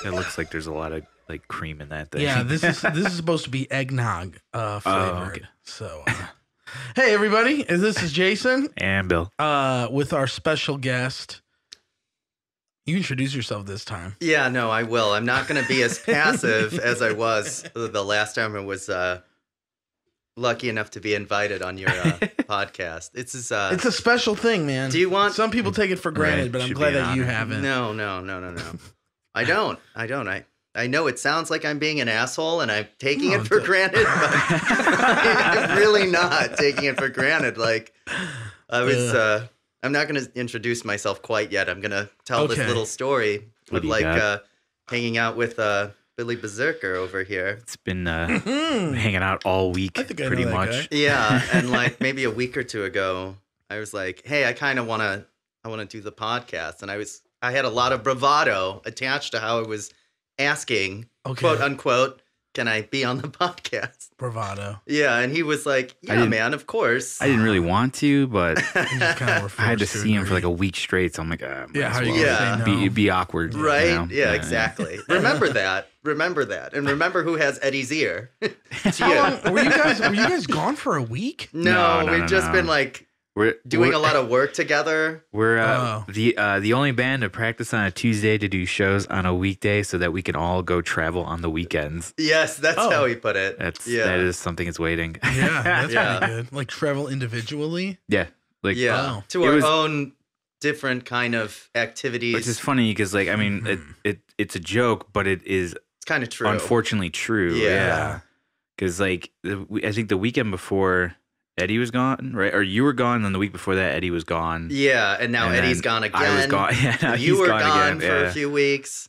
It looks like there's a lot of like cream in that thing. Yeah, this is supposed to be eggnog flavored. okay. So, hey everybody, this is Jason And Bill. with our special guest. You introduce yourself this time. Yeah, no, I will. I'm not going to be as passive as I was the last time I was lucky enough to be invited on your podcast. It's a special thing, man. Do you want? Some people take it for granted, Right, but I'm should glad be an that you honor. haven't. No. I don't. I know it sounds like I'm being an asshole and I'm taking No, it for granted, but I'm really not taking it for granted. Like I was, I'm not going to introduce myself quite yet. I'm going to tell this little story What of do you like got? hanging out with Billy Berserker over here. It's been hanging out all week, I think I know pretty that much. guy. Yeah, and like maybe a week or two ago, I was like, "Hey, I kind of want to do the podcast," and I had a lot of bravado attached to how I was asking, quote unquote, "Can I be on the podcast?" Bravado. Yeah, and he was like, "Yeah, man, of course." I didn't really want to, but You just kind of were I had to forced see him for agree. like a week straight. So I'm like, Yeah, how are you Yeah. gonna say no? be awkward, Right? you know? Yeah, exactly. Remember that. And remember who has Eddie's ear. It's How you. long were you guys gone for a week? No, No, we've just no. been like We're doing a lot of work together. We're Oh. the only band to practice on a Tuesday to do shows on a weekday, so that we can all go travel on the weekends. Yes, that's Oh. how he put it. That is something that's waiting. Yeah, that's Yeah. pretty good. Like travel individually. Yeah, like Yeah, Wow. to It our was- own different kind of activities. which is funny because like I mean it's a joke, but it is It's kind of true. unfortunately true. Yeah. Yeah, because like I think the weekend before Eddie was gone, right? Or you were gone, and then the week before that Eddie was gone. Yeah, and now And Eddie's then gone again. I was gone. Yeah, now You he's were gone gone again. for Yeah. a few weeks.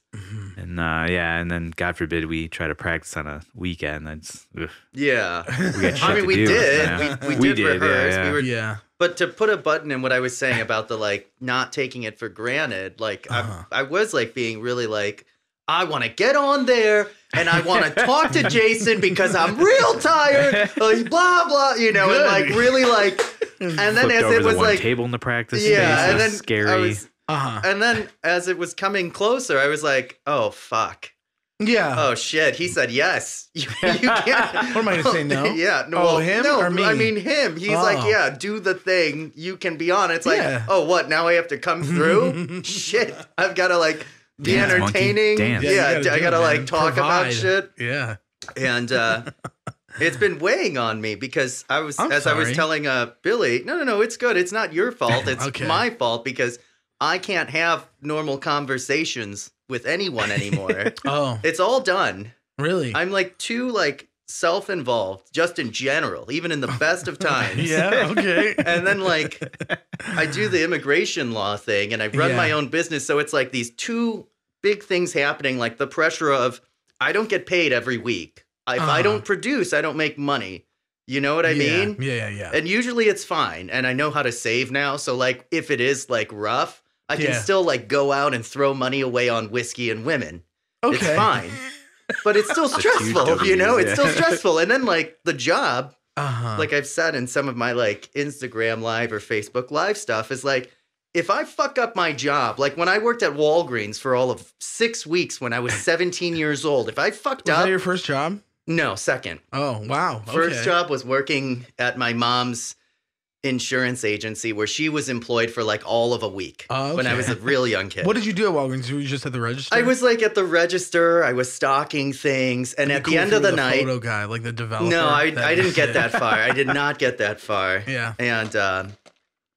And and then God forbid we try to practice on a weekend. That's ugh. Yeah. We got shit I mean, to we do. did. Yeah. We We did did, rehearse. yeah. We were, Yeah. but to put a button in what I was saying about the like not taking it for granted, like I was like being really like, I want to get on there and I want to talk to Jason because I'm real tired. Like, blah blah, you know, Good. and like really like, and then Flipped as over it the was one like, table in the practice yeah, space. and then Scary. I was, Uh-huh. and then as it was coming closer, I was like, oh fuck. Yeah. Oh shit! He said yes. You can't. What am I gonna say, no? Yeah. No. Oh, well, him no, or me? I mean him. He's like, Oh. yeah, do the thing. You can be on. It's like, Yeah. oh, what? Now I have to come through? Shit! I've got to like be Dance, monkey, entertaining. dance. Yeah, you Yeah, gotta I do gotta it, like man. talk about Provide. shit, Yeah. and it's been weighing on me because I was I'm I sorry. was telling Billy, no, it's good. It's not your fault. It's Okay. my fault because I can't have normal conversations with anyone anymore. Oh, It's all done. really? I'm like too like self-involved just in general, even in the best of times. Yeah. Okay. And then like I do the immigration law thing and I run Yeah. my own business. So it's like these two big things happening, like the pressure of I don't get paid every week. If I don't produce, I don't make money. You know what I mean? Yeah. And usually it's fine. And I know how to save now. So like if it is like rough, I can Yeah. still like go out and throw money away on whiskey and women. Okay. It's fine. But it's still stressful, W's, you know? It's still yeah. stressful. And then like the job, Uh-huh. like I've said in some of my like Instagram live or Facebook live stuff is like, if I fuck up my job, like when I worked at Walgreens for all of 6 weeks when I was 17 years old, if I fucked Was up, that your first job? no, second. Oh, wow. First Okay. job was working at my mom's insurance agency where she was employed for like all of a week Oh, when I okay. was a real young kid. What did you do at Walgreens? Were you just at the register? I was like at the register, I was stocking things, and It'd at be the cool end if of you the were night, photo guy, like the developer. no, I That'd didn't be get sick. that far. I did not get that far. Yeah. And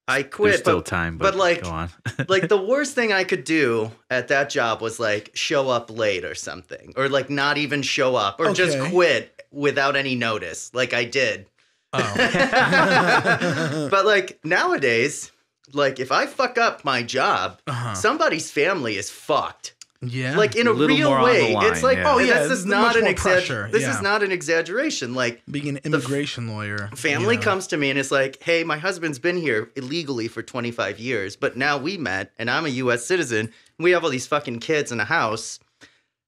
I quit. There's still but, time, but like, go on. like the worst thing I could do at that job was like show up late or something, or like not even show up, or just Okay. quit without any notice, like I did. Oh. But like nowadays, like if I fuck up my job, Uh-huh. somebody's family is fucked. Yeah. Like in a little real more on the way. line, It's like, yeah. oh Yeah, yeah, there's this is not much an more pressure, exaggeration. This yeah. is not an exaggeration. Like being an immigration lawyer. family yeah. comes to me and it's like, hey, my husband's been here illegally for 25 years, but now we met and I'm a U.S. citizen. And we have all these fucking kids in a house.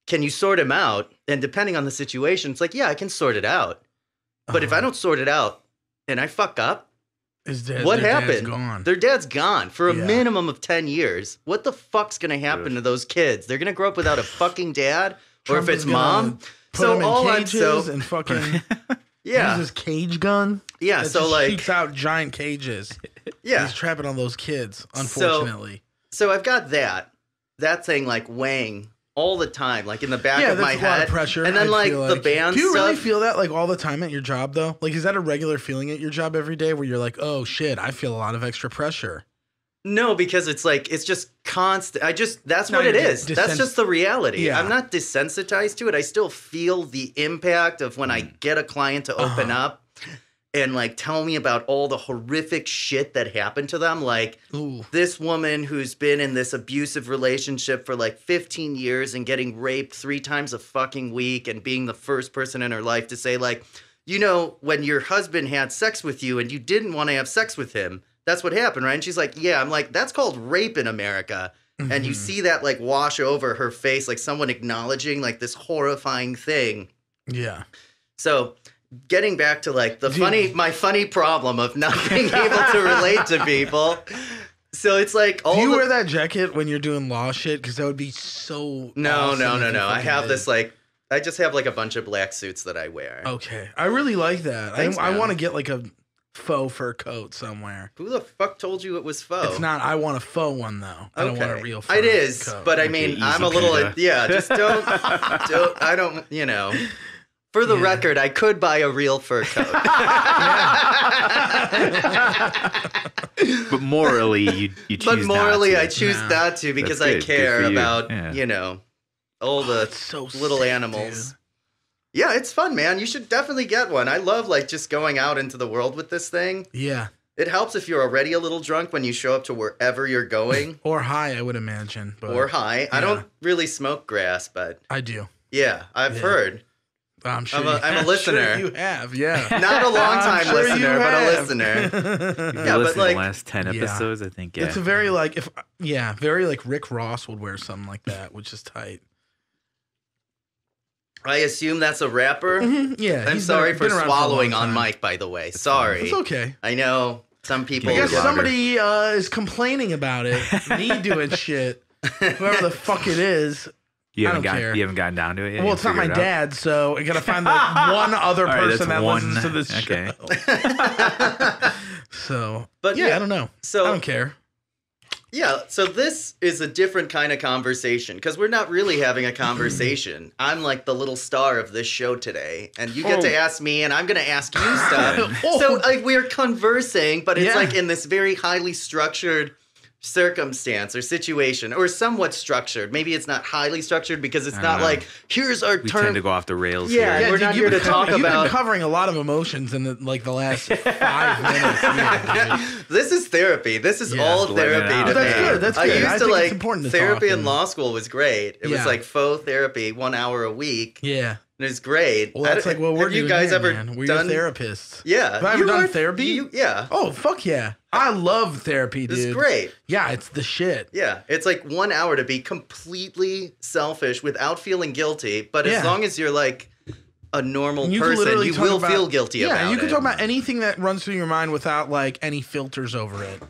Can you sort him out? And depending on the situation, it's like, yeah, I can sort it out. But if I don't sort it out and I fuck up, What their happened? Dad's gone. Their dad's gone for a Yeah. minimum of 10 years. What the fuck's going to happen to those kids? They're going to grow up without a fucking dad? Trump or if it's is gonna mom? Put them in all I'm cages and fucking yeah. use his cage gun. Yeah, that so just like shoots out giant cages. yeah. He's trapping all those kids, unfortunately. So I've got that thing like weighing all the time, like in the back of my that's a lot head. of pressure. And then I like feel the band Do you stuff. really feel that like all the time at your job though? Like is that a regular feeling at your job every day where you're like, oh shit, I feel a lot of extra pressure? No, because it's just constant. That's what you're it is. just That's just the reality. Yeah. I'm not desensitized to it. I still feel the impact of when I get a client to open up and like tell me about all the horrific shit that happened to them. Like Ooh. this woman who's been in this abusive relationship for like 15 years and getting raped 3 times a fucking week and being the first person in her life to say like, you know, when your husband had sex with you and you didn't want to have sex with him, that's what happened, right? And she's like, yeah. I'm like, that's called rape in America. Mm-hmm. And you see that like wash over her face, like someone acknowledging like this horrifying thing. Yeah. So getting back to like my funny problem of not being able to relate to people. So it's like all Do you wear that jacket when you're doing law shit? Because that would be so No. awesome if you I have did. this like I just have like a bunch of black suits that I wear. Okay. I really like that. Thanks, I man. want to get like a faux fur coat somewhere. Who the fuck told you it was faux? It's not. I want a faux one though. I don't want a real fur It is, coat. but I Okay, mean, easy I'm a little panda. just don't I don't, you know. For the record, I could buy a real fur coat. But morally, you choose But morally, not to. I choose not to because I That's good. care Good for you. about, Yeah. you know, all the It's so little sick, animals. dude. Yeah, it's fun, man. You should definitely get one. I love like just going out into the world with this thing. Yeah. It helps if you're already a little drunk when you show up to wherever you're going. Or high, I would imagine. But Or high. I yeah. don't really smoke grass, but I do. yeah, I've Yeah. heard. I'm sure. I'm a listener. Sure you have. Yeah. Not a long time I'm sure you listener, but a have. listener. If you Yeah, but, listen to like- the last 10 Yeah. episodes, I think, yeah. It's a very like very like Rick Ross would wear something like that, which is tight. I assume that's a rapper. Yeah. I'm he's sorry been for around a swallowing long on time. mic, by the way. Sorry. It's okay. I know some people. I guess Water. somebody is complaining about it. Me doing shit. Whoever the fuck it is. You I haven't don't care. You haven't gotten down to it yet? Well, You it's not my figured it out? dad, so I gotta find the one other All right, person that's that one. listens to this Okay. show. So, But yeah, yeah, I don't know. so- I don't care. Yeah, so this is a different kind of conversation because we're not really having a conversation. I'm like the little star of this show today, and you get to ask me, and I'm going to ask you stuff. So like we're conversing, but it's Yeah. like in this very highly structured circumstance or situation, or somewhat structured. Maybe it's not highly structured because it's I not don't know. like here's our We turn. tend to go off the rails Yeah, here. we're not here to talk You've about- been covering a lot of emotions in the last 5 minutes. Yeah, dude. This is therapy. This is Yeah. all Just letting it therapy out. to That's me. good, that's I good. used I to think it's like important to therapy talk in and- law school was great. It was Yeah. like faux therapy, 1 hour a week. Yeah. And it's great. Well, that's like what we're Have you doing guys here, ever man. We're done? your therapists. Yeah. Have I ever You done are- therapy? Yeah. Oh, fuck yeah. I love therapy, dude. It's great. Yeah, it's the shit. Yeah. It's like 1 hour to be completely selfish without feeling guilty. But Yeah. as long as you're like a normal And can person, literally you talk will about- feel guilty about it. Yeah, you can talk about anything that runs through your mind without like any filters over it.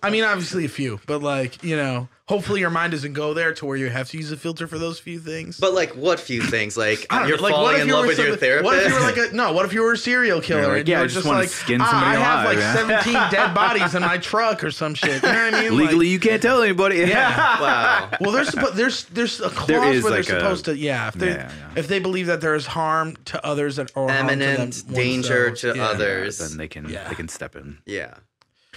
I mean, obviously a few, but like, you know, hopefully your mind doesn't go there to where you have to use a filter for those few things. But like what few things? Like I don't you're know, like, falling in you love were with your therapist? What if you were like what if you were a serial killer? You're like, and yeah, you I were just just wanna like, skin somebody I have alive, like yeah." 17 dead bodies in my truck or some shit. You know what I mean? Legally, Like, you can't tell anybody. yeah. Wow. Well, there's a clause There is where like they're supposed to if they believe that there is harm to others or harm to Eminent them danger themselves. to Yeah. others. Then they can step in. Yeah.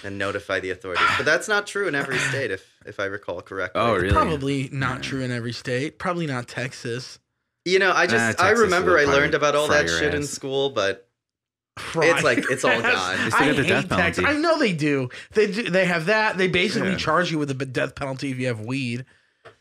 And notify the authorities. But that's not true in every state, if I recall correctly. Oh, really? Probably not true in every state. Probably not Texas. You know, I Texas remember will I probably learned about all fry that your shit in ass. school, but Fry. it's like it's all gone. They still I got the hate death penalty. Texas. I know they do. They have that. They basically Yeah. charge you with a death penalty if you have weed.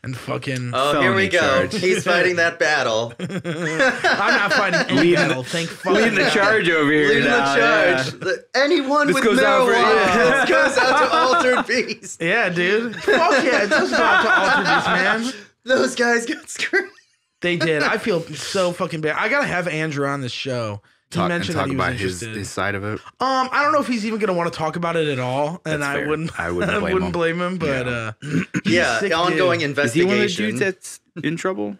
And fucking. Oh, here we felony go. charge. He's fighting that battle. I'm not fighting any Leading battle. Thank fuck. Leading the charge over here. Leading the now, charge. yeah. Anyone This with goes out for- marijuana. This goes out to Altered Beast. Yeah, dude. Fuck yeah. It does go out to Alter Beast, man. Those guys got screwed. They did. I feel so fucking bad. I gotta have Andrew on this show. mentioned that he was about interested. his side of it. I don't know if he's even going to want to talk about it at all, and That's I fair. wouldn't. I wouldn't blame him. But he's Yeah, a sick ongoing dude. Is he one of the investigation. dudes that's in trouble?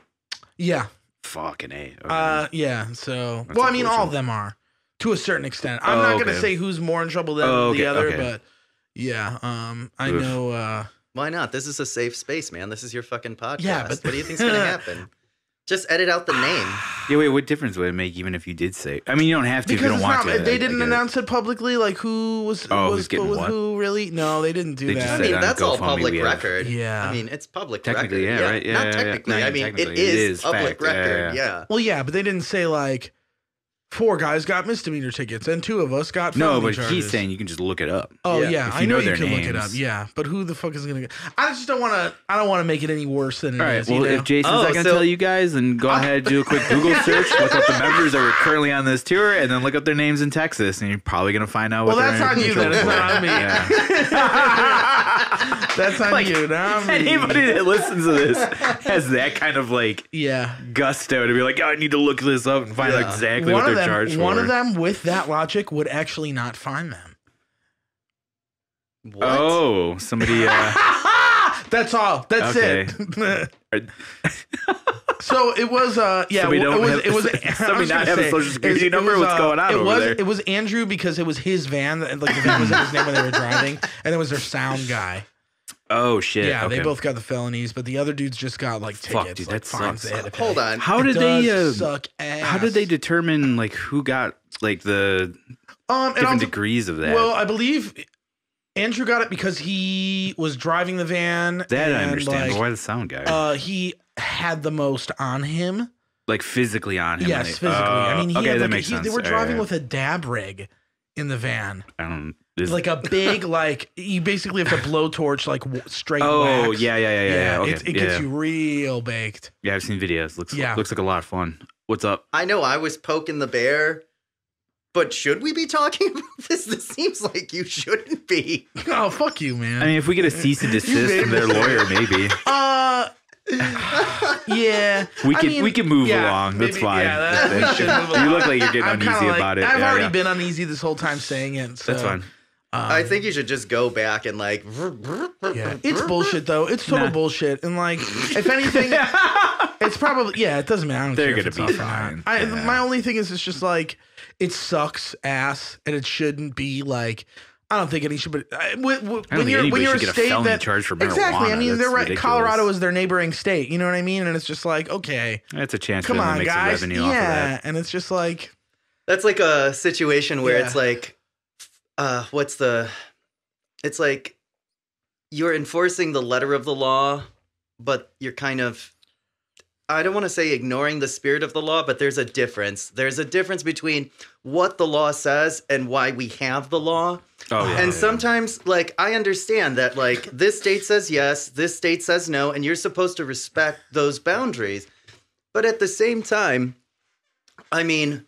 Yeah. Fucking A. Okay. Yeah. So, That's well, I mean, all unfortunate. of them are to a certain extent. I'm not going to say who's more in trouble than the other, but yeah. I know. Why not? This is a safe space, man. This is your fucking podcast. Yeah, but what do you think's gonna happen? Just edit out the name. Yeah, wait, what difference would it make even if you did say? I mean, you don't have to if you Because don't it's want not, to. they didn't announce it publicly, like who was who's getting with what? who really? No, they didn't do They just that. I mean, on that's all GoFundMe, public we have- record. Yeah. I mean, it's public Technically, record. yeah, right? Yeah, Not yeah, technically. yeah. I mean, Technically, it is public fact. Yeah, record. yeah. Yeah. Well, yeah, but they didn't say like 4 guys got misdemeanor tickets and 2 of us got No, felony but charges. he's saying you can just look it up. Oh Yeah. yeah, If I you know know you their can look it up. names. Yeah, but who the fuck is gonna? I just don't want to. I don't want to make it any worse than it All right. is. Well, you know? if Jason's Oh, not going to so- tell you guys, then go ahead, do a quick Google search, look up the members that were currently on this tour, and then look up their names in Texas, and you're probably going to find out. Well, what that's they're on you then. It's for. not on me. Yeah. That's on you, not me. Anybody that listens to this has that kind of like Yeah. gusto to be like, oh, I need to look this up and find out exactly what they're charged for. One of them, with that logic, would actually not find them. What? Oh, somebody. That's all. That's Okay. it. So it was yeah, Somebody don't have- it was somebody not have a social security number? What's going on over there? It was Andrew because it was his van, like the van was in his name when they were driving, and it was their sound guy. Oh shit. Yeah, okay. they both got the felonies, but the other dudes just got like tickets. Fuck, dude, like that fines sucks. they had to pay. Hold on. How did It they? does suck ass. How did they determine like who got like the and different also- degrees of that? Well, I believe Andrew got it because he was driving the van. that I and, understand. like, But why the sound guy? he had the most on him. Like physically on him. Yes, like, physically. I mean, he okay, had, that like, makes sense. They were Yeah, driving yeah. with a dab rig in the van, I don't. like a big, like you basically have to blowtorch like straight. Oh wax. yeah. Okay. It gets you real baked. Yeah, I've seen videos. Looks Yeah. like a lot of fun. What's up? I know I was poking the bear, but should we be talking about this? This seems like you shouldn't be. Oh fuck you, man. I mean, if we get a cease and desist from their lawyer, maybe yeah. we can move along. That's maybe, fine. Yeah, we should move You along. look like you're getting I'm kinda uneasy like- about it. I've Yeah, already yeah. been uneasy this whole time saying it. So, That's fine. I think you should just go back and like. Yeah, it's bullshit though. It's total bullshit. And like, if anything, it's probably it doesn't matter. I don't They're care if gonna it's be off or not. fine. I, Yeah. My only thing is, it's just like it sucks ass, and it shouldn't be like. I don't think any should. But when think you're anybody a should get a state felony that charge for exactly. I marijuana. mean, they're That's right. ridiculous. Colorado is their neighboring state. You know what I mean? And it's just like, okay, That's a chance come for them to on, make guys. some revenue off of that. And it's just like, That's like a situation where Yeah. it's like, it's like you're enforcing the letter of the law, but you're kind of, I don't want to say ignoring the spirit of the law, but there's a difference. There's a difference between what the law says and why we have the law. Oh yeah. And sometimes, like, I understand that, like, this state says yes, this state says no, and you're supposed to respect those boundaries. But at the same time, I mean,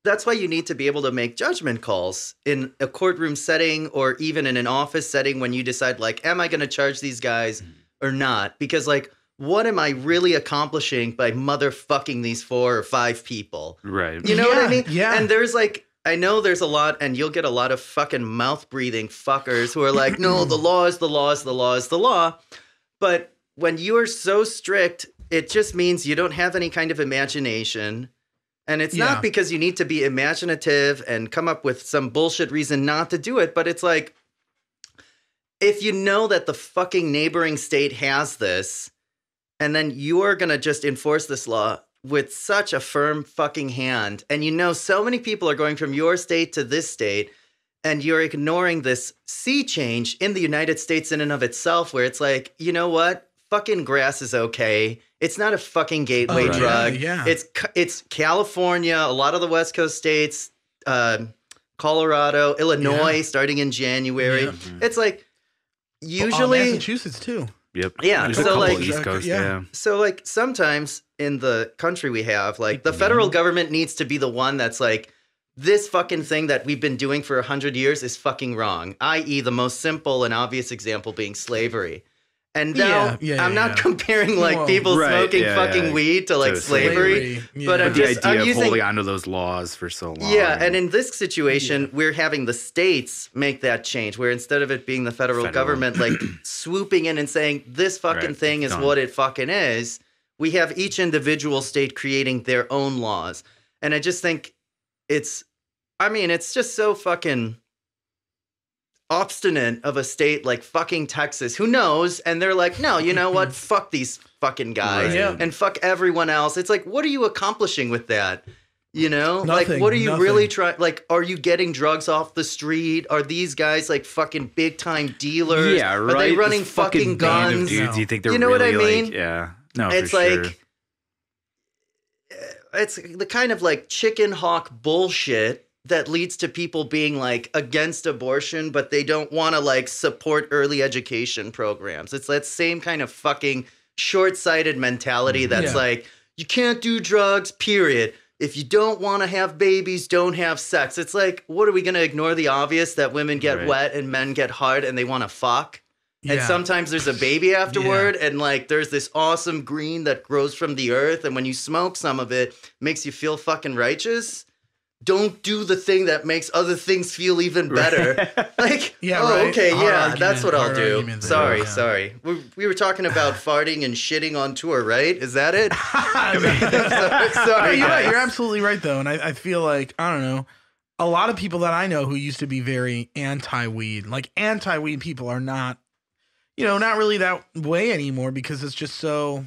that's why you need to be able to make judgment calls in a courtroom setting or even in an office setting when you decide, like, am I going to charge these guys or not? Because, like, what am I really accomplishing by motherfucking these 4 or 5 people? Right. You know what I mean? Yeah. And there's like, I know there's a lot, and you'll get a lot of fucking mouth breathing fuckers who are like, no, the law is the law is the law is the law. But when you are so strict, it just means you don't have any kind of imagination. And it's Yeah. not because you need to be imaginative and come up with some bullshit reason not to do it, but it's like, if you know that the fucking neighboring state has this, and then you are going to just enforce this law with such a firm fucking hand, and you know so many people are going from your state to this state, and you're ignoring this sea change in the United States in and of itself, where it's like, you know what? Fucking grass is okay. It's not a fucking gateway Oh, yeah, drug. yeah. It's California, a lot of the West Coast states, Colorado, Illinois, starting in January. Yeah. It's like, usually... Massachusetts too. Yep. Yeah, There's so, a couple like- East Coast. Yeah. Yeah. So, like, sometimes in the country we have, like, the federal government needs to be the one that's like, this fucking thing that we've been doing for 100 years is fucking wrong. I.e., the most simple and obvious example being slavery. And now I'm not comparing like people smoking fucking weed to like slavery. But I'm the just idea I'm of holding onto those laws for so long. Yeah, and in this situation, we're having the states make that change, where instead of it being the federal government like swooping in and saying this fucking thing is what it fucking is, we have each individual state creating their own laws. And I just think it's just so fucking obstinate of a state like fucking Texas who knows, and they're like, no, you know what, fuck these fucking guys and fuck everyone else. It's like, what are you accomplishing with that? You know, nothing, like, what are you really trying? Like, are you getting drugs off the street? Are these guys like fucking big time dealers? Yeah, right. Are they running fucking guns? Dudes, you think they're you know really what I mean? Like, yeah, no, it's for like sure. It's the kind of like chicken hawk bullshit that leads to people being like against abortion, but they don't want to like support early education programs. It's that same kind of fucking short-sighted mentality that's like, you can't do drugs, period. If you don't want to have babies, don't have sex. It's like, what are we going to ignore the obvious that women get wet and men get hard and they want to fuck? And sometimes there's a baby afterward, and like there's this awesome green that grows from the earth, and when you smoke some of it, makes you feel fucking righteous. Don't do the thing that makes other things feel even better. Like, okay, that's what I'll do. Sorry. We were talking about farting and shitting on tour, right? Is that it? Sorry, you're right. You're absolutely right, though. And I feel like, I don't know, a lot of people that I know who used to be very anti-weed, like anti-weed people are not, not really that way anymore because it's just so.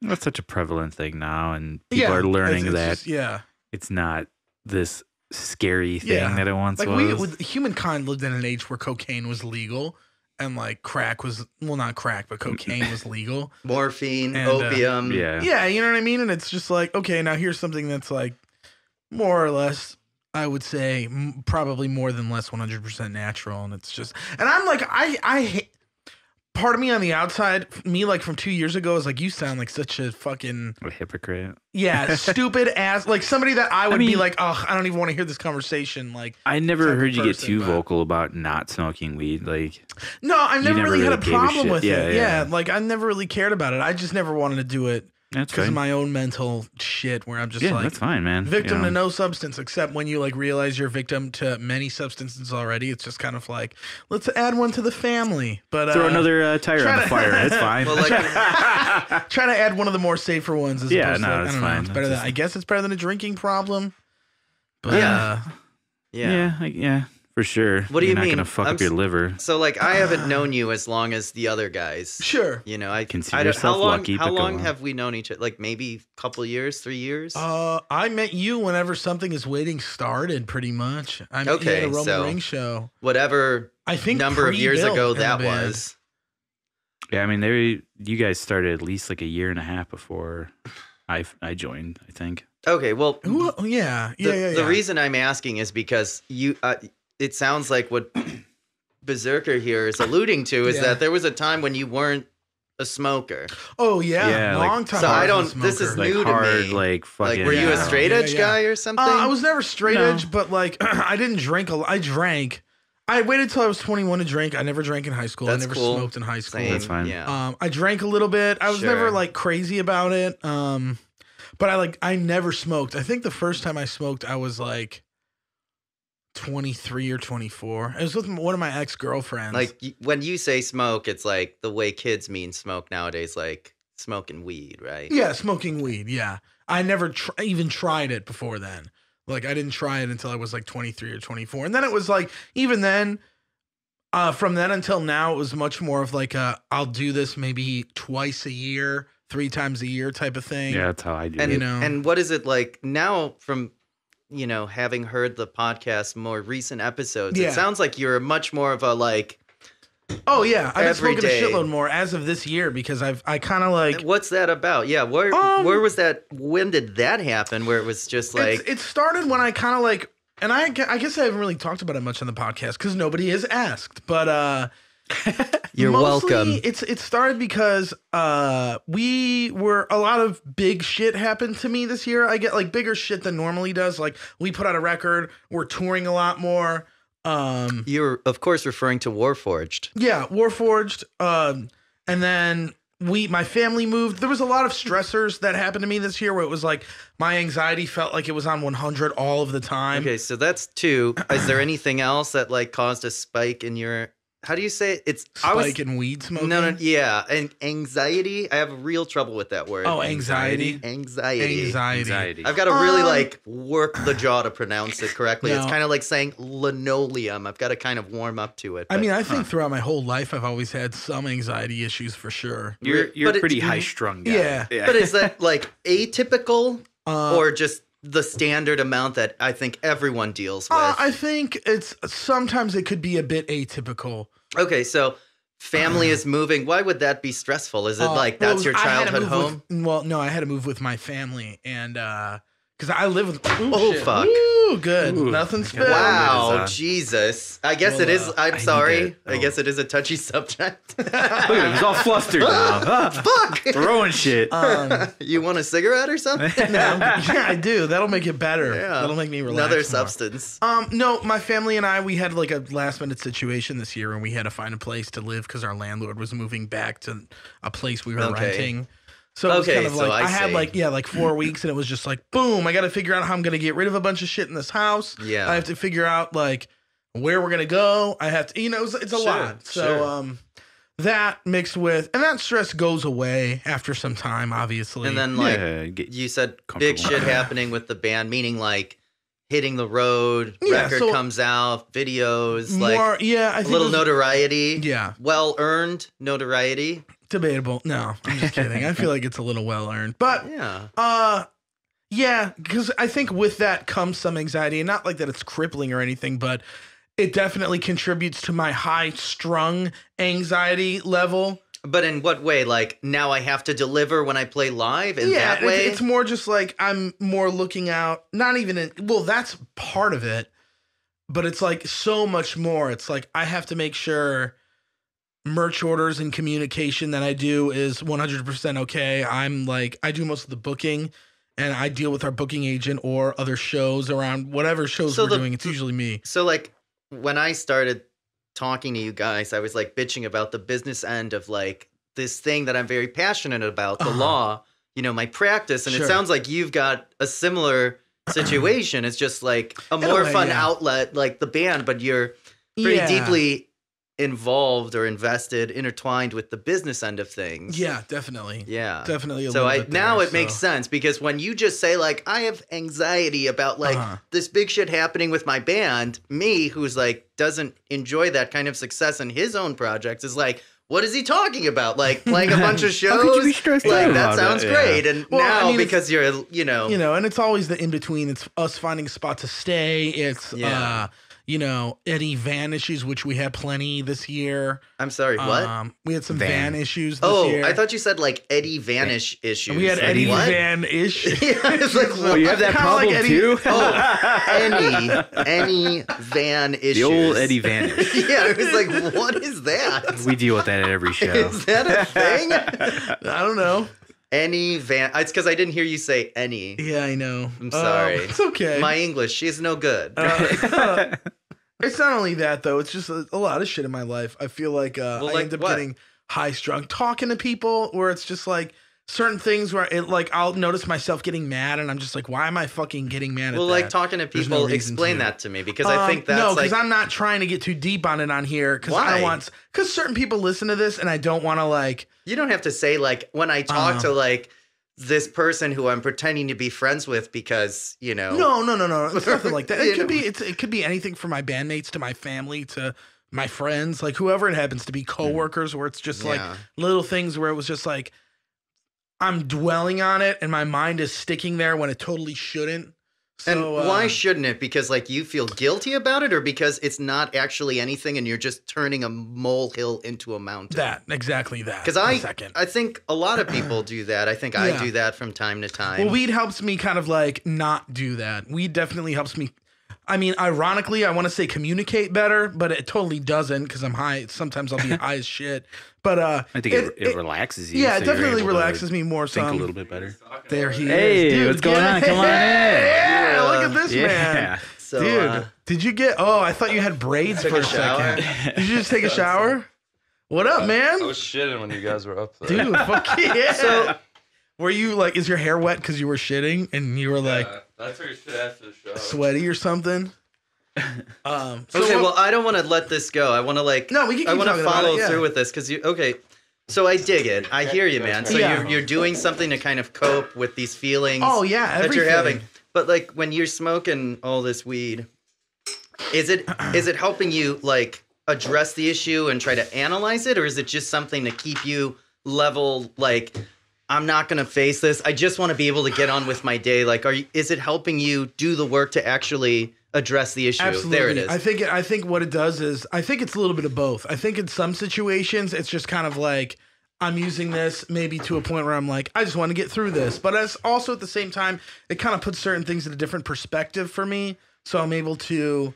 That's such a prevalent thing now, and people are learning that it's not this scary thing that it once was. Humankind lived in an age where cocaine was legal and like crack was, well, not crack, but cocaine was legal. Morphine, opium. Yeah, you know what I mean? And it's just like, okay, now here's something that's like more or less, I would say, probably more than less 100% natural. And it's just, and I'm like, I hate. Part of me on the outside, me like from 2 years ago, is like, you sound like such a fucking hypocrite. Yeah, stupid ass. Like somebody that I would be like, oh, I don't even want to hear this conversation. Like, I never heard you get too vocal about not smoking weed. Like, no, I've never really had a problem with it. Yeah, like I never really cared about it. I just never wanted to do it. That's because of my own mental shit where I'm just like, that's fine, man. Victim to no substance, except when you like realize you're victim to many substances already. It's just kind of like, let's add one to the family. But throw another tire on the fire. It's fine. Well, like, try to add one of the more safer ones. As opposed to, it's fine. It's better than, I guess it's better than a drinking problem. But yeah. For sure. What do you mean? You're not gonna fuck up your liver. So, like, I haven't known you as long as the other guys. Sure. I consider yourself lucky. How long have we known each other? Like, maybe a couple years, 3 years? I met you whenever Something Is Waiting started, pretty much. I met you at a Roman Ring show. Whatever I think number of years ago that was. Yeah, I mean, you guys started at least like a year and a half before I joined, I think. Okay, well, the reason I'm asking is because you. It sounds like what Berserker here is alluding to is that there was a time when you weren't a smoker. Oh long time. So I don't. This is like new hard, to me. Like fucking. Were you a straight edge guy or something? I was never straight edge, but like I didn't drink. I drank. I waited till I was 21 to drink. I never drank in high school. That's I never cool. smoked in high school. Same. That's fine. Yeah. I drank a little bit. I was never like crazy about it. But I never smoked. I think the first time I smoked, I was like 23 or 24. It was with one of my ex-girlfriends. Like when you say smoke, it's like the way kids mean smoke nowadays, like smoking weed, right? Yeah, smoking weed. Yeah. I never even tried it before then. Like I didn't try it until I was like 23 or 24. And then it was like, even then, from then until now, it was much more of like I'll do this maybe twice a year, 3 times a year type of thing. Yeah, that's how I do it. And what is it like now from, having heard the podcast more recent episodes, it sounds like you're much more of a like. Oh yeah, I've been smoking a shitload more as of this year because I kind of like. What's that about? Yeah, where was that? When did that happen? Where it was just like it started when I kind of like, and I guess I haven't really talked about it much on the podcast because nobody has asked, but you're welcome. It started because a lot of big shit happened to me this year. I get like bigger shit than normally does. Like we put out a record, we're touring a lot more. You're of course referring to Warforged. Yeah, Warforged. And then my family moved. There was a lot of stressors that happened to me this year where it was like my anxiety felt like it was on 100 all of the time. Okay, so that's 2. Is there anything else that like caused a spike in your... How do you say it? It's spike in weed smoking? No, yeah. And anxiety, I have real trouble with that word. Oh, anxiety. Anxiety. I've got to really like work the jaw to pronounce it correctly. No. It's kind of like saying linoleum. I've got to kind of warm up to it. But, I mean, I think throughout my whole life, I've always had some anxiety issues for sure. You're pretty high strung guy. Yeah. But is that like atypical or just the standard amount that I think everyone deals with? I think sometimes it could be a bit atypical. Okay, so family is moving. Why would that be stressful? Is it like that's your childhood home? No, I had to move with my family, and because I live with. Shit. Fuck! Ooh, good. Nothing spilled. Wow, Jesus. I guess it is. I'm sorry. I guess it is a touchy subject. Look at him. He's all flustered now. Fuck! Throwing shit. You want a cigarette or something? Yeah, I do. That'll make it better. Yeah. That'll make me relax. Another more. Substance. No, my family and I, we had like a last minute situation this year, and we had to find a place to live because our landlord was moving back to a place we were renting. So it was kind of like I had like 4 weeks, and it was just like boom. I got to figure out how I'm gonna get rid of a bunch of shit in this house. Yeah, I have to figure out like where we're gonna go. I have to, it's a lot. So that mixed with, and that stress goes away after some time, obviously. And then you said big shit happening with the band, meaning like hitting the road, record comes out, videos, I think a little notoriety. Yeah, well earned notoriety. Debatable. No, I'm just kidding. I feel like it's a little well earned, but because I think with that comes some anxiety, and not like that it's crippling or anything, but it definitely contributes to my high strung anxiety level. But in what way? Like now I have to deliver when I play live in that way? It's more just like I'm more looking out, not even that's part of it, but it's like so much more. It's like I have to make sure merch orders and communication that I do is 100% okay. I do most of the booking, and I deal with our booking agent or other shows around whatever shows we're doing. It's usually me. So like when I started talking to you guys, I was like bitching about the business end of like this thing that I'm very passionate about, the law, my practice. And it sounds like you've got a similar situation. It's just like a more fun outlet, like the band, but you're pretty deeply involved or intertwined with the business end of things. Yeah, definitely. Yeah. Definitely a so little bit now it makes sense, because when you just say like I have anxiety about like this big shit happening with my band, me who's like doesn't enjoy that kind of success in his own projects is like, what is he talking about? Like playing a bunch of shows? How could you be stressed out that sounds great. And now because you're and it's always the in between. It's us finding a spot to stay. It's Eddie van issues, which we had plenty this year. I'm sorry, what? We had some van issues this year. I thought you said like Eddie Vanish issues. We had Eddie van issues. It's like, you have that problem like too? Any van issues. The old Eddie Vanish. Yeah, it was like, what is that? We deal with that at every show. Is that a thing? I don't know. Any van. It's because I didn't hear you say any. Yeah, I know. I'm sorry. It's okay. My English, she's no good. It's not only that, though. It's just a lot of shit in my life. I feel like I end up getting high strung talking to people, where it's just like certain things where I'll notice myself getting mad, and I'm just like, why am I fucking getting mad at that? Well, like talking to people, explain that to me, because I think that's because I'm not trying to get too deep on it on here, because I don't want, because certain people listen to this, and I don't want to like. You don't have to say like when I talk to like this person who I'm pretending to be friends with, because No. It's nothing like that. It could be anything from my bandmates to my family to my friends, like whoever it happens to be, coworkers, where it's just like little things where it was just like I'm dwelling on it and my mind is sticking there when it totally shouldn't. So, and why shouldn't it? Because like you feel guilty about it, or because it's not actually anything and you're just turning a molehill into a mountain? Exactly that. Because I think a lot of people do that. I think I do that from time to time. Well, weed helps me kind of like not do that. Weed definitely helps me. I mean, ironically, I want to say communicate better, but it totally doesn't, because I'm high. Sometimes I'll be high as shit. But I think it relaxes you. Yeah, it definitely relaxes me more. Think a little bit better. There he is. Hey, what's going on? Come on in. Yeah, look at this man. So, dude, did you get? Oh, I thought you had braids for a second. Did you just take a shower? What up, man? I was shitting when you guys were up there. Dude, fuck yeah. So, were you like, is your hair wet because you were shitting and you were like, I took a shit after the show. Sweaty or something? Well, I don't want to let this go. I want to like, no, we can keep I want to follow through with this because so I dig it. I hear you, man. So you're doing something to kind of cope with these feelings that you're having. But like when you're smoking all this weed, is it helping you like address the issue and try to analyze it, or is it just something to keep you level? Like, I'm not gonna face this. I just want to be able to get on with my day. Like, is it helping you do the work to actually address the issue? Absolutely. There it is. I think what it does is I think it's a little bit of both. I think in some situations it's just kind of like I'm using this maybe to a point where I'm like, I just want to get through this. But as also at the same time, it kind of puts certain things in a different perspective for me. So I'm able to,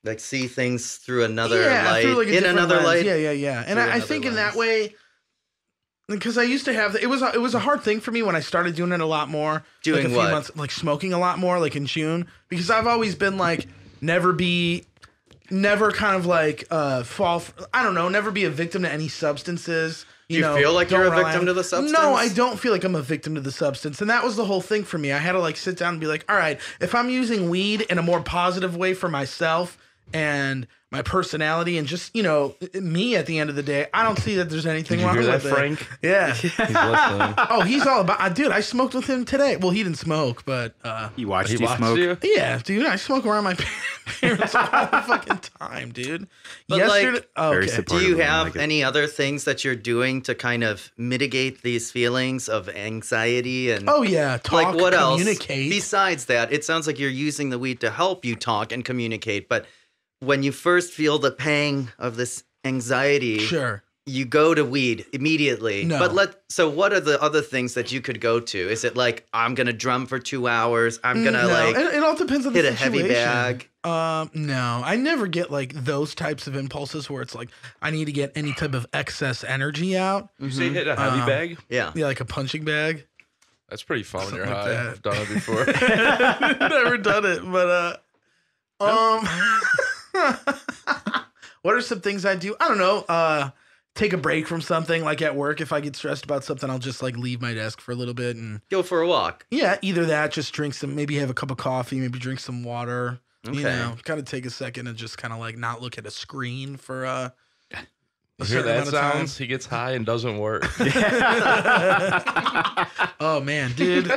like see things through another light, through like in another lens. Light. Yeah. And I think in that way, because I used to have, it was a hard thing for me when I started doing it a lot more. Doing like a few months, like smoking a lot more, like in June, because I've always been like, never kind of like never be a victim to any substances. Do you feel like you're a victim to the substance? No, I don't feel like I'm a victim to the substance. And that was the whole thing for me. I had to like sit down and be like, all right, if I'm using weed in a more positive way for myself and my personality and just, me at the end of the day, I don't see that there's anything wrong with it. Frank? Yeah. He's listening. Oh, he's all about, dude, I smoked with him today. Well, he didn't smoke, but. He watched you smoke? You? Yeah, dude, I smoke around my parents all the fucking time, dude. But yesterday, do you have any other things that you're doing to kind of mitigate these feelings of anxiety and? Oh yeah, talk, like what communicate. Else? Besides that, it sounds like you're using the weed to help you talk and communicate. But when you first feel the pang of this anxiety, sure, you go to weed immediately. No. But so what are the other things that you could go to? Is it like, I'm going to drum for 2 hours? I'm going to it all depends on the hit situation. A heavy bag. No, I never get like those types of impulses where it's like, I need to get any type of excess energy out. You say hit a heavy bag? Yeah. Yeah, like a punching bag. That's pretty fun when you're Something like high. that. I've done it before. Never done it, but what are some things I do? I don't know. Take a break from something, like at work. If I get stressed about something, I'll just like leave my desk for a little bit and go for a walk. Yeah, either that, just drink some, maybe have a cup of coffee, maybe drink some water. Okay. Kind of take a second and just kind of like not look at a screen for a hear that sounds? He gets high and doesn't work. Yeah. Oh man, dude.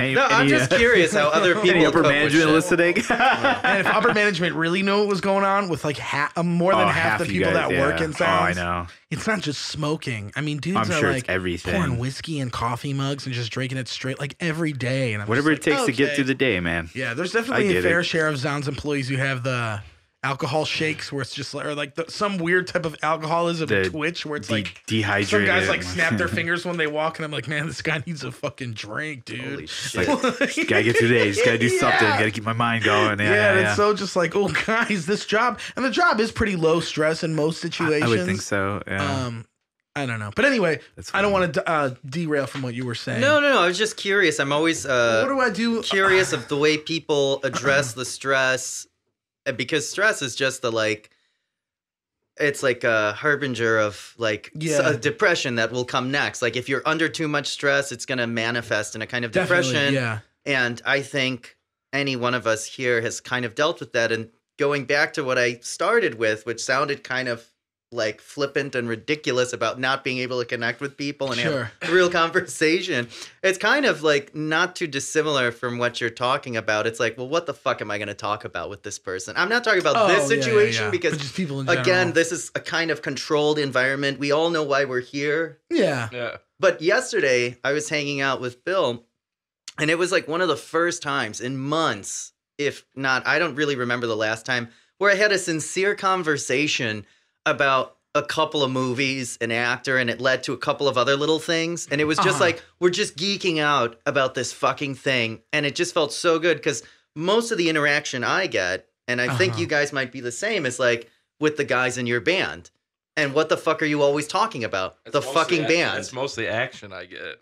I'm just curious how other people. Any upper management listening? And if upper management really knew what was going on with like more than half the people that work in Sounds. Oh, I know. It's not just smoking. I mean, dudes are like everything. pouring whiskey in coffee mugs and just drinking it straight like every day. And whatever it takes to get through the day, man. Yeah, there's definitely a fair share of Zounds employees who have the alcohol shakes where it's just like, or like some weird type of alcoholism twitch where it's like dehydrated. Some guys like snap their fingers when they walk, and I'm like, man, this guy needs a fucking drink, dude. Holy shit. Like, just gotta get through the day. Just gotta do something. Gotta keep my mind going. Yeah. It's so just like, oh, guys, this job, and the job is pretty low stress in most situations. I would think so. Yeah. I don't know, but anyway, I don't want to derail from what you were saying. No. I was just curious. I'm always what do I do? Curious of the way people address the stress. Because stress is just it's like a harbinger of a depression that will come next. Like if you're under too much stress, it's going to manifest in a kind of depression. Yeah. And I think any one of us here has kind of dealt with that. And going back to what I started with, which sounded kind of like flippant and ridiculous about not being able to connect with people and have a real conversation. It's kind of like not too dissimilar from what you're talking about. It's like, well, what the fuck am I going to talk about with this person? I'm not talking about this situation because, just people in again, this is a kind of controlled environment. We all know why we're here. Yeah. But yesterday I was hanging out with Bill, and it was like one of the first times in months, if not, I don't really remember the last time, where I had a sincere conversation about a couple of movies, an actor, and it led to a couple of other little things. And it was just like, we're just geeking out about this fucking thing. And it just felt so good because most of the interaction I get, and I think you guys might be the same, is like with the guys in your band. And what the fuck are you always talking about? The fucking band. It's mostly action I get.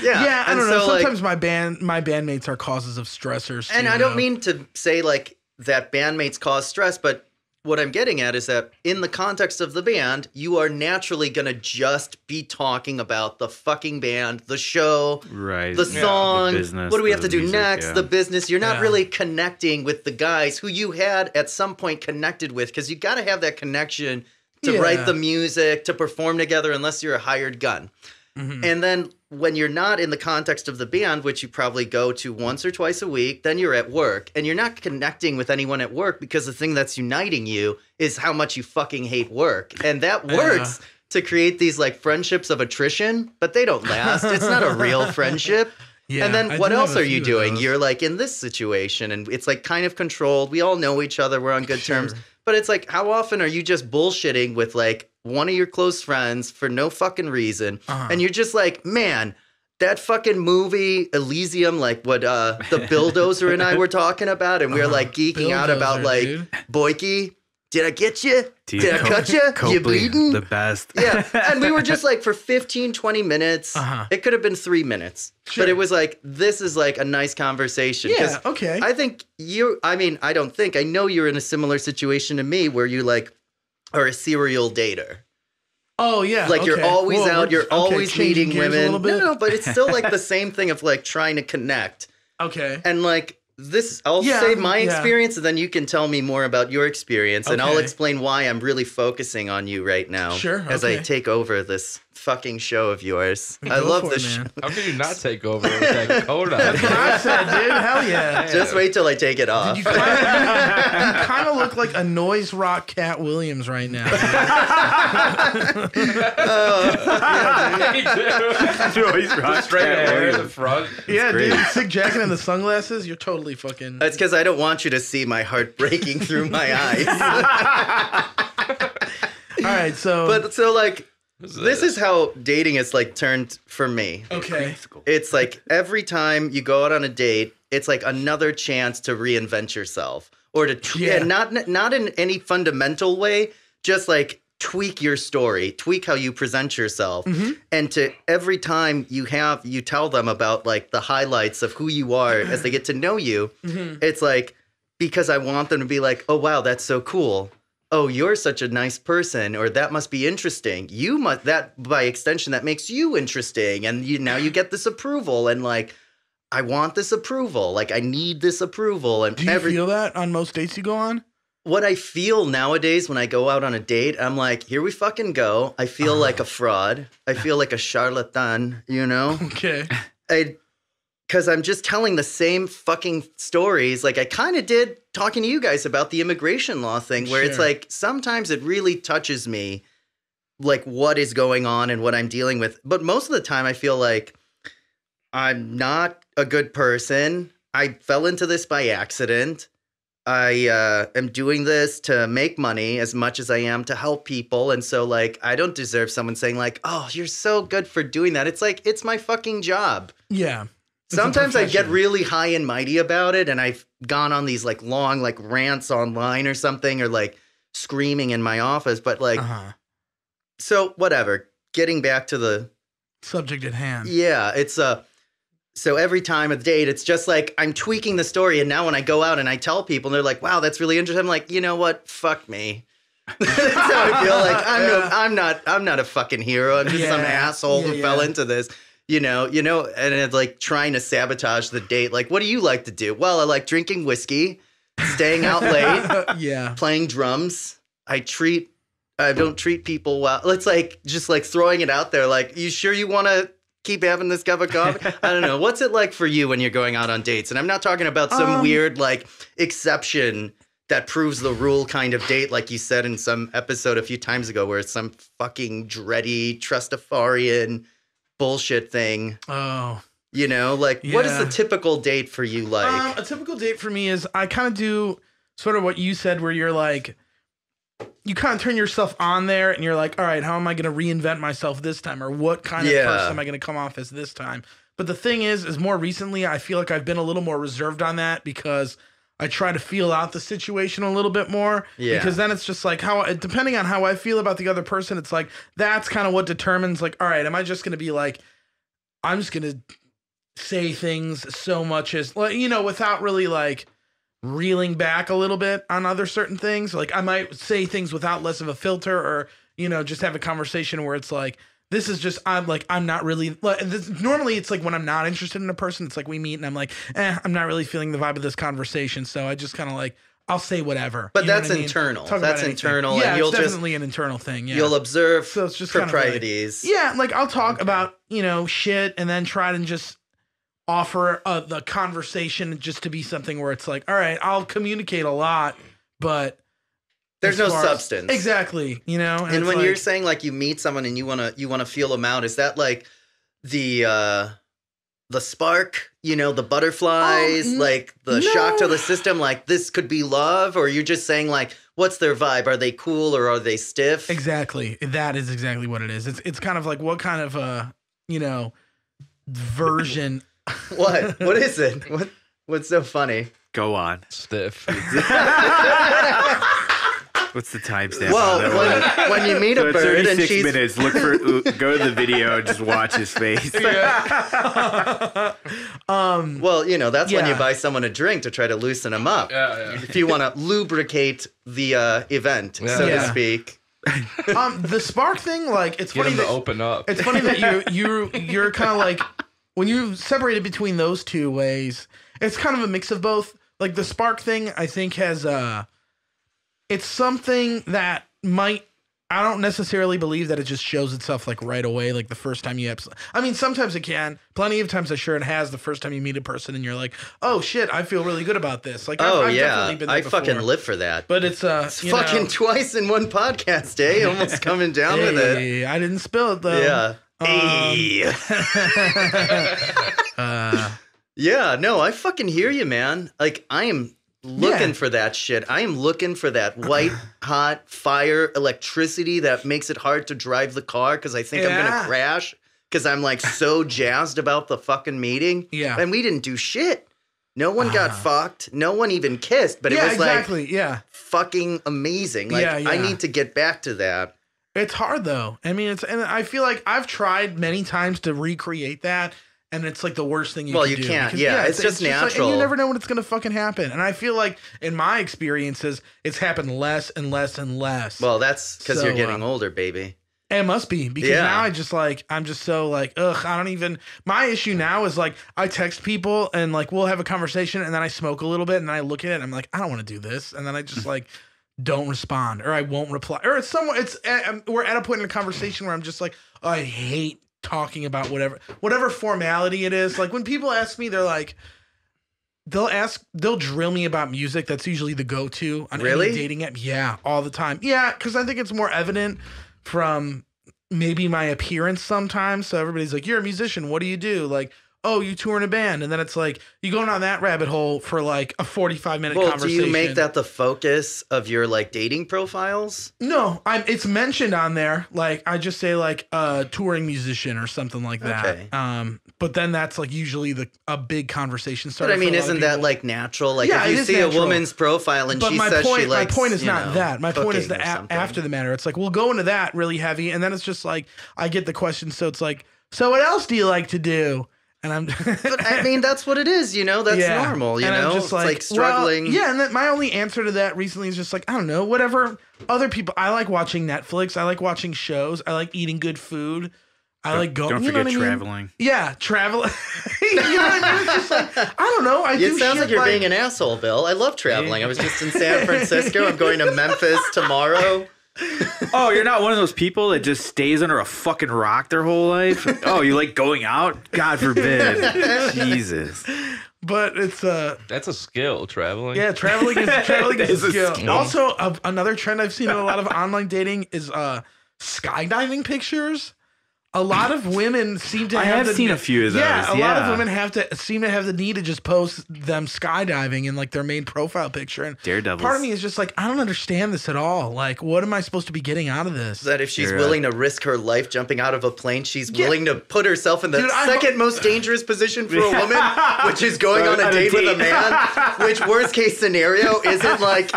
Yeah, I don't know. Sometimes my bandmates are causes of stressors. And I don't mean to say like that bandmates cause stress, but what I'm getting at is that in the context of the band, you are naturally going to just be talking about the fucking band, the show, the song, the business, what do we have to do next, the business. You're not really connecting with the guys who you had at some point connected with, because you got to have that connection to write the music, to perform together, unless you're a hired gun. Mm-hmm. And then when you're not in the context of the band, which you probably go to once or twice a week, then you're at work and you're not connecting with anyone at work, because the thing that's uniting you is how much you fucking hate work. And that works to create these like friendships of attrition, but they don't last. It's not a real friendship. Yeah, and then what else are you doing? You're like in this situation and it's like kind of controlled. We all know each other. We're on good terms. But it's like, how often are you just bullshitting with like one of your close friends for no fucking reason? And you're just like, man, that fucking movie Elysium, like what the Bulldozer and I were talking about, and we were like geeking out about like, Boyke, did I get you? Did I cut you? You bleeding? The best. Yeah. And we were just like for 15, 20 minutes. It could have been 3 minutes. But it was like, this is like a nice conversation. Yeah, okay. I think I know you're in a similar situation to me where you like are a serial dater. Oh, yeah. Like you're always out, you're always meeting women. No, but it's still like the same thing of like trying to connect. Okay. And like, I'll say my experience, and then you can tell me more about your experience, and I'll explain why I'm really focusing on you right now. Sure. As I take over this fucking show of yours. I love this show. How can you not take over with that coat on? That's what I said, dude. Hell yeah. Just wait till I take it off. You kind of look like a noise rock Cat Williams right now. Noise rock straight hair in the front. Yeah, dude. Sick jacket and the sunglasses. You're totally fucking. That's because I don't want you to see my heart breaking through my eyes. All right, so. But so like. This is how dating is like turned for me. Okay. It's like every time you go out on a date, it's like another chance to reinvent yourself, or to not in any fundamental way, just like tweak your story, tweak how you present yourself. And to every time you tell them about like the highlights of who you are as they get to know you. It's like, because I want them to be like, oh wow, that's so cool. Oh, you're such a nice person, or that must be interesting. That by extension, that makes you interesting. And now you get this approval, and like, I want this approval. Like, I need this approval. And do you feel that on most dates you go on? What I feel nowadays when I go out on a date, I'm like, here we fucking go. I feel like a fraud. I feel like a charlatan, you know? Okay. Because I'm just telling the same fucking stories like I kind of did talking to you guys about the immigration law thing, where it's like sometimes it really touches me, like what is going on and what I'm dealing with. But most of the time I feel like I'm not a good person. I fell into this by accident. I am doing this to make money as much as I am to help people. And so like, I don't deserve someone saying like, oh, you're so good for doing that. It's like, it's my fucking job. Yeah. Sometimes I get really high and mighty about it, and I've gone on these like long like rants online or something, or like screaming in my office. But like, so whatever. Getting back to the subject at hand. Yeah, it's so every time of the date, it's just like I'm tweaking the story, and now when I go out and I tell people, and they're like, "Wow, that's really interesting." I'm like, you know what? Fuck me. That's how I feel. Like I'm not a fucking hero. I'm just some asshole who fell into this. You know, and it's like trying to sabotage the date. Like, what do you like to do? Well, I like drinking whiskey, staying out late, playing drums. I don't treat people well. It's like just like throwing it out there. Like, you sure you want to keep having this cup of coffee? I don't know. What's it like for you when you're going out on dates? And I'm not talking about some weird like exception that proves the rule kind of date, like you said in some episode a few times ago, where it's some fucking dready Trustafarian bullshit thing. Oh, you know, like what is the typical date for you like? A typical date for me is I kind of do sort of what you said, where you're like, you kind of turn yourself on there and you're like, all right, how am I going to reinvent myself this time? Or what kind of person am I going to come off as this time? But the thing is more recently, I feel like I've been a little more reserved on that, because I try to feel out the situation a little bit more. Yeah. Because then it's just like depending on how I feel about the other person, it's like, that's kind of what determines like, all right, am I just going to be like, I'm just going to say things so much as, like, you know, without really like reeling back a little bit on other certain things. Like I might say things without less of a filter, or, you know, just have a conversation where it's like, this is just, I'm not really, normally it's like when I'm not interested in a person, it's like we meet and I'm like, I'm not really feeling the vibe of this conversation. So I just kind of like, I'll say whatever. But that's internal. That's internal. Yeah, and you'll it's definitely an internal thing. Yeah. You'll observe so it's just proprieties. Kind of like, I'll talk about, you know, shit and then try to just offer the conversation just to be something where it's like, all right, I'll communicate a lot, but there's no substance. Exactly. You know? And when you're saying like you meet someone and you want to feel them out, is that like the spark, you know, the butterflies, like the shock to the system, like this could be love? Or you're just saying like, what's their vibe? Are they cool or are they stiff? Exactly. That is exactly what it is. It's kind of like what kind of, you know, version. What is it? What's so funny? Go on. Stiff. What's the timestamp? Well, when you meet a bird and she's 36 minutes, go to the video and just watch his face. Well, you know, that's when you buy someone a drink to try to loosen them up. Yeah. If you want to lubricate the event, so to speak. The spark thing, like it's funny that open up. It's funny that you're kind of like when you separate it between those two ways, it's kind of a mix of both. Like the spark thing, I think has it's something that I don't necessarily believe that it just shows itself like right away, like the first time you I mean, sometimes it can. Plenty of times I'm sure it has the first time you meet a person and you're like, oh shit, I feel really good about this. Like, I've definitely been there before. fucking live for that. But it's fucking twice in one podcast, eh? Almost coming down with it. I didn't spill it though. Yeah. Yeah, no, I fucking hear you, man. Like, I am looking for that shit. I am looking for that white hot fire electricity that makes it hard to drive the car because I think I'm gonna crash because I'm like so jazzed about the fucking meeting. Yeah, and we didn't do shit. No one got fucked. No one even kissed. But it was fucking amazing. Like I need to get back to that. It's hard though. I mean, and I feel like I've tried many times to recreate that. And it's like the worst thing you can do. Well, you can't. Yeah, it's just natural. Like, and you never know when it's going to fucking happen. And I feel like in my experiences, it's happened less and less and less. Well, that's because you're getting older, baby. It must be. Because now I'm just so like, I don't even, my issue now is like, I text people and like, we'll have a conversation and then I smoke a little bit and then I look at it and I'm like, I don't want to do this. And then I just like, don't respond or I won't reply. Or we're at a point in a conversation where I'm just like, oh, I hate talking about whatever formality it is. Like when people ask me, they're like, they'll drill me about music. That's usually the go-to on any dating app. Yeah, all the time. Yeah, because I think it's more evident from maybe my appearance sometimes. So everybody's like, you're a musician. What do you do? Like, oh, you tour in a band. And then it's like, you go down that rabbit hole for like a 45-minute conversation. Do you make that the focus of your like dating profiles? No, it's mentioned on there. Like I just say like touring musician or something like that. Okay. But then that's like usually a big conversation starter. But I mean, isn't that like natural? Like if you see a woman's profile and she says she likes, my point is not that. My point is the after the matter. It's like we'll go into that really heavy, and then it's just like I get the question. So it's like, so what else do you like to do? And but I mean, that's what it is, you know, that's normal, you know, just it's like struggling. Well, and then my only answer to that recently is just like, I don't know, whatever other people, I like watching Netflix. I like watching shows. I like eating good food. I like going, don't forget traveling. Yeah, travel. You know what I mean? It's just like, I don't know. It sounds like you're being an asshole, Bill. I love traveling. I was just in San Francisco. I'm going to Memphis tomorrow. Oh, you're not one of those people that just stays under a fucking rock their whole life? Oh, you like going out? God forbid. Jesus. But it's that's a skill, traveling. Yeah, traveling is a skill. Also, another trend I've seen in a lot of online dating is skydiving pictures. A lot of women seem to have seen a few of those. Yeah, a lot of women seem to have the need to just post them skydiving in like their main profile picture. And Daredevils. Part of me is just like, I don't understand this at all. Like, what am I supposed to be getting out of this? That if she's willing to risk her life jumping out of a plane, she's willing to put herself in the second most dangerous position for a woman, which is going on a date with a man. Which worst case scenario isn't like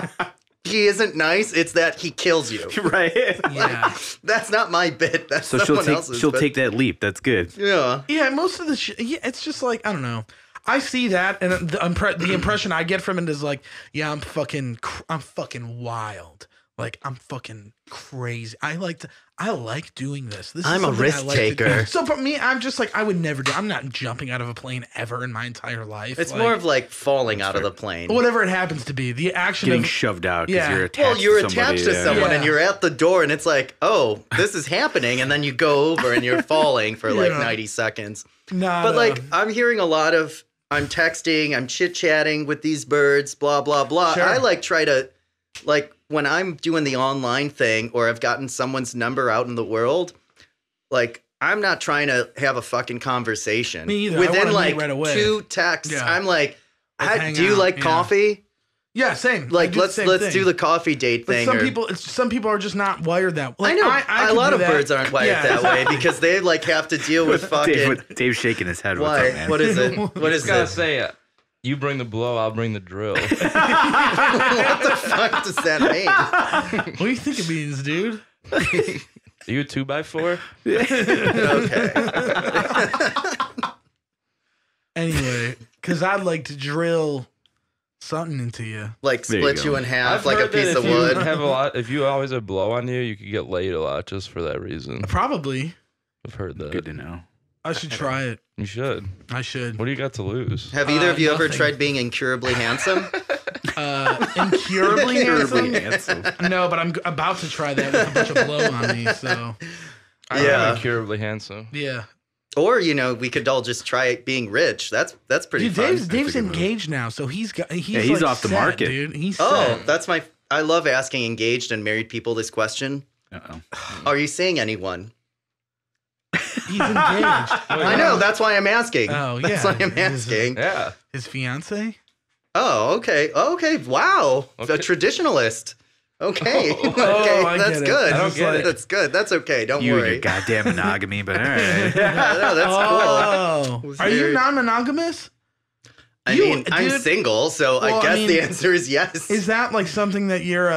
he isn't nice, it's that he kills you. Right. Yeah. That's not my bit. That's so someone else's. She'll take that leap. That's good. Yeah. Yeah, most of the it's just like, I don't know. I see that, and the impression I get from it is like, yeah, I'm fucking wild. Like, I'm fucking crazy. I like doing this. I'm a risk taker. So for me, I'm just like, I would never do. I'm not jumping out of a plane ever in my entire life. It's more of like falling out of the plane. Whatever it happens to be. The action Getting of shoved out because you're attached Well, you're to somebody. attached to someone Yeah. and you're at the door and it's like, oh, this is happening. And then you go over and you're falling for like 90 seconds. But like, I'm hearing a lot of, I'm texting, I'm chit-chatting with these birds, blah, blah, blah. Sure. I like try to, like, when I'm doing the online thing or I've gotten someone's number out in the world, like, I'm not trying to have a fucking conversation. Me either. I Within wanna like meet right away. 2 texts, Yeah. I'm like, Hang do you out, like yeah. coffee? Yeah, same. Like, I do the let's same do thing. the coffee date But thing. some people are just not wired that way. I know. I a lot of birds aren't wired that way because they like have to deal with fucking. Dave's shaking his head. What's Why? up, man? What is it? What is gotta this? say it. You bring the blow, I'll bring the drill. What the fuck does that mean? What do you think it means, dude? Are you a 2x4? Okay. Anyway, because I'd like to drill something into you. Like There you split go. you in half I've like a heard that piece of if you wood. have a lot, if you always have blow on you, you could get laid a lot just for that reason. Probably. I've heard that. Good to know. I should try it. You should. I should. What do you got to lose? Have either of you ever nothing. tried being incurably handsome? Incurably Terribly handsome? handsome. No, but I'm about to try that with a bunch of blow on me. So I Yeah. am incurably handsome. yeah. Or we could all just try being rich. That's pretty Dude, fun. Dave's a good move. engaged now, so he's he's like off the set, market. dude. He's Oh, set. that's my. I love asking engaged and married people this question. Uh-oh. Are you seeing anyone? He's engaged. I know. That's why I'm asking. Oh, That's yeah. why I'm asking. Yeah. His fiance? Oh, okay. Okay. Wow. Okay. A traditionalist. Okay. Oh, okay. I That's get it. good. I don't get it. That's good. That's okay. Don't You and worry. your goddamn monogamy, but all right. No, that's Oh. Was Are you very- non-monogamous? cool. I You- mean, I'm dude- single, so Well, I I guess mean, the answer is yes. Is that like something that you're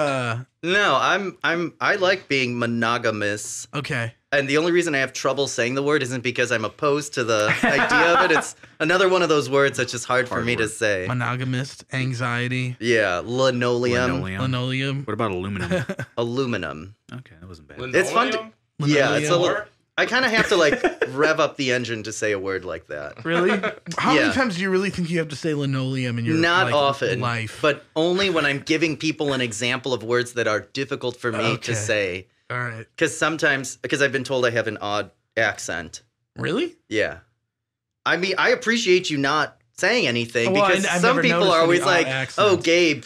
No, I like being monogamous. okay. And the only reason I have trouble saying the word isn't because I'm opposed to the idea of it. It's another one of those words that's just hard for Hard me to word. say. Monogamist, anxiety, Yeah, linoleum, linoleum. What about aluminum? aluminum. Okay, that wasn't bad. It's fun to- Yeah, it's a Linoleum. little. I kind of have to like rev up the engine to say a word like that. Really? How Yeah. many times do you really think you have to say linoleum in your Not like, often, life? but only when I'm giving people an example of words that are difficult for me Okay. to say. all right. Because I've been told I have an odd accent. Really? Yeah. I mean, I appreciate you not saying anything Well, because I've some never people noticed are any always odd like, accents. oh, Gabe,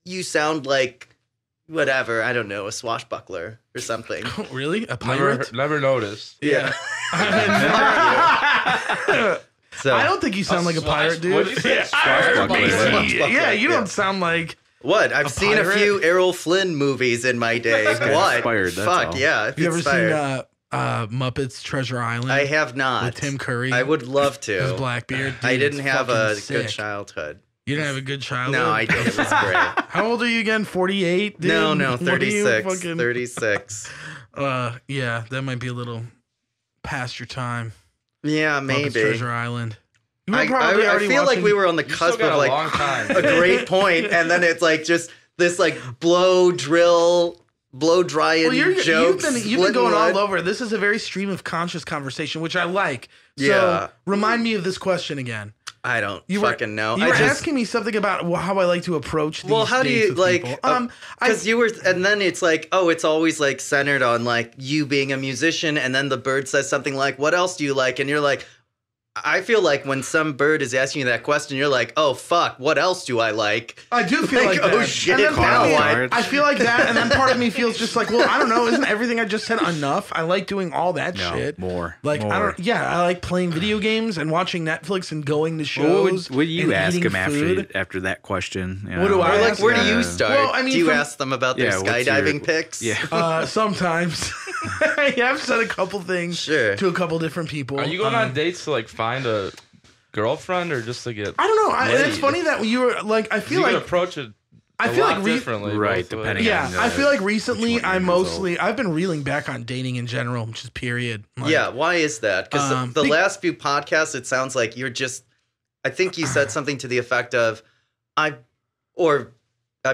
you sound like whatever. I don't know, a swashbuckler or something. Really? A pirate? Never noticed. Yeah. So, I don't think you sound like a pirate, dude. What'd you say? Swashbuckler. Yeah, you Yeah. don't sound like. what? I've seen pirate? a few Errol Flynn movies in my day. What? inspired, that's Fuck, all. yeah. Have you ever inspired. seen Muppets Treasure Island? I have not. with Tim Curry. I would love to. His Blackbeard. I Dude, didn't it's have a fucking good sick. childhood. You didn't have a good childhood? No, I did. It was great. How old are you again? 48? Dude? No, What are you 36. fucking- 36. Yeah, that might be a little past your time. Yeah, Muppets maybe. Treasure Island. You were I probably already feel like watching- we were on the You still cusp got of a like long time. a great point, and then it's like just this like blow drill, blow drying Well, you've jokes. been going all over. This is a very stream of conscious conversation, which I like. So Yeah. remind me of this question again. I don't You fucking know. You I were just asking me something about how I like to approach these well, how do dates you with like? people. Because you were, and then it's like, oh, it's always like centered on like you being a musician, and then the bird says something like, "What else do you like?" And you're like. I feel like when some bird is asking you that question, you're like, "Oh fuck, what else do I like?" I do feel like that. oh shit, And then part of me- now I feel like that, and then part of me feels just like, well, I don't know, isn't everything I just said enough? I like doing all that No, shit. more. Like more. I don't. Yeah, I like playing video games and watching Netflix and going to Well, shows. what would you and ask eating him food. after that question? You What do know? I Or like, ask where do them? you start? Well, I mean, do you from- ask them about their Yeah, what's skydiving your- pics? Yeah. Sometimes I have said a couple things Sure. to a couple different people. Are you going on dates to like find a girlfriend or just to get? I don't know. And it's laid? funny that you were like. I feel You like can approach it. I a feel lot like differently, Right, both ways. depending Yeah, on I feel like recently which one I you mostly I've been reeling back on dating in general, just period. Like, Yeah, why is that? Because the be- last few podcasts, it sounds like you're just. I think you said something to the effect of, I'm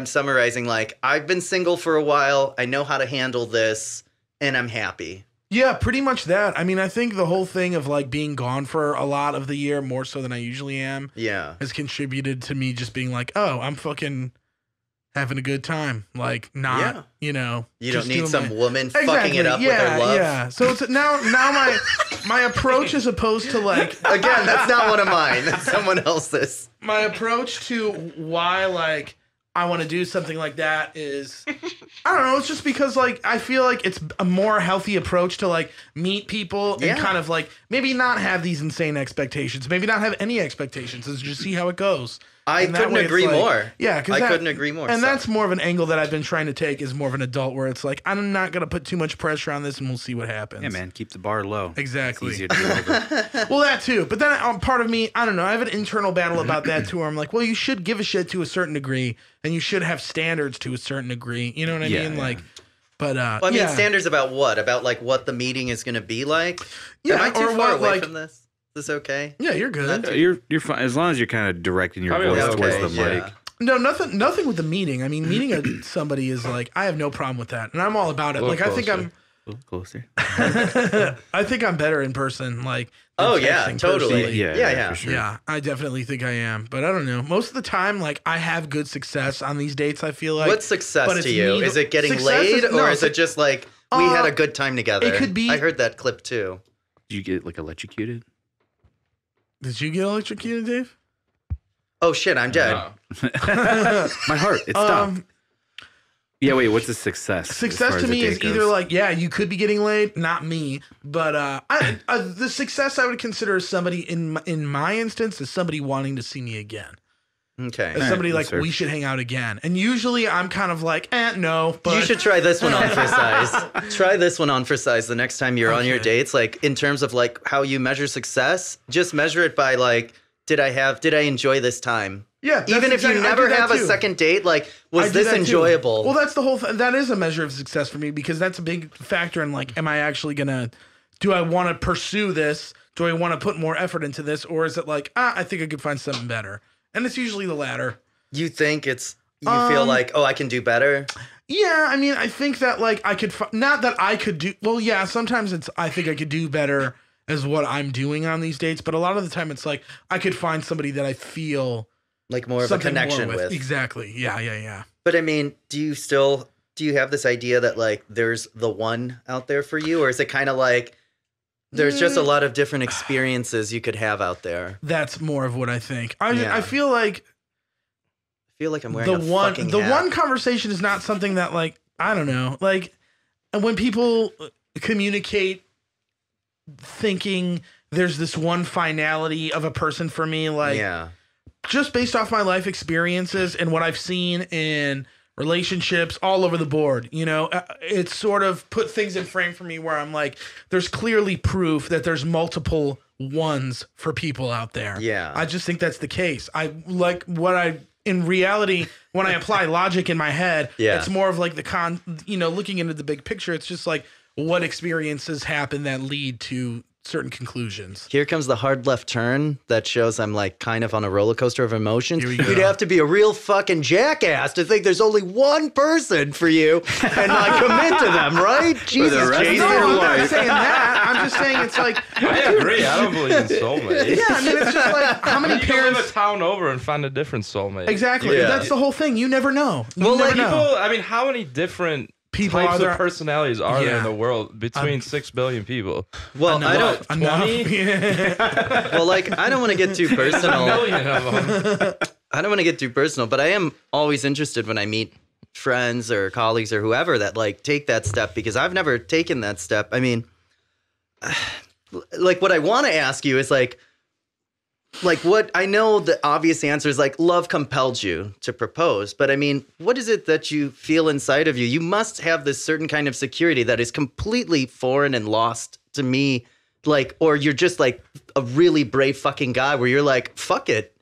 summarizing, like, I've been single for a while. I know how to handle this and I'm happy. Yeah, pretty much that. I mean, I think the whole thing of like being gone for a lot of the year, more so than I usually am, has contributed to me just being like, oh, I'm fucking having a good time. Like, not, you know. You don't need some woman fucking it up with her love. Yeah. So it's now my approach as opposed to like. Again, that's not one of mine. That's someone else's. My approach to why, like, I want to do something like that is, I don't know, it's just because, like, I feel like it's a more healthy approach to, like, meet people and kind of, like, maybe not have these insane expectations, maybe not have any expectations, and just see how it goes. I couldn't agree more. Yeah, because I couldn't agree more. And that's more of an angle that I've been trying to take is more of an adult where it's like, I'm not going to put too much pressure on this and we'll see what happens. Yeah, man, keep the bar low. Exactly. It's easier to get over. Well, that too. But then part of me, I don't know, I have an internal battle about that too where I'm like, well, you should give a shit to a certain degree and you should have standards to a certain degree. You know what I mean? Like, but well, I mean, standards about what? About like what the meeting is going to be like? Yeah, Am I too or far what, away like, from this? Is this okay? Yeah, you're good. You're fine as long as you're kind of directing your voice towards the mic. No, nothing with the meeting. I mean, meeting somebody is like, I have no problem with that, and I'm all about it. Like, I think I'm a little closer. I think I'm better in person. Like, oh yeah, totally. Yeah, for sure. Yeah, I definitely think I am. But I don't know. Most of the time, like, I have good success on these dates. I feel like. What's success to you? Is it getting laid, or is it just like we had a good time together? It could be. I heard that clip too. Did you get like electrocuted? Did you get electrocuted, Dave? Oh shit, I'm dead. My heart, it stopped. Yeah, wait, what's a success? Success to me is either like, yeah, you could be getting laid, not me, but the success I would consider as somebody in my instance is somebody wanting to see me again. Okay. As somebody like, we should hang out again. And usually I'm kind of like, no. But you should try this one on for size. Try this one on for size the next time you're on your dates. Like, in terms of like how you measure success, just measure it by like, did I enjoy this time? Yeah. Even if you never have a second date, like, was this enjoyable? Well, that's the whole that is a measure of success for me because that's a big factor in like, am I actually do I want to pursue this? Do I want to put more effort into this? Or is it like, I think I could find something better? And it's usually the latter. You think you feel like, oh, I can do better? Yeah, I mean, I think that like I could, not that I could do, well, yeah, sometimes I think I could do better as what I'm doing on these dates, but a lot of the time it's like I could find somebody that I feel like more of a connection with. Exactly. Yeah. But I mean, do you have this idea that like there's the one out there for you, or is it kind of like there's just a lot of different experiences you could have out there? That's more of what I think. I feel like I'm wearing the one conversation is not something that like, I don't know, like when people communicate thinking there's this one finality of a person for me, like just based off my life experiences and what I've seen in relationships all over the board, you know, it's sort of put things in frame for me where I'm like, there's clearly proof that there's multiple ones for people out there. Yeah. I just think that's the case. I like in reality, when I apply logic in my head, it's more of like looking into the big picture. It's just like what experiences happen that lead to certain conclusions. Here comes the hard left turn that shows I'm like kind of on a roller coaster of emotions. You'd have to be a real fucking jackass to think there's only one person for you and not commit to them, right? Jesus, Jason. No, I'm not saying that. I'm just saying it's like, I agree. I don't believe in soulmates. Yeah, I mean, it's just like how many you parents live a town over and find a different soulmate. Exactly. Yeah. That's the whole thing. You never know. I mean, how many different people types of personalities are there in the world between 6 billion people? Well, I don't. 20? Well, like, I don't want to get too personal. A million of them. I don't want to get too personal, but I am always interested when I meet friends or colleagues or whoever that like take that step, because I've never taken that step. I mean, like, what I want to ask you is like what I know the obvious answer is like love compelled you to propose. But I mean, what is it that you feel inside of you? You must have this certain kind of security that is completely foreign and lost to me. Like, or you're just like a really brave fucking guy where you're like, fuck it.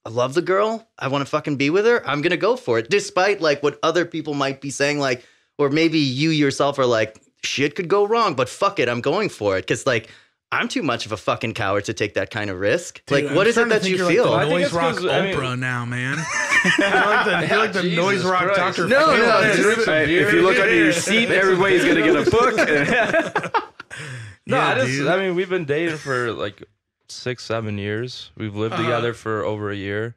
I love the girl. I want to fucking be with her. I'm going to go for it. Despite like what other people might be saying, like, or maybe you yourself are like, shit could go wrong, but fuck it. I'm going for it. Cause like, I'm too much of a fucking coward to take that kind of risk. Dude, like, what is it that you feel? Like the I think noise it's rock 'cause, I mean- Oprah now, man. You're like the Jesus noise rock Christ. Dr. No, Phil. no, Dude. Hey, if you look under your seat, everybody's gonna get a book. No, Yeah, I mean, we've been dating for like 6-7 years. We've lived together for over a year.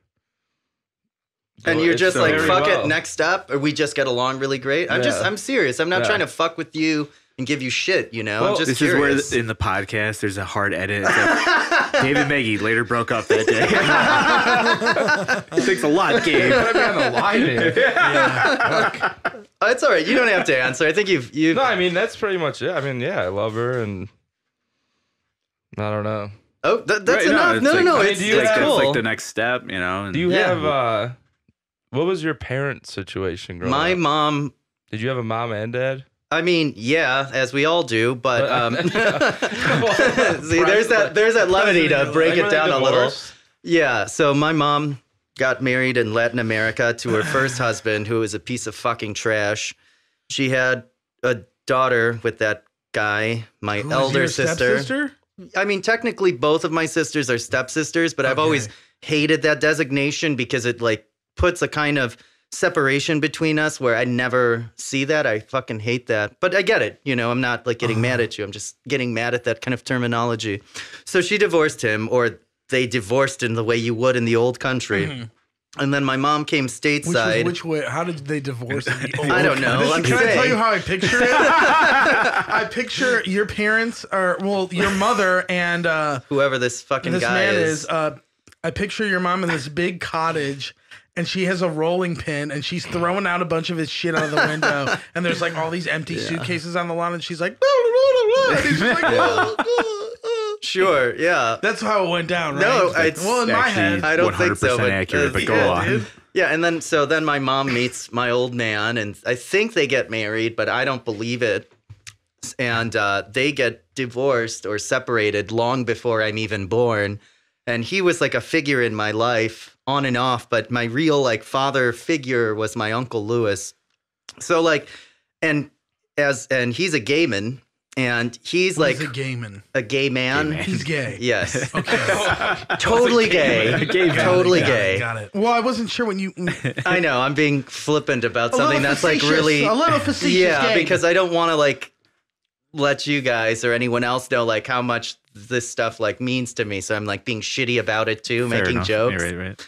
So And you're it's just like, very fuck well. it, next up, or we just get along really great. I'm serious. I'm not Yeah. trying to fuck with you and give you shit, you know? Well, I'm just This curious. is where in the podcast there's a hard edit. It's like, David and Maggie later broke up that day. It takes a lot, Gabe. Put me on the line here. Oh, it's all right. You don't have to answer. I think you've No, I mean, that's pretty much it. I mean, yeah, I love her, and I don't know. Oh, that's Right, enough. it's No, like- no, I mean, it's, do you it's like, cool. It's like the next step, you know. And Do you Yeah. have, what was your parent situation growing My up? mom, Did you have a mom and dad? I mean, yeah, as we all do, but see, there's that levity to break Like, it were they down a little. divorced? Yeah, so my mom got married in Latin America to her first husband, who was a piece of fucking trash. She had a daughter with that guy, my Who is elder your sister. stepsister? I mean, technically, both of my sisters are stepsisters, but I've always hated that designation because it like puts a kind of separation between us where I never see that. I fucking hate that. But I get it. You know, I'm not like getting mad at you. I'm just getting mad at that kind of terminology. So she divorced him, or they divorced in the way you would in the old country. And then my mom came stateside. Which way? How did they divorce? I don't know. I'm Can I tell saying. you how I picture it? I picture your parents, or well, your mother and Whoever this fucking this guy man is. is. I picture your mom in this big cottage, and she has a rolling pin, and she's throwing out a bunch of his shit out of the window, and there's like all these empty suitcases on the lawn, and she's like, and he's just like, Sure, yeah. That's how it went down, right? No, it's well, in my Actually, head, I don't think so. 100% But, accurate, but go yeah, on. dude. Yeah, and then my mom meets my old man, and I think they get married, but I don't believe it. And they get divorced or separated long before I'm even born. And he was like a figure in my life, on and off. But my real like father figure was my Uncle Lewis. So like, and he's a gay man, and he's What like is a gay man? a gay man. He's gay. Yes. Okay. Totally gay. Totally gay. Got it. Well, I wasn't sure when you. I know, I'm being flippant about A something little that's like facetious, really a little facetious. yeah, gay. because I don't want to like let you guys or anyone else know like how much this stuff like means to me. So I'm like being shitty about it too, Fair making enough. jokes. Right.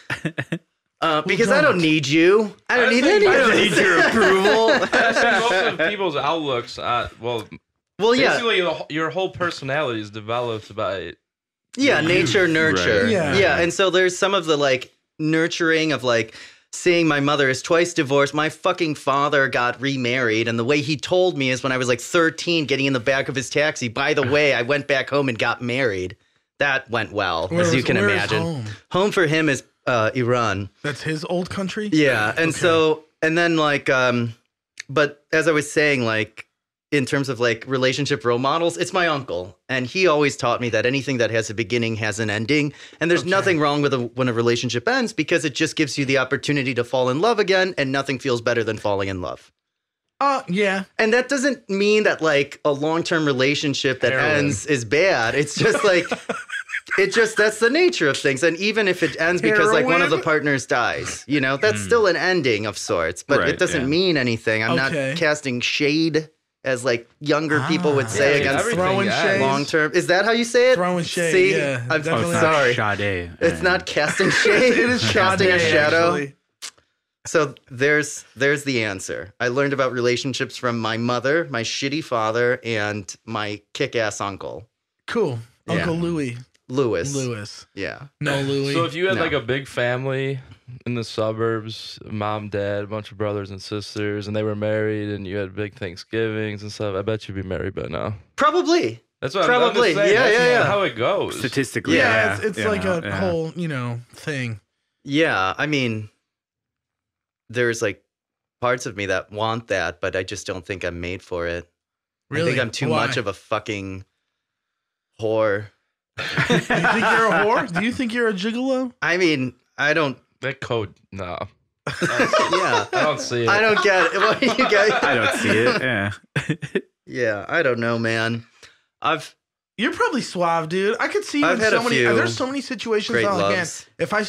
Because I don't need you. I don't need any of this. your approval. I think most of people's outlooks, well, Yeah, basically your whole personality is developed by yeah, nature, nurture. Right. Yeah. And so there's some of the like nurturing of like seeing my mother is twice divorced. My fucking father got remarried. And the way he told me is when I was like 13, getting in the back of his taxi. By the way, I went back home and got married. That went well, as you can where is imagine. home? Home for him is Iran. That's his old country. Yeah. And Okay. so, and then like, but as I was saying, like, in terms of like relationship role models, it's my uncle. And he always taught me that anything that has a beginning has an ending. And there's nothing wrong with when a relationship ends because it just gives you the opportunity to fall in love again. And nothing feels better than falling in love. Yeah. And that doesn't mean that like a long-term relationship that ends is bad. It's just like, that's the nature of things. And even if it ends because like one of the partners dies, you know, that's still an ending of sorts, but Right, it doesn't yeah. mean anything. I'm not casting shade as like younger people would say yeah, against everything throwing ends. shade. long term. Is that how you say it? Throwing shade, See, yeah, I'm definitely. sorry. Sade. It's not casting shade. It is casting a Sade, shadow. actually. So there's the answer. I learned about relationships from my mother, my shitty father, and my kick-ass uncle, Cool. Yeah. Uncle Louis. Lewis. Yeah. No, Louis. So if you had No. like a big family in the suburbs, mom, dad, a bunch of brothers and sisters, and they were married, and you had big Thanksgivings and stuff, I bet you'd be married by now. Probably. That's what I'm Probably. just saying. Yeah, That's yeah, yeah. how it goes. Statistically, yeah, yeah. it's you like know, a whole, thing. Yeah, I mean, there's like parts of me that want that, but I just don't think I'm made for it. Really? I think I'm too Why? much of a fucking whore. Do you think you're a whore? Do you think you're a gigolo? I mean, I don't. That code, no. Yeah, I don't see it. I don't get it. What do you guys? I don't see it. Yeah. Yeah, I don't know, man. You're probably suave, dude. I could see you I've in had so a many. few There's so many situations. great Again, loves. if I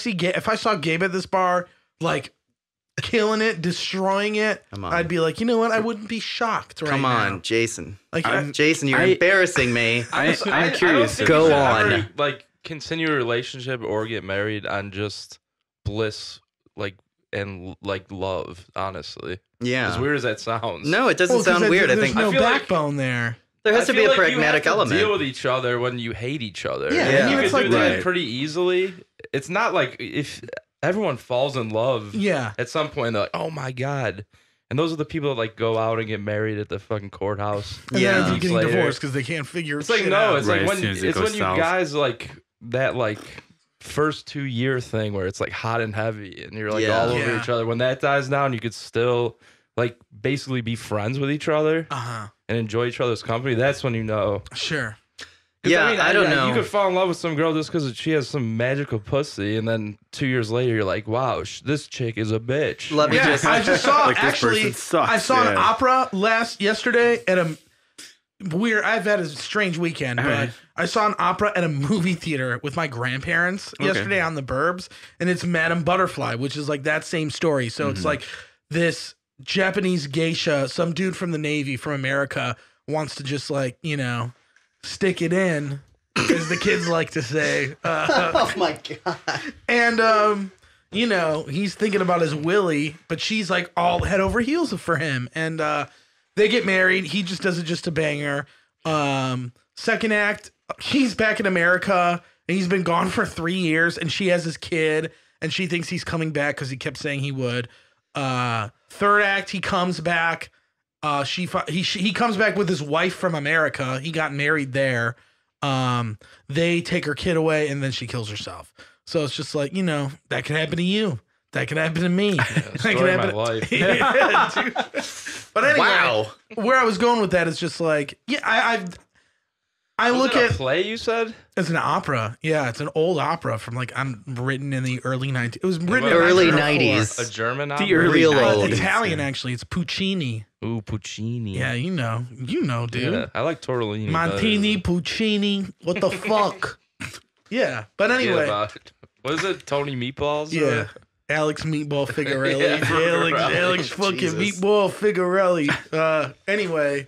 saw Gabe at this bar, like killing it, destroying it, Come on. I'd be like, you know what? I wouldn't be shocked right Come now. on, Jason. Like, Jason, you're I- embarrassing me. I'm I curious. don't think Go you should on. ever, like continue a relationship or get married on just bliss, like and like love. Honestly, Yeah. as weird as that sounds. No, it doesn't sound weird. I There's think no I feel like- backbone there. there has I to be feel a like pragmatic you have to element. deal with each other when you hate each other. Yeah, I mean, you it's can like do that that. pretty easily. It's not like if everyone falls in love. Yeah. At some point, they're like, "Oh my god." And those are the people that like go out and get married at the fucking courthouse. And Yeah. then end up Weeks getting later. divorced because they can't figure It's like shit no, out. it's Right, like as when soon as it it's goes when you south. guys like that like first 2-year thing where it's like hot and heavy and you're like Yeah. all over Yeah. each other. When that dies down, you could still like basically be friends with each other and enjoy each other's company. That's when you know. Sure. 'Cause, Yeah, I don't know. You could fall in love with some girl just because she has some magical pussy, and then 2 years later, you're like, "Wow, this chick is a bitch." Let me Yeah, just. I just saw Like, this actually. person sucks, I saw an yeah. opera yesterday at a weird. I've had a strange weekend, but Alright. I saw an opera at a movie theater with my grandparents yesterday on the Burbs, and it's Madame Butterfly, which is like that same story. So it's like this Japanese geisha, some dude from the Navy from America wants to just like stick it in, as the kids like to say. Oh my god. And he's thinking about his Willie, but she's like all head over heels for him. And they get married. He just does it just to bang her. Second act, he's back in America and he's been gone for 3 years, and she has his kid, and she thinks he's coming back because he kept saying he would. Third act, he comes back. He comes back with his wife from America. He got married there. They take her kid away, and then she kills herself. So it's just like, that could happen to you. That could happen to me. That Story could of my happen. life. Yeah, dude. But anyway, Wow. where I was going with that is just like, I Was look it a at play you said? it's an opera. Yeah, it's an old opera from written in the early 90s. It was written in Early 1904. 90s. A German The opera? early Real 90s. old. Italian, actually. It's Puccini. Ooh, Puccini. Yeah, you know, dude. Yeah, I like tortellini. Montini, Puccini. What the fuck? Yeah, but Anyway. anyway. About, what is it? Tony Meatballs? Yeah. Alex Meatball Figarelli. Yeah, Alex fucking Jesus. Meatball Figarelli. Anyway.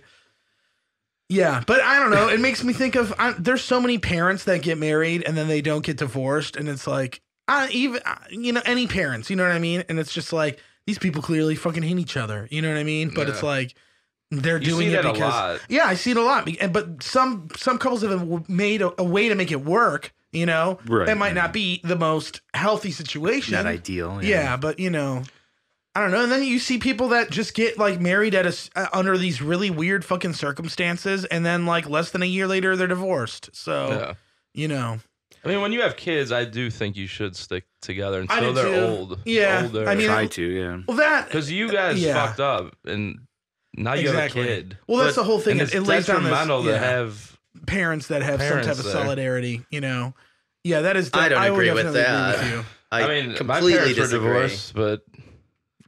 Yeah, but I don't know. It makes me think of there's so many parents that get married and then they don't get divorced, and it's like any parents, you know what I mean? And it's just like these people clearly fucking hate each other, you know what I mean? But it's like they're You doing see it that a because lot. yeah, I see it a lot. But some couples have made a way to make it work. Right. It might not be the most healthy situation. Not ideal. Yeah, but I don't know. And then you see people that just get like married at under these really weird fucking circumstances, and then like less than a year later they're divorced. So Yeah. I mean, when you have kids, I do think you should stick together I until do they're too. old. Yeah, Older. I mean, Try to, yeah. well that Because you guys Yeah. fucked up, and now you exactly. have a kid. Well, that's the whole thing. And It it's lays down this detrimental to have. parents that have some type parents of there. solidarity. Yeah, that is. I don't would agree with definitely that. Agree with you. I mean, my completely parents were disagree. divorced, but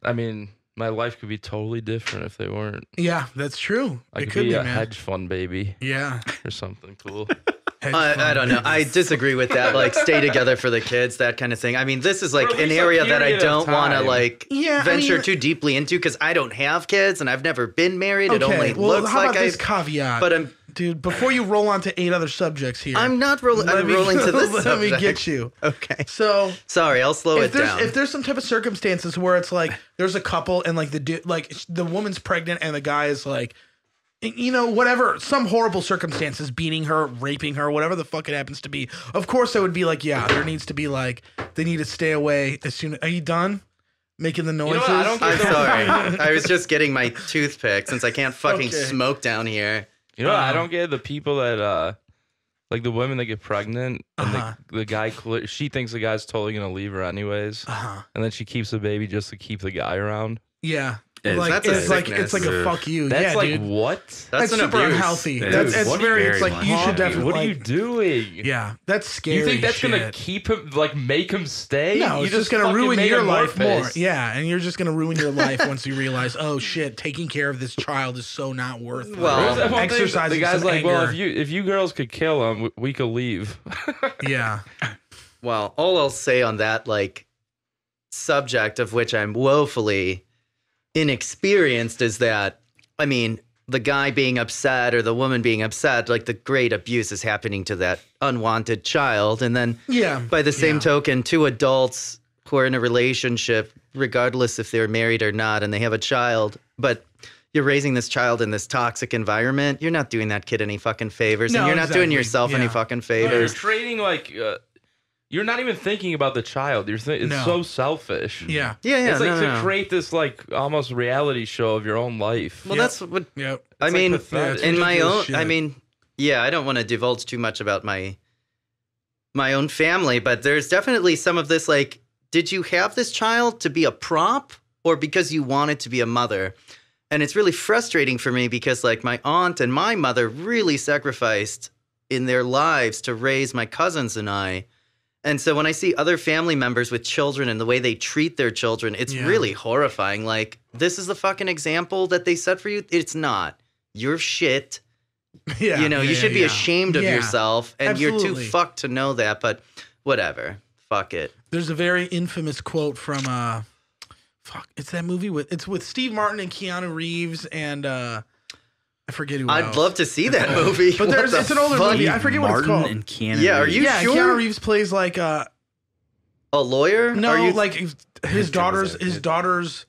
I mean, my life could be totally different if they weren't. Yeah, that's true. I It could could be be, a man. hedge fund baby Yeah. or something cool. Hedge I fund. don't know. I disagree with that. Like, stay together for the kids, that kind of thing. I mean, this is like For at an least a area that I period of don't want to time. like Yeah, I venture mean- too deeply into because I don't have kids and I've never been married. It Okay, only well, looks how like about this I. caveat? But dude, before you roll on to 8 other subjects here, I'm not rolling. let I'm me- rolling to this. Let me subject. get you. Okay. So Sorry, I'll slow it down. if there's some type of circumstances where it's like there's a couple and like the woman's pregnant and the guy is like, whatever, some horrible circumstances, beating her, raping her, whatever the fuck it happens to be. Of course, I would be like, yeah, there needs to be like they need to stay away as soon. Are you done making the noises? what? I don't I'm get sorry. I was just getting my toothpick since I can't fucking Okay. smoke down here. You know, I don't get the people that like the women that get pregnant and the guy. She thinks the guy's totally gonna leave her anyways, and then she keeps the baby just to keep the guy around. Yeah. That's a it's like sickness. a fuck you. That's yeah, like dude. what? That's It's an super abuse. unhealthy. It That's is. it's What very. very It's like you should definitely. What are you doing? Yeah, that's scary. You think that's shit. gonna keep him, like, make him stay? No, you it's just gonna fucking ruin made your him life more. pissed. Yeah, and you're just gonna ruin your life once you realize, oh shit, taking care of this child is so not worth it. Well, What was that one thing? exercising The guy's some like, well, anger. if you girls could kill him, we could leave. Yeah. Well, all I'll say on that, like, subject of which I'm woefully inexperienced is that, I mean, the guy being upset or the woman being upset, like, the great abuse is happening to that unwanted child. And then Yeah. by the same token, two adults who are in a relationship, regardless if they're married or not, and they have a child, but you're raising this child in this toxic environment, you're not doing that kid any fucking favors, No, and you're not doing exactly. yourself any Yeah. fucking You're favors. trading, like, you're not even thinking about the child. It's No. so selfish. Yeah. Yeah, It's like no, to no. create this, like, almost reality show of your own life. Well, Yep. that's what Yep. I like mean. pathetic. In my own, ridiculous shit. I mean, yeah, I don't want to divulge too much about my own family, but there's definitely some of this. Like, did you have this child to be a prop, or because you wanted to be a mother? And it's really frustrating for me because, like, my aunt and my mother really sacrificed in their lives to raise my cousins and I. And so when I see other family members with children and the way they treat their children, it's Yeah. really horrifying. Like, this is the fucking example that they set for you. It's not. You're shit. Yeah. You know, you should be ashamed of Yeah. yourself, and you're Absolutely. too fucked to know that, but whatever. Fuck it. There's a very infamous quote from it's that movie with Steve Martin and Keanu Reeves and I forget who I'd else. love to see that movie. But What the it's an older fuck? movie. I forget what it's Martin called. and Keanu Yeah, are Reeves. you Yeah, sure? Keanu Reeves plays like A lawyer? no, Are you- like his daughter's that kid.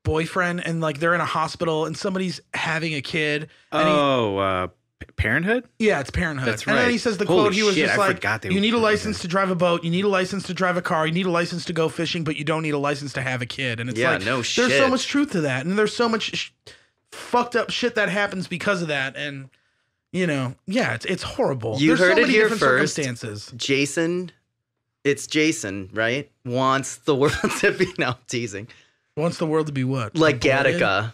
boyfriend, and like they're in a hospital and somebody's having a kid. And Parenthood? yeah, it's Parenthood. That's And then right. he says the Holy quote. He was shit, just I like, forgot they "You were need a Parenthood. license to drive a boat. You need a license to drive a car. You need a license to go fishing, but you don't need a license to have a kid." And it's Yeah, like, no there's so shit. much truth to that, and there's so much fucked up shit that happens because of that, and. You know, yeah, it's horrible. You There's heard so it many here different first. circumstances. Jason, it's Jason, right? Wants the world to be, no, I'm teasing. Wants the world to be what? Like Bloated? Gattaca.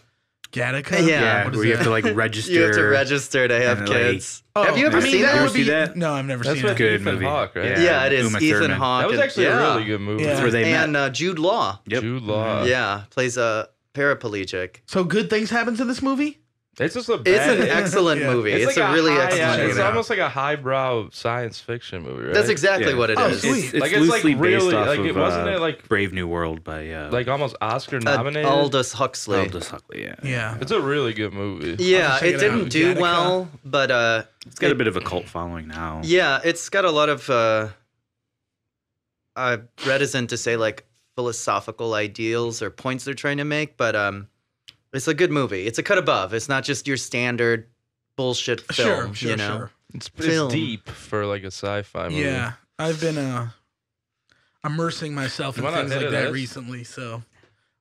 Gattaca? Yeah, What is where you that? have to like register. You have to register to have And, like- kids. Oh, have you ever I mean, seen that that? You would ever be see that? No, I've never That's seen what it. Good Ethan movie. Hawke, right? Yeah, it is. Uma Ethan Thurman. Hawke. That was and- actually yeah. a really good movie. Yeah. That's where they met. And Jude Law. Yep. Jude Law. Yeah, plays a paraplegic. So good things happens in this movie? It's just a It's bad. an excellent Yeah. movie. It's like a really high, excellent check It's it out. almost like a highbrow science fiction movie, right? That's exactly Yeah. what it Oh, is. sweet. It's Like, it's, like, loosely really- based off like, of it wasn't it, like- Brave New World by like almost Oscar nominated. Aldous Huxley. Aldous Huxley. Yeah, Yeah. It's a really good movie. Yeah, I'll check it it didn't out. do Gattaca. well, but it's got a bit of a cult following now. yeah, it's got a lot of reticent to say like philosophical ideals or points they're trying to make, but it's a good movie. It's a cut above. It's not just your standard bullshit film. Sure, you know? sure. It's Film. deep for like a sci-fi movie. Yeah. I've been immersing myself in Why not things hit like it, that Ed? recently, so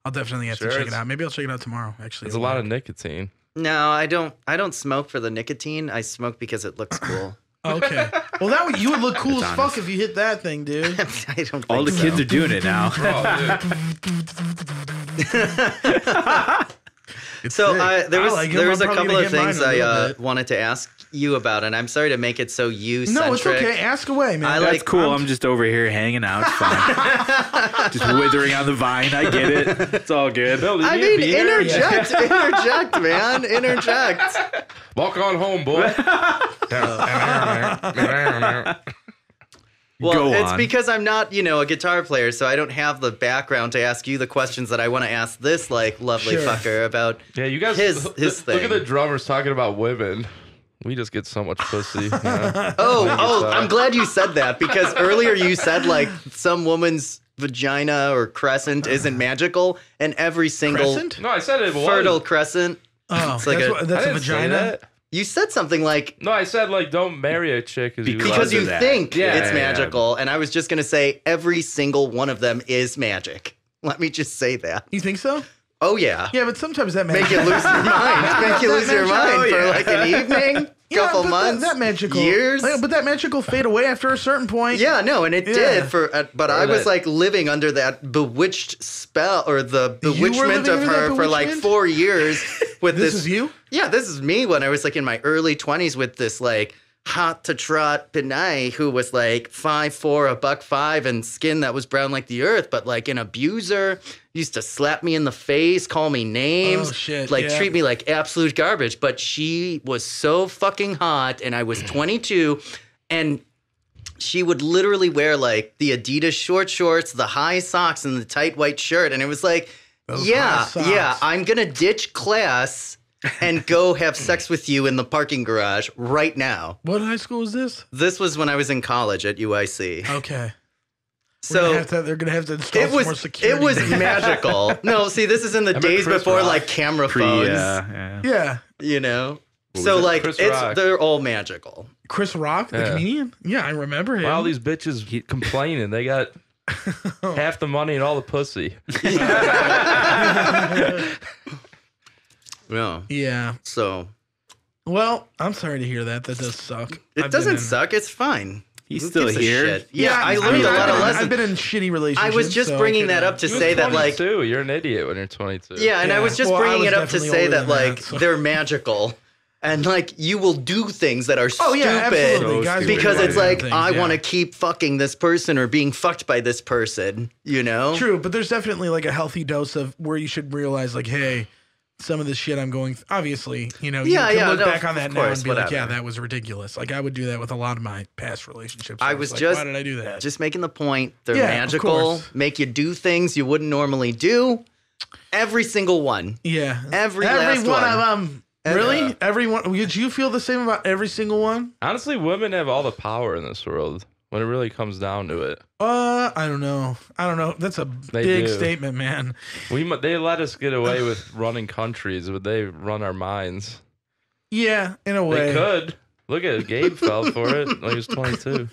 I'll definitely have Sure, to check it it's- out. Maybe I'll check it out tomorrow, actually. It's a lot of nicotine. No, I don't smoke for the nicotine. I smoke because it looks cool. Okay. Well, you would look cool That's as honest. fuck if you hit that thing, dude. I don't All the think kids are doing it now. It's So sick. there I was like 'em. there was I'm a probably couple gonna of hit mine things a little I bit. wanted to ask you about, and I'm sorry to make it so you centric. No, it's okay. Ask away, man. I That's like- cool. I'm just over here hanging out. It's fine. Just withering on the vine. I get it. It's all good. Bill, do you I need a mean, beer? interject, man, interject. Walk on home, boy. Well, Go it's on. because I'm not, a guitar player, so I don't have the background to ask you the questions that I want to ask this like lovely Sure. fucker about. Yeah, you guys. His Look thing. at the drummers talking about women. We just get so much pussy. You know? Oh, I'm glad you said that because earlier you said like some woman's vagina or crescent isn't magical, and every single Crescent? No, I said it was fertile crescent. Oh, It's like that's, a- what, I that's a didn't say vagina? that. You said something like No, I said like don't marry a chick Because because of you that. think Yeah, it's yeah, magical, and I was just gonna say every single one of them is magic. Let me just say that. You think so? Oh yeah. Yeah, but sometimes that Make you lose your mind. Make you lose your mind for like an evening, couple but months, that magical years. But that magical fade away after a certain point. Yeah, no, and it did but I was like living under that bewitched spell or the bewitchment of her for like 4 years with this. This is you? Yeah, this is me when I was like in my early 20s with this like hot to trot Pinay who was like 5'4", $105 and skin that was brown like the earth, but like an abuser, used to slap me in the face, call me names, treat me like absolute garbage. But she was so fucking hot and I was 22 and she would literally wear like the Adidas short shorts, the high socks and the tight white shirt. And it was like, I'm going to ditch class and go have sex with you in the parking garage right now. What high school was this? This was when I was in college at UIC. Okay. So they're gonna have to install some more security. It was magical. No, see, this is in the days before like camera phones. Yeah. You know? So like they're all magical. Chris Rock, the comedian? Yeah, I remember him. All these bitches keep complaining. They got half the money and all the pussy. Yeah. So. Well, I'm sorry to hear that. That does suck. It doesn't suck. It's fine. He's still here. Yeah, I learned a lot of lessons. I've been in shitty relationships. I was just bringing that up to say that, like, you're an idiot when you're 22. Yeah, and I was just bringing it up to say that, like, they're magical. And, like, you will do things that are stupid because it's like, I want to keep fucking this person or being fucked by this person, you know? True, but there's definitely, like, a healthy dose of where you should realize, like, hey, some of the shit I'm going obviously, you know, you can look back on that now and be like, yeah, that was ridiculous. Like, I would do that with a lot of my past relationships. I was like, just, why did I do that? Just making the point. They're magical, make you do things you wouldn't normally do. Every single one. Yeah. Every last one of them. Really? Everyone? Did you feel the same about every single one? Honestly, women have all the power in this world when it really comes down to it. I don't know. That's a big statement, man. They let us get away with running countries, but they run our minds. Yeah, in a way. They could. Look at it. Gabe fell for it when he was 22.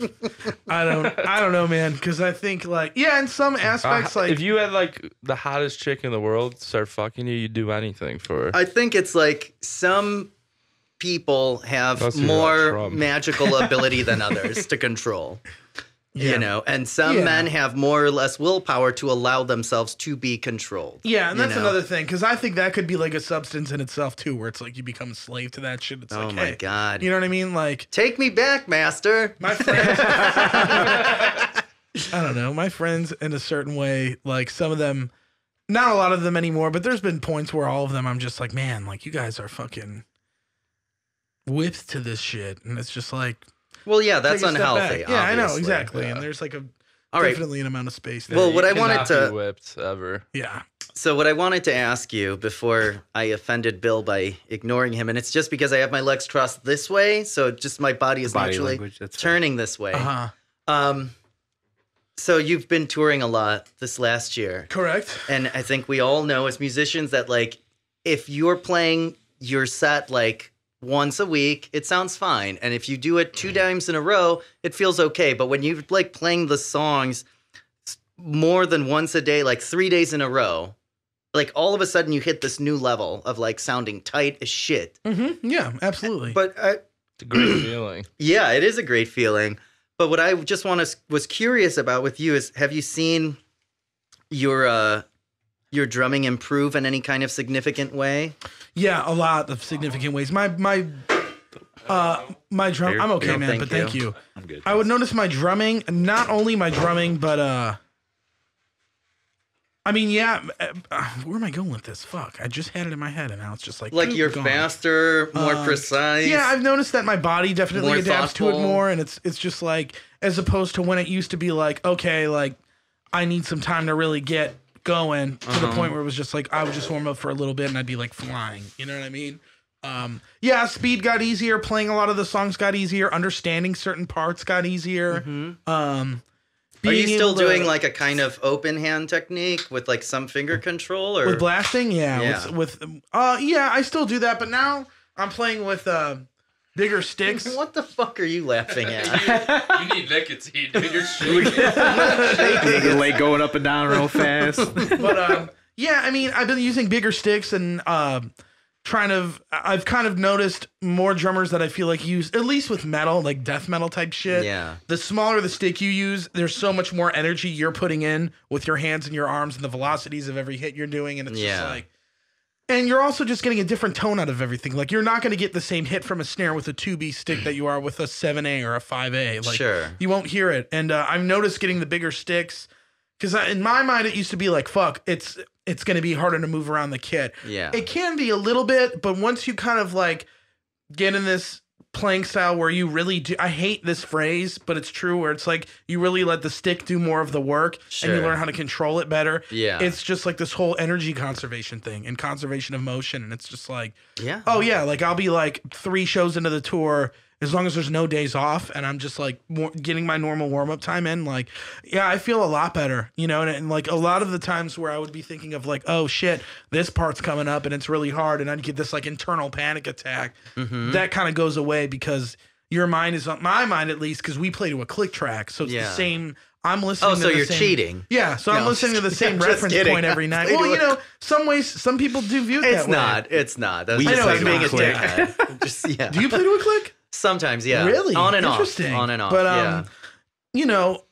I don't know, man, because I think, like, yeah, in some aspects, like, if you had, like, the hottest chick in the world start fucking you, you'd do anything for her. I think it's like some people have more magical ability than others to control. You know, and some men have more or less willpower to allow themselves to be controlled. Yeah, and that's another thing, because I think that could be like a substance in itself too, where it's like you become a slave to that shit. It's like, my God. You know what I mean? Like, take me back, master. My friends, I don't know, my friends in a certain way, like some of them, not a lot of them anymore, but there's been points where all of them, I'm just like, man, like you guys are fucking whipped to this shit, and it's just like. Well, yeah, that's unhealthy. Yeah, I know, exactly. Yeah. And there's like definitely an amount of space there. Well, what I wanted to be whipped ever. Yeah. So what I wanted to ask you before I offended Bill by ignoring him, and it's just because I have my legs crossed this way, so just my body is naturally turning this way. So you've been touring a lot this last year. Correct. And I think we all know as musicians that, like, if you're playing your set, like, once a week, it sounds fine. And if you do it 2 times in a row, it feels okay. But when you're like playing the songs more than once a day, like 3 days in a row, like all of a sudden you hit this new level of like sounding tight as shit. Mm-hmm. Yeah, absolutely. But it's a great feeling. Yeah, it is a great feeling. But what I just was curious about with you is, have you seen your drumming improve in any kind of significant way? Yeah, a lot of significant ways. My drum. I'm okay, man, but thank you. I'm good. I would notice my drumming, not only my drumming, but I mean, yeah. Where am I going with this? Fuck, I just had it in my head, and now it's just like you're gone. Faster, more precise. Yeah, I've noticed that my body definitely adapts to it more, and it's just like, as opposed to when it used to be like, okay, like I need some time to really get going to the point where it was just like I would just warm up for a little bit and I'd be like flying, you know what I mean? Yeah, speed got easier, playing a lot of the songs got easier, understanding certain parts got easier. Are you still doing like a kind of open hand technique with like some finger control or with blasting? Yeah. With I still do that, but now I'm playing with bigger sticks. What the fuck are you laughing at? You need nicotine, dude. You're shaking. Your leg going up and down real fast. But Yeah, I mean, I've been using bigger sticks and I've kind of noticed more drummers that I feel like use, at least with metal, like death metal type shit. Yeah. The smaller the stick you use, there's so much more energy you're putting in with your hands and your arms and the velocities of every hit you're doing. And it's just like, and you're also just getting a different tone out of everything. Like, you're not going to get the same hit from a snare with a 2B stick that you are with a 7A or a 5A. Like, Sure. You won't hear it. And I've noticed getting the bigger sticks, because in my mind, it used to be like, fuck, it's going to be harder to move around the kit. Yeah. It can be a little bit, but once you kind of like get in this playing style where you really do, I hate this phrase, but it's true, where it's like you really let the stick do more of the work and you learn how to control it better. Yeah. It's just like this whole energy conservation thing and conservation of motion. And it's just like, Yeah. oh yeah, like I'll be like 3 shows into the tour, as long as there's no days off and I'm just like getting my normal warm-up time in, like, yeah, I feel a lot better, you know? And like a lot of the times where I would be thinking of like, oh shit, this part's coming up and it's really hard, and I'd get this like internal panic attack, that kind of goes away because your mind is on my mind, at least, because we play to a click track. So it's the same. I'm listening to so the you're same, cheating. Yeah, so I'm listening to the same reference point every night. Well, you know, some people do view it that way. It's not. That's We just know like it's being a not. dickhead. Just, yeah. Do you play to a click? Sometimes, yeah. Really? On and Interesting. off. On and off. But you know,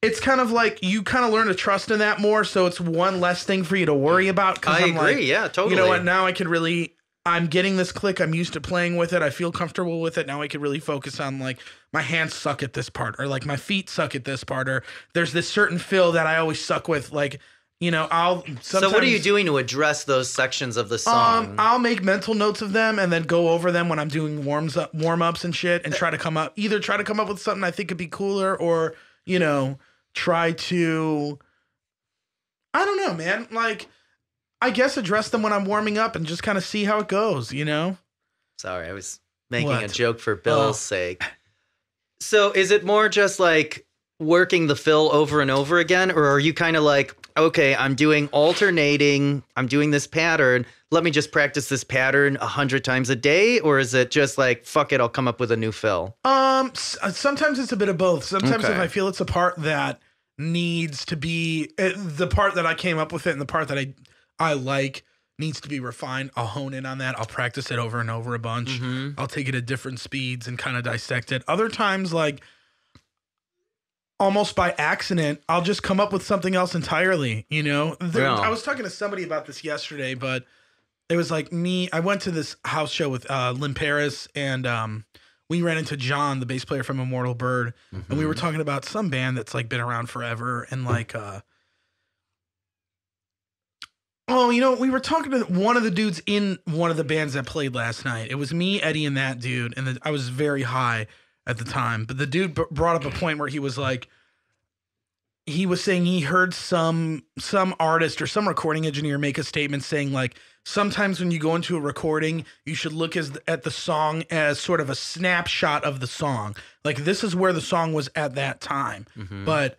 it's kind of like you kind of learn to trust in that more, so it's one less thing for you to worry about. I I'm agree. like, Yeah, totally. You know what? Now I could really. I'm getting this click. I'm used to playing with it. I feel comfortable with it. Now I can really focus on like my hands suck at this part, or like my feet suck at this part, or there's this certain fill that I always suck with. Like, you know, So what are you doing to address those sections of the song? I'll make mental notes of them and then go over them when I'm doing warm-ups and shit, and try to come up with something I think could be cooler, or, you know, try to, I don't know, man. Like, I guess address them when I'm warming up and just kind of see how it goes, you know? Sorry, I was making What? a joke for Bill's sake. So is it more just like working the fill over and over again? Or are you kind of like, okay, I'm doing this pattern. Let me just practice this pattern 100 times a day? Or is it just like, fuck it, I'll come up with a new fill? Sometimes it's a bit of both. Sometimes Okay. if I feel it's a part that needs to be, the part that I came up with it and the part that I like needs to be refined, I'll hone in on that. I'll practice it over and over a bunch. I'll take it at different speeds and kind of dissect it. Other times, like, almost by accident, I'll just come up with something else entirely, you know? I was talking to somebody about this yesterday, but it was like me. I went to this house show with Lynn Paris, and we ran into John, the bass player from Immortal Bird, and we were talking about some band that's like been around forever, and like, oh, you know, we were talking to one of the dudes in one of the bands that played last night. It was me, Eddie, and that dude, and I was very high at the time. But the dude brought up a point where he was like, he was saying he heard some artist or some recording engineer make a statement saying like, sometimes when you go into a recording, you should look at the song as sort of a snapshot of the song. Like, this is where the song was at that time. But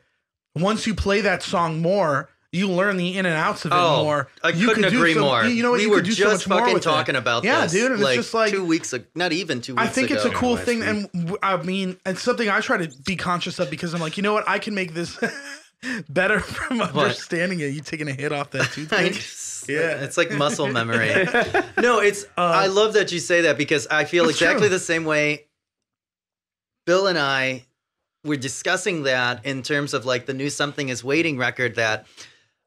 once you play that song more, you learn the in and outs of it more. I couldn't agree more. You know what? We you were could do just so much more fucking with talking it. about this. this. Yeah, dude. And like it's just like 2 weeks ago. Not even 2 weeks ago. I think it's a cool thing. And I mean, it's something I try to be conscious of, because I'm like, you know what? I can make this better from understanding it. You taking a hit off that toothpick? Yeah. It's like muscle memory. No, it's, I love that you say that, because I feel exactly the same way. Bill and I were discussing that in terms of like the new Something Is Waiting record, that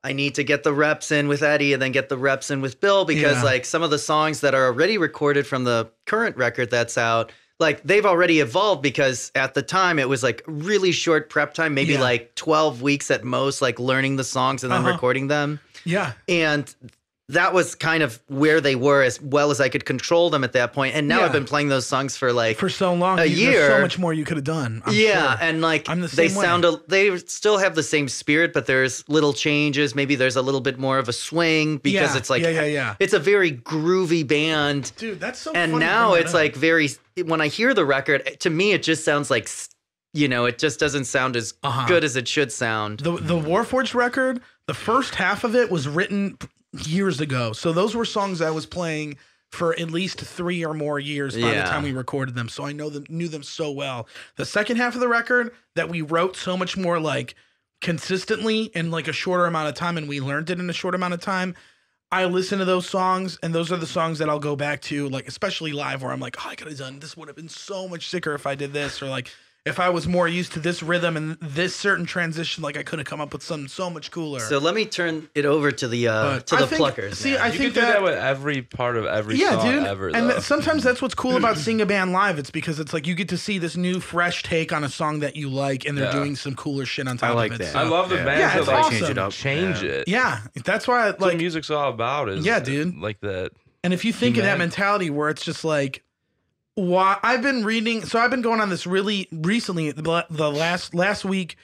I need to get the reps in with Eddie and then get the reps in with Bill, because like some of the songs that are already recorded from the current record that's out, like they've already evolved, because at the time it was like really short prep time, maybe like 12 weeks at most, like learning the songs and then recording them. Yeah. And that was kind of where they were, as well as I could control them at that point. And now I've been playing those songs for like for so long, a year. There's so much more you could have done. I'm sure. And like I'm the they same way. they still have the same spirit, but there's little changes. Maybe there's a little bit more of a swing, because it's like it's a very groovy band, dude. That's so. And funny now to it's like very. When I hear the record, to me it just sounds like, you know, it just doesn't sound as good as it should sound. The Warforged record, the first half of it was written years ago. So those were songs I was playing for at least 3 or more years by the time we recorded them. So I knew them so well. The second half of the record that we wrote so much more like consistently in like a shorter amount of time, and we learned it in a short amount of time, I listen to those songs, and those are the songs that I'll go back to, like especially live, where I'm like, oh, I could have done this. Would have been so much sicker if I did this, or like if I was more used to this rhythm and this certain transition, like I could have come up with something so much cooler. So let me turn it over to the pluckers. See, man. I You think can do that with every part of every song ever. And though. sometimes that's what's cool about seeing a band live. It's because it's like you get to see this new, fresh take on a song that you like, and they're doing some cooler shit on top like of it. that. So, I love the bands that it's like awesome. change it up. change it. yeah, that's why That's what like. music's all about. Is dude. like that. And if you think of that mentality where it's just like, why I've been reading, so I've been going on this really recently. The last week,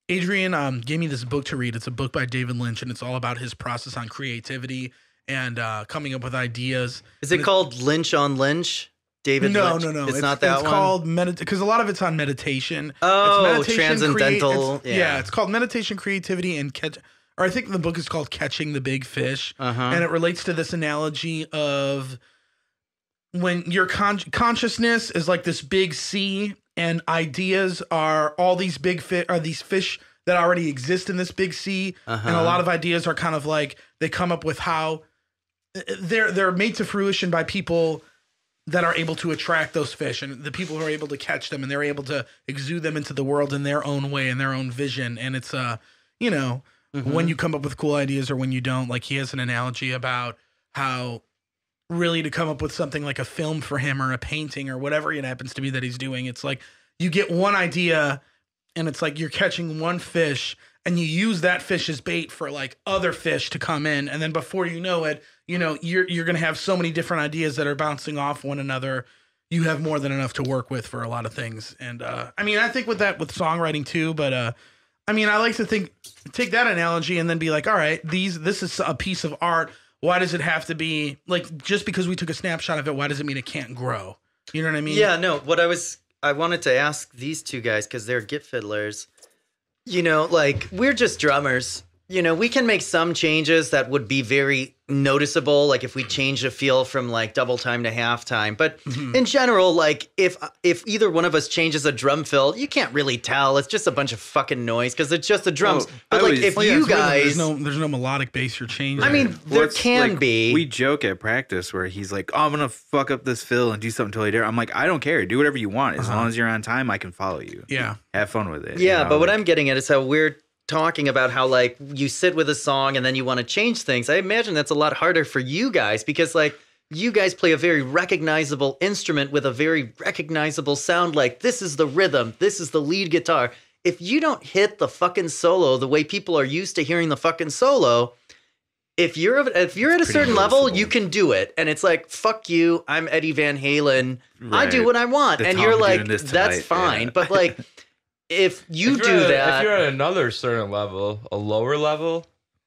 Adrian gave me this book to read. It's a book by David Lynch, and it's all about his process on creativity and coming up with ideas. Is it called Lynch on Lynch? David Lynch? No. It's not that it's one? called because a lot of it's on meditation. Oh, It's meditation, transcendental. yeah, it's called Meditation, Creativity, and or I think the book is called Catching the Big Fish. And it relates to this analogy of when your consciousness is like this big sea, and ideas are all these big these fish that already exist in this big sea. And a lot of ideas are kind of like, they come up with how they're made to fruition by people that are able to attract those fish, and the people who are able to catch them, and they're able to exude them into the world in their own way and their own vision. And it's when you come up with cool ideas or when you don't. Like, he has an analogy about how really to come up with something like a film for him or a painting or whatever it happens to be that he's doing, it's like you get one idea and it's like you're catching one fish and you use that fish as bait for like other fish to come in, and then before you know it, you're going to have so many different ideas that are bouncing off one another. You have more than enough to work with for a lot of things. And I think with songwriting too, but I like to take that analogy and then be like, all right, this is a piece of art. Why does it have to be like, just because we took a snapshot of it, why does it mean it can't grow? You know what I mean? Yeah, no, I wanted to ask these two guys, because they're git fiddlers. Like, we're just drummers. We can make some changes that would be very noticeable, like if we change the feel from like double time to half time. But in general, like if either one of us changes a drum fill, you can't really tell. It's just a bunch of fucking noise because it's just the drums. But like if you guys, there's no melodic bass you're changing. I mean, there can be. We joke at practice where he's like, "Oh, I'm gonna fuck up this fill and do something totally different." I'm like, "I don't care. Do whatever you want as long as you're on time. I can follow you. Yeah, have fun with it." Yeah, but what I'm getting at is how we're talking about how like you sit with a song and then you want to change things. I imagine that's a lot harder for you guys, because like you guys play a very recognizable instrument with a very recognizable sound. Like, this is the rhythm, this is the lead guitar. If you don't hit the fucking solo the way people are used to hearing the fucking solo, if you're at a certain level, you can do it. And it's like, fuck you, I'm Eddie Van Halen. Right. I do what I want. And you're like, that's fine. Yeah. But like, if you do that, if you're at another certain level, a lower level,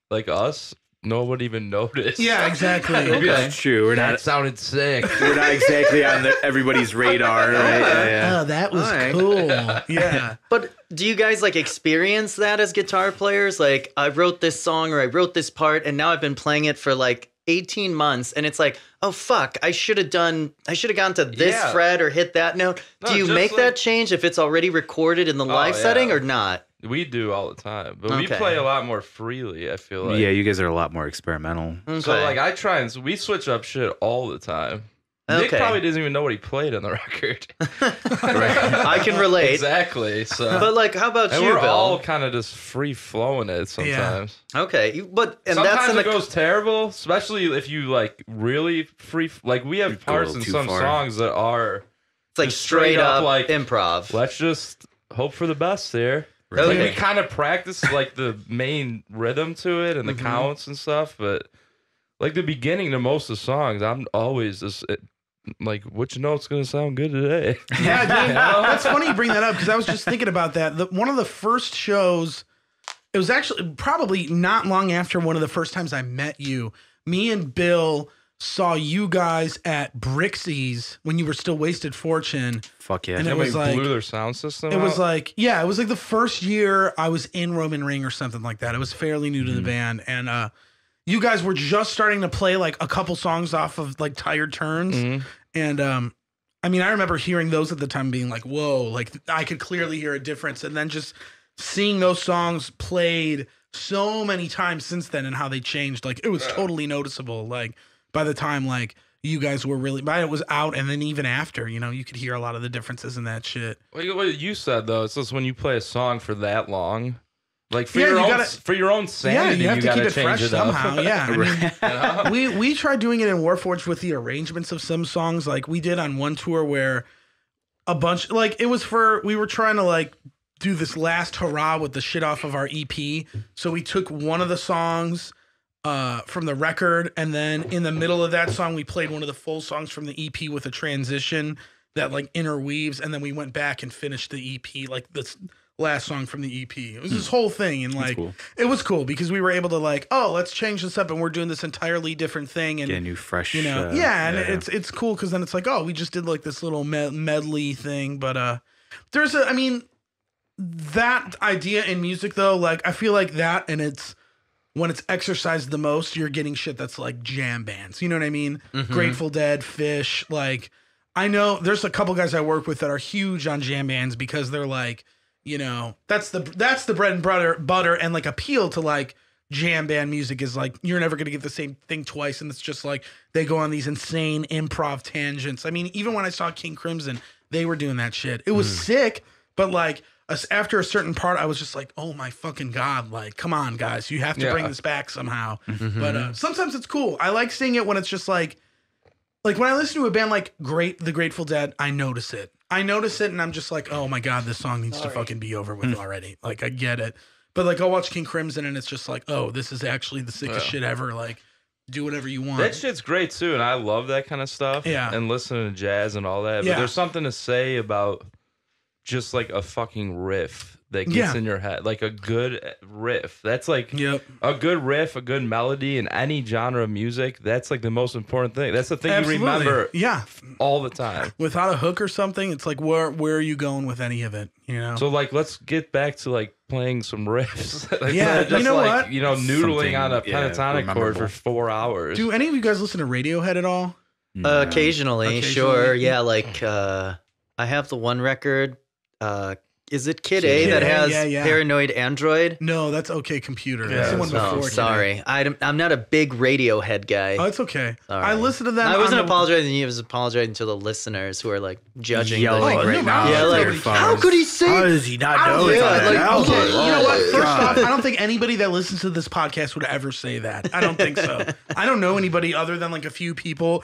like us, no one would even notice. Yeah, exactly. Okay. That's true. That sounded sick. We're not exactly on everybody's radar, right? Yeah. Oh, that was cool. Yeah. But do you guys like experience that as guitar players? Like, I wrote this song or I wrote this part, and now I've been playing it for like 18 months, and it's like, oh fuck, I should have gone to this fret or hit that note. Do you make that change if it's already recorded in the live setting or not? We do all the time, but we play a lot more freely, I feel like. Yeah, you guys are a lot more experimental. Okay. So like I try and we switch up shit all the time. Okay. Nick probably doesn't even know what he played on the record. I can relate. Exactly. So, but like, how about and you, we're Bill? all kind of just free flowing it sometimes. Yeah. Okay, but sometimes it goes terrible, especially if you like really free. Like we have parts in some songs that are it's like straight up like improv. Let's just hope for the best there. Okay. Like, we kind of practice like the main rhythm to it and the counts and stuff, but like the beginning to most of the songs, I'm always just like, which note's gonna sound good today? Yeah, dude, that's funny you bring that up, because I was just thinking about that. One of the first shows, it was actually probably not long after one of the first times I met you. Me and Bill saw you guys at Brixie's when you were still Wasted Fortune. Fuck yeah. And it was like blew their sound system. It was like, yeah, it was like the first year I was in Roman Ring or something like that. It was fairly new to the band, and you guys were just starting to play like a couple songs off of like Tired Turns. And I remember hearing those at the time being like, whoa, like I could clearly hear a difference. And then just seeing those songs played so many times since then and how they changed, like it was totally noticeable. Like by the time like you guys were really, by it was out, and then even after, you know, you could hear a lot of the differences in that shit. What you said though, it's just when you play a song for that long, like for your own sanity, you have to keep it change fresh somehow. Yeah, I mean, we tried doing it in Warforged with the arrangements of some songs. Like we did on one tour where a bunch, like it was we were trying to like do this last hurrah with the shit off of our EP. So we took one of the songs from the record, and then in the middle of that song, we played one of the full songs from the EP with a transition that like interweaves, and then we went back and finished the EP, like this last song from the EP. It was this whole thing, and like it was cool because we were able to like, oh, let's change this up, and we're doing this entirely different thing, and get a new fresh, you know, it's cool because then it's like, oh, we just did like this little medley thing, but there's I mean, that idea in music though, like I feel like that, and it's when it's exercised the most, you're getting shit that's like jam bands. You know what I mean? Mm-hmm. Grateful Dead, Fish. Like, I know there's a couple guys I work with that are huge on jam bands because they're like, you know, that's the bread and butter and like appeal to like jam band music is like, you're never going to get the same thing twice. And it's just like, they go on these insane improv tangents. I mean, even when I saw King Crimson, they were doing that shit. It was sick, but like, after a certain part, I was just like, oh my fucking God, like, come on, guys, you have to bring this back somehow. Mm-hmm. But sometimes it's cool. I like seeing it when it's just like when I listen to a band like the Grateful Dead, I notice it. And I'm just like, oh my God, this song needs to fucking be over with already. Like, I get it. But like, I'll watch King Crimson and it's just like, oh, this is actually the sickest shit ever. Like, do whatever you want. That shit's great too. And I love that kind of stuff. Yeah. And listening to jazz and all that. But there's something to say about just like a fucking riff that gets in your head, like a good riff. That's like a good riff, a good melody in any genre of music. That's like the most important thing. That's the thing you remember all the time. Without a hook or something, it's like, where are you going with any of it? You know? So like, let's get back to like playing some riffs. Like, just you know like, what? You know, noodling on a pentatonic chord for 4 hours. Do any of you guys listen to Radiohead at all? Occasionally, sure. Yeah, like I have the one record. Is it Kid A that has Paranoid Android? No, that's OK Computer. That's the one before. Sorry. I'm not a big Radiohead guy. Oh, it's okay. Sorry. I listened to them. I wasn't apologizing to you. I was apologizing to the listeners who are like judging right now. Yeah, like, how could he say? How does he not know it's on that album? You know what? First off, I don't think anybody that listens to this podcast would ever say that. I don't think so. I don't know anybody other than like a few people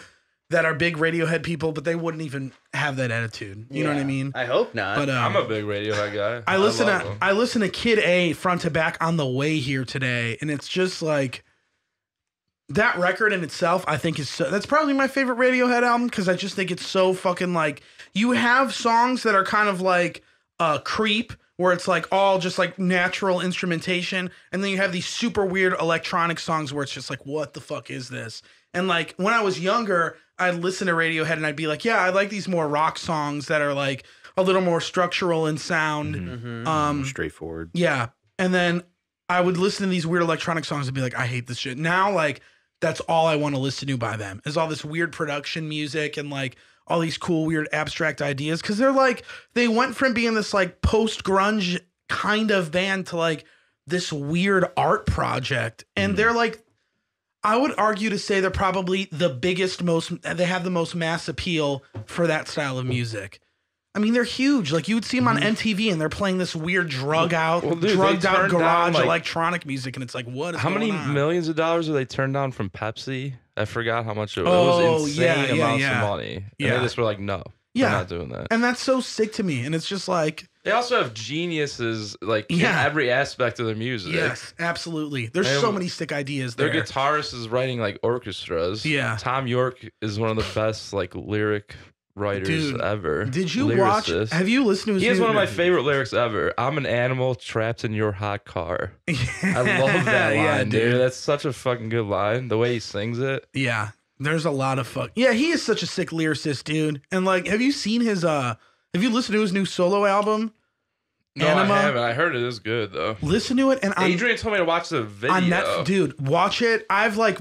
that are big Radiohead people, but they wouldn't even have that attitude. You know what I mean? I hope not. But I'm a big Radiohead guy. I listen to Kid A front to back on the way here today, and it's just like that record in itself. I think that's probably my favorite Radiohead album because I just think it's so fucking like, you have songs that are kind of like Creep, where it's like all just like natural instrumentation, and then you have these super weird electronic songs where it's just like, what the fuck is this? And like when I was younger, I'd listen to Radiohead and I'd be like, yeah, I like these more rock songs that are like a little more structural in sound. Mm-hmm. Straightforward. Yeah. And then I would listen to these weird electronic songs and be like, I hate this shit. Now, like, that's all I want to listen to by them is all this weird production music and like all these cool, weird abstract ideas. Cause they're like, they went from being this like post-grunge kind of band to like this weird art project. And they're like, I would argue to say they're probably the biggest, they have the most mass appeal for that style of music. I mean, they're huge. Like, you would see them on MTV and they're playing this weird drugged out garage electronic music. And it's like, what is how going many on? millions of dollars did they turn down from Pepsi? I forgot how much it was. It was insane amounts of money. And they just were like, no, we're not doing that. And that's so sick to me. And it's just like, they also have geniuses like in every aspect of their music. Yes, absolutely. There's so many sick ideas there. Their guitarist is writing like orchestras. Yeah. Tom York is one of the best like lyric writers ever. Did you watch? Have you listened to his He has one of my favorite lyrics ever. I'm an animal trapped in your hot car. I love that line, dude. That's such a fucking good line. The way he sings it. Yeah. There's a lot of Yeah, he is such a sick lyricist, dude. And like, have you seen his have you listened to his new solo album? No, Anima? I haven't. I heard it is good though. Listen to it, and Adrian told me to watch the video. Dude, watch it. I've like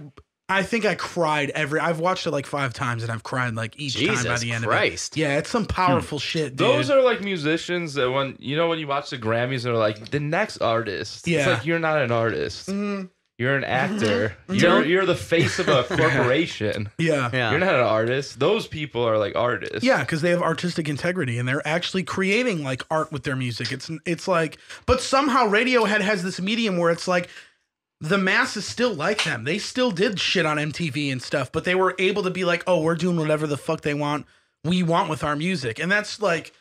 I think I cried I've watched it like 5 times and I've cried like each time by the end of it. Yeah, it's some powerful shit, dude. Those are like musicians that when you watch the Grammys and they're like the next artist. Yeah. It's like you're not an artist. Mm-hmm. You're an actor. You're the face of a corporation. Yeah. You're not an artist. Those people are like artists. Yeah, because they have artistic integrity and they're actually creating like art with their music. It's like, but somehow Radiohead has this medium where it's like the masses still like them. They still did shit on MTV and stuff, but they were able to be like, oh, we're doing whatever the fuck we want with our music. And that's like,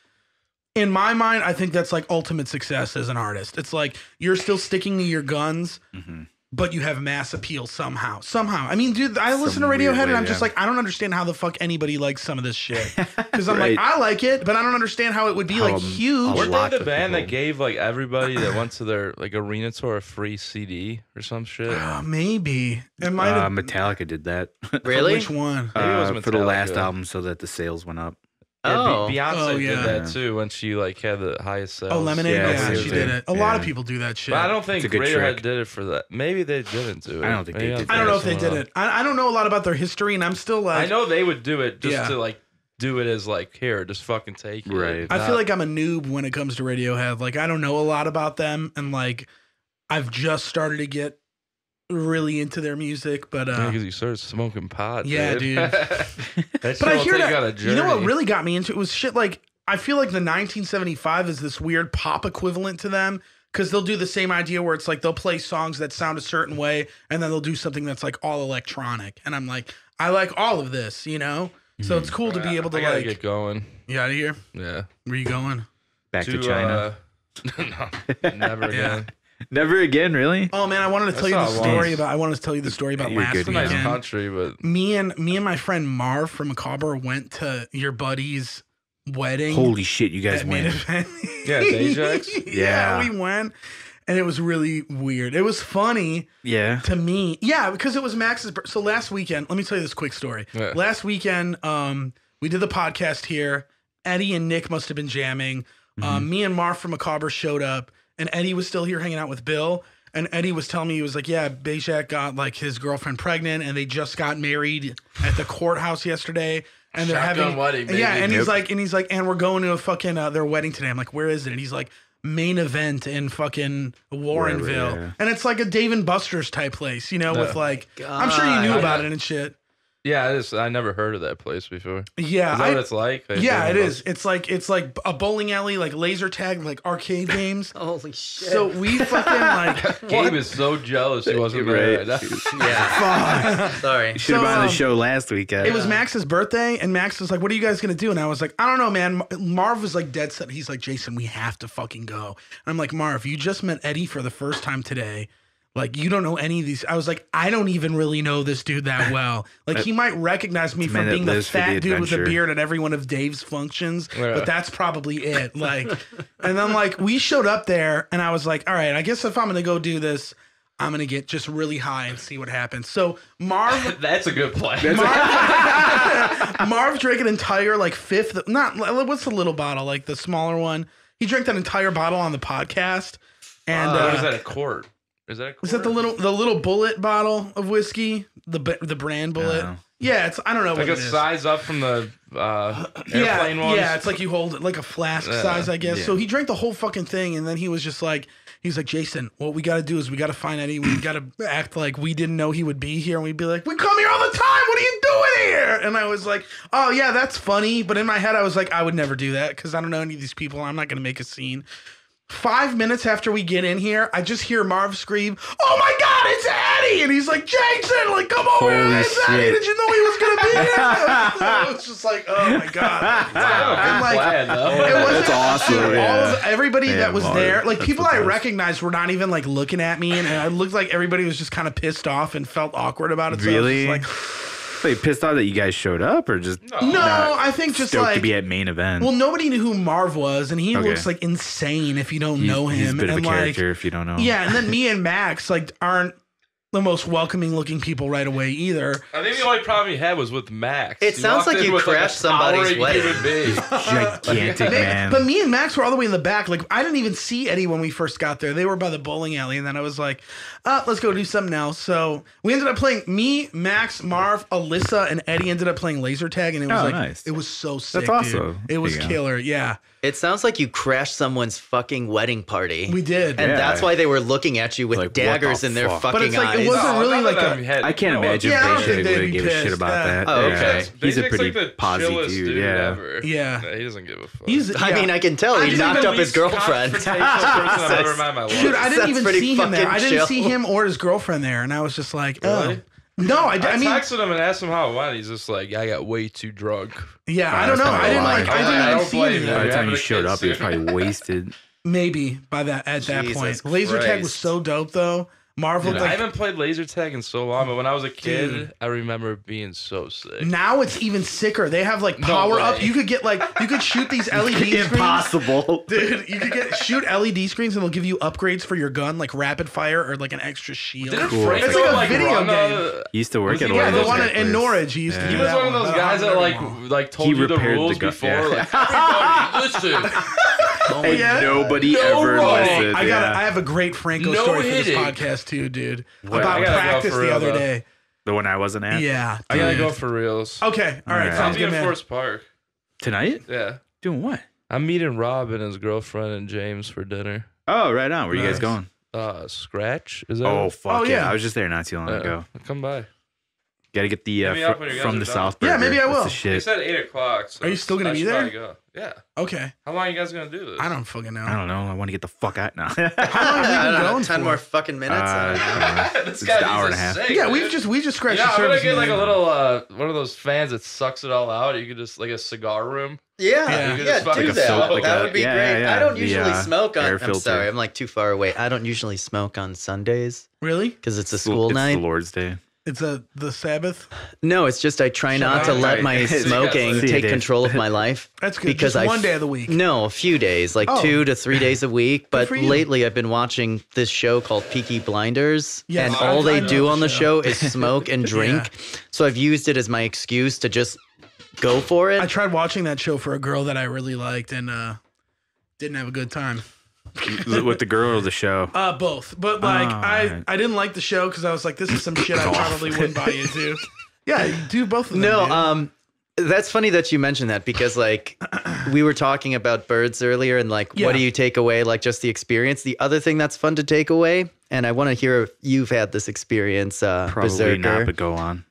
in my mind, I think that's like ultimate success as an artist. It's like you're still sticking to your guns. Mm-hmm. But you have mass appeal somehow. I mean, dude, I listen to Radiohead and I'm just like, I don't understand how the fuck anybody likes some of this shit. Because I'm like, I like it, but I don't understand how it would be like huge. Weren't they the band that gave like everybody that went to their like arena tour a free CD or some shit? Maybe. It might have. Metallica did that. Really? Which one? Maybe it was for the last album so that the sales went up. Yeah, Beyonce did that too when she like had the highest sales. Oh, Lemonade, yeah she did it. A lot of people do that shit. But I don't think Radiohead did it for that. Maybe they didn't do it. I don't think they did. I don't know if they did it. I don't know a lot about their history, and I'm still like, I know they would do it just to like do it as like, here, just fucking take it. Right. I feel like I'm a noob when it comes to Radiohead. Like I don't know a lot about them, and like I've just started to get really into their music, but because you started smoking pot. Yeah, dude. But I hear that. You know what really got me into it was shit like I feel like the 1975 is this weird pop equivalent to them because they'll do the same idea where it's like they'll play songs that sound a certain way and then they'll do something that's like all electronic, and I'm like, I like all of this, you know. So it's cool to be able to gotta get going. You out of here? Yeah. Where you going? Back to China. No, never again. Never again, really? Oh man, I wanted to tell you the story about. I wanted to tell you the story about last weekend. Nice country, but me and my friend Marv from Macabre went to your buddy's wedding. Holy shit, you guys went! Yeah, Ajax. Yeah, we went, and it was really weird. It was funny. Yeah. To me, yeah, because it was Max's. So last weekend, let me tell you this quick story. Yeah. Last weekend, we did the podcast here. Eddie and Nick must have been jamming. Me and Marv from Macabre showed up. And Eddie was still here hanging out with Bill. And Eddie was telling me, he was like, yeah, Bajak got like his girlfriend pregnant and they just got married at the courthouse yesterday. And they're having wedding, baby. Yeah, and he's like, and we're going to a fucking their wedding today. I'm like, where is it? And he's like, main event in fucking Warrenville. Yeah. And it's like a Dave and Buster's type place, you know, with like I'm sure you knew about it and shit. Yeah, I never heard of that place before. Yeah, is that what it's like? Yeah, it is. It's like a bowling alley, like laser tag, like arcade games. Holy shit! So we fucking like. Gabe is so jealous he wasn't there. Yeah. Sorry. You should have been on the show last week. It was Max's birthday, and Max was like, "What are you guys gonna do?" And I was like, "I don't know, man." Marv was like dead set. He's like, "Jason, we have to fucking go." And I'm like, "Marv, you just met Eddie for the first time today. Like, you don't know any of these." I was like, I don't even really know this dude that well. Like, he might recognize me from being the fat dude with a beard at every one of Dave's functions, but that's probably it. Like, and then, like, we showed up there, and I was like, all right, I guess if I'm going to go do this, I'm going to get just really high and see what happens. So, Marv... That's a good plan. Marv drank an entire, like, fifth... What's the little bottle? Like, the smaller one? He drank that entire bottle on the podcast. And what is that, a quart? Is that the little bullet bottle of whiskey? The brand bullet? Yeah, it's I don't know like what it is. Like a size up from the airplane ones? Yeah, it's like you hold it like a flask size, I guess. Yeah. So he drank the whole fucking thing, and then he was just like, Jason, what we got to do is we got to find Eddie. We got to act like we didn't know he would be here, and we'd be like, we come here all the time. What are you doing here? And I was like, oh yeah, that's funny. But in my head, I was like, I would never do that because I don't know any of these people. I'm not going to make a scene. 5 minutes after we get in here, I just hear Marv scream, "Oh my God, it's Eddie!" And he's like, "Jason, like, come over here, it's Eddie. Did you know he was gonna be here?" I was just like, "Oh my God!" And like, that's awesome. Everybody that was there, like people I recognized, were not even like looking at me, and it looked like everybody was just kind of pissed off and felt awkward about it. So really? I was just like, Like pissed off that you guys showed up, or just no? I think just stoked like to be at main event. Well, nobody knew who Marv was, and he looks like insane if you don't know him. He's a bit and of a character if you don't know. Yeah, and then me and Max like aren't the most welcoming looking people right away either. I think the only problem he had was with Max. It sounds like you crashed somebody's wedding. Gigantic man. But me and Max were all the way in the back. Like, I didn't even see Eddie when we first got there. They were by the bowling alley, and then I was like, let's go do something else. So we ended up playing, me, Max, Marv, Alyssa, and Eddie ended up playing laser tag, and it was nice. It was so sick. That's awesome. Dude. It was killer. Yeah. It sounds like you crashed someone's fucking wedding party. We did. And that's why they were looking at you with daggers in their fucking but it's like, eyes. It wasn't really like I can't imagine Basic would give a shit about that. Oh, okay. He's a pretty positive dude. Ever. Yeah. He doesn't give a fuck. I mean, I can tell he knocked up his girlfriend. Dude, I didn't even see him there. I didn't see him or his girlfriend there. And I was just like, oh. No, I mean, texted him and asked him how it went. He's just like, I got way too drunk. Yeah, I don't know. I didn't even see him there. By the time you showed up, he was probably wasted. Maybe at that point. Laser tag was so dope though. Marv looked like, I haven't played laser tag in so long, but when I was a kid, I remember it being so sick. Now it's even sicker. They have like power up. You could shoot these LED screens. Impossible. Dude, you could shoot LED screens and they'll give you upgrades for your gun, like rapid fire or like an extra shield. Cool. It's like a video game. He used to work at the one in Norwich. He used to do that. He was one of those guys that like told you the rules before. Like, everybody, listen. Nobody ever listened. I have a great Franco story for this podcast too, dude. About practice the other day. The one I wasn't at? Yeah. I gotta go for reals. Okay. All right. Sounds good, man. Forest Park. Tonight? Yeah. Doing what? I'm meeting Rob and his girlfriend and James for dinner. Oh, right on. Where you guys going? Scratch? Is that? Oh, fuck yeah. I was just there not too long ago. Come by. Gotta get the from the South Burger. Yeah, maybe I will. They said 8 o'clock. So are you still gonna be there? Go. Yeah. Okay. How long are you guys gonna do this? I don't fucking know. I don't know. I want to get the fuck out now. How long have we been going 10 more fucking minutes. I don't know. This guy's an hour and a half. Yeah, we just scratched the surface. I'm gonna get like a little one of those fans that sucks it all out. You could just like a cigar room. Yeah, do that. That would be great. Yeah, I don't usually smoke on. I'm sorry, I'm like too far away. I don't usually smoke on Sundays. Really? Because it's a school night. It's the Lord's Day. It's the Sabbath? No, it's just I try not to let my smoking take control of my life. That's good. Because just one day of the week. No, a few days, like 2 to 3 days a week. But lately I've been watching this show called Peaky Blinders. Yes, and all they do on the show is smoke and drink. So I've used it as my excuse to just go for it. I tried watching that show for a girl that I really liked and didn't have a good time. With the girl or the show? Both. But like I didn't like the show because I was like, this is some shit I probably wouldn't buy into. Yeah, do both of them. No, that's funny that you mentioned that because like we were talking about birds earlier and like what do you take away, like just the experience. The other thing that's fun to take away, and I want to hear if you've had this experience, probably Berserker, not, but go on.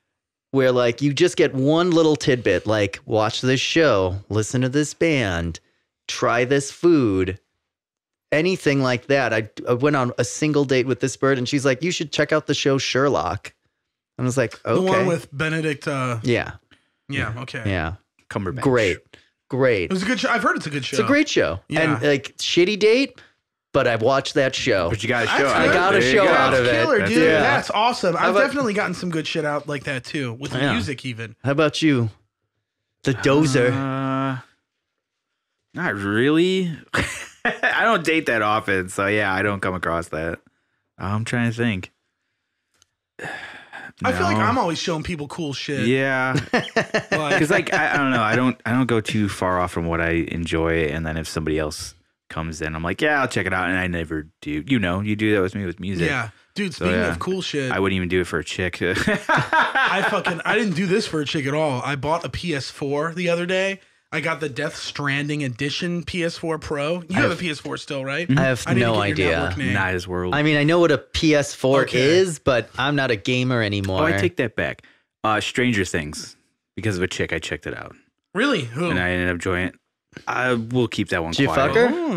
Where like you just get one little tidbit, like watch this show, listen to this band, try this food. Anything like that. I went on a single date with this bird and she's like, you should check out the show Sherlock. I was like, okay. The one with Benedict. Yeah. Okay. Yeah. Cumberbatch. Great. It was a good show. I've heard it's a good show. It's a great show. Yeah. And like shitty date, but I've watched that show. But you got a show. I got a show out of it. Killer, dude. That's awesome. I've definitely gotten some good shit out like that too, with the music even. How about you? The Dozer. Not really. I don't date that often, so yeah, I don't come across that. I'm trying to think. I feel like I'm always showing people cool shit. Yeah, because like I don't know, I don't go too far off from what I enjoy, and then if somebody else comes in, I'm like, yeah, I'll check it out, and I never do. You know, you do that with me with music. Yeah, dude. Speaking of cool shit, I wouldn't even do it for a chick. I didn't do this for a chick at all. I bought a PS4 the other day. I got the Death Stranding Edition PS4 Pro. You have a PS4 still, right? I have no idea. Not his world. I mean, I know what a PS4 is, but I'm not a gamer anymore. Oh, I take that back. Stranger Things. Because of a chick, I checked it out. Really? Who? And I ended up enjoying it. I will keep that one Did quiet. Did you fuck her?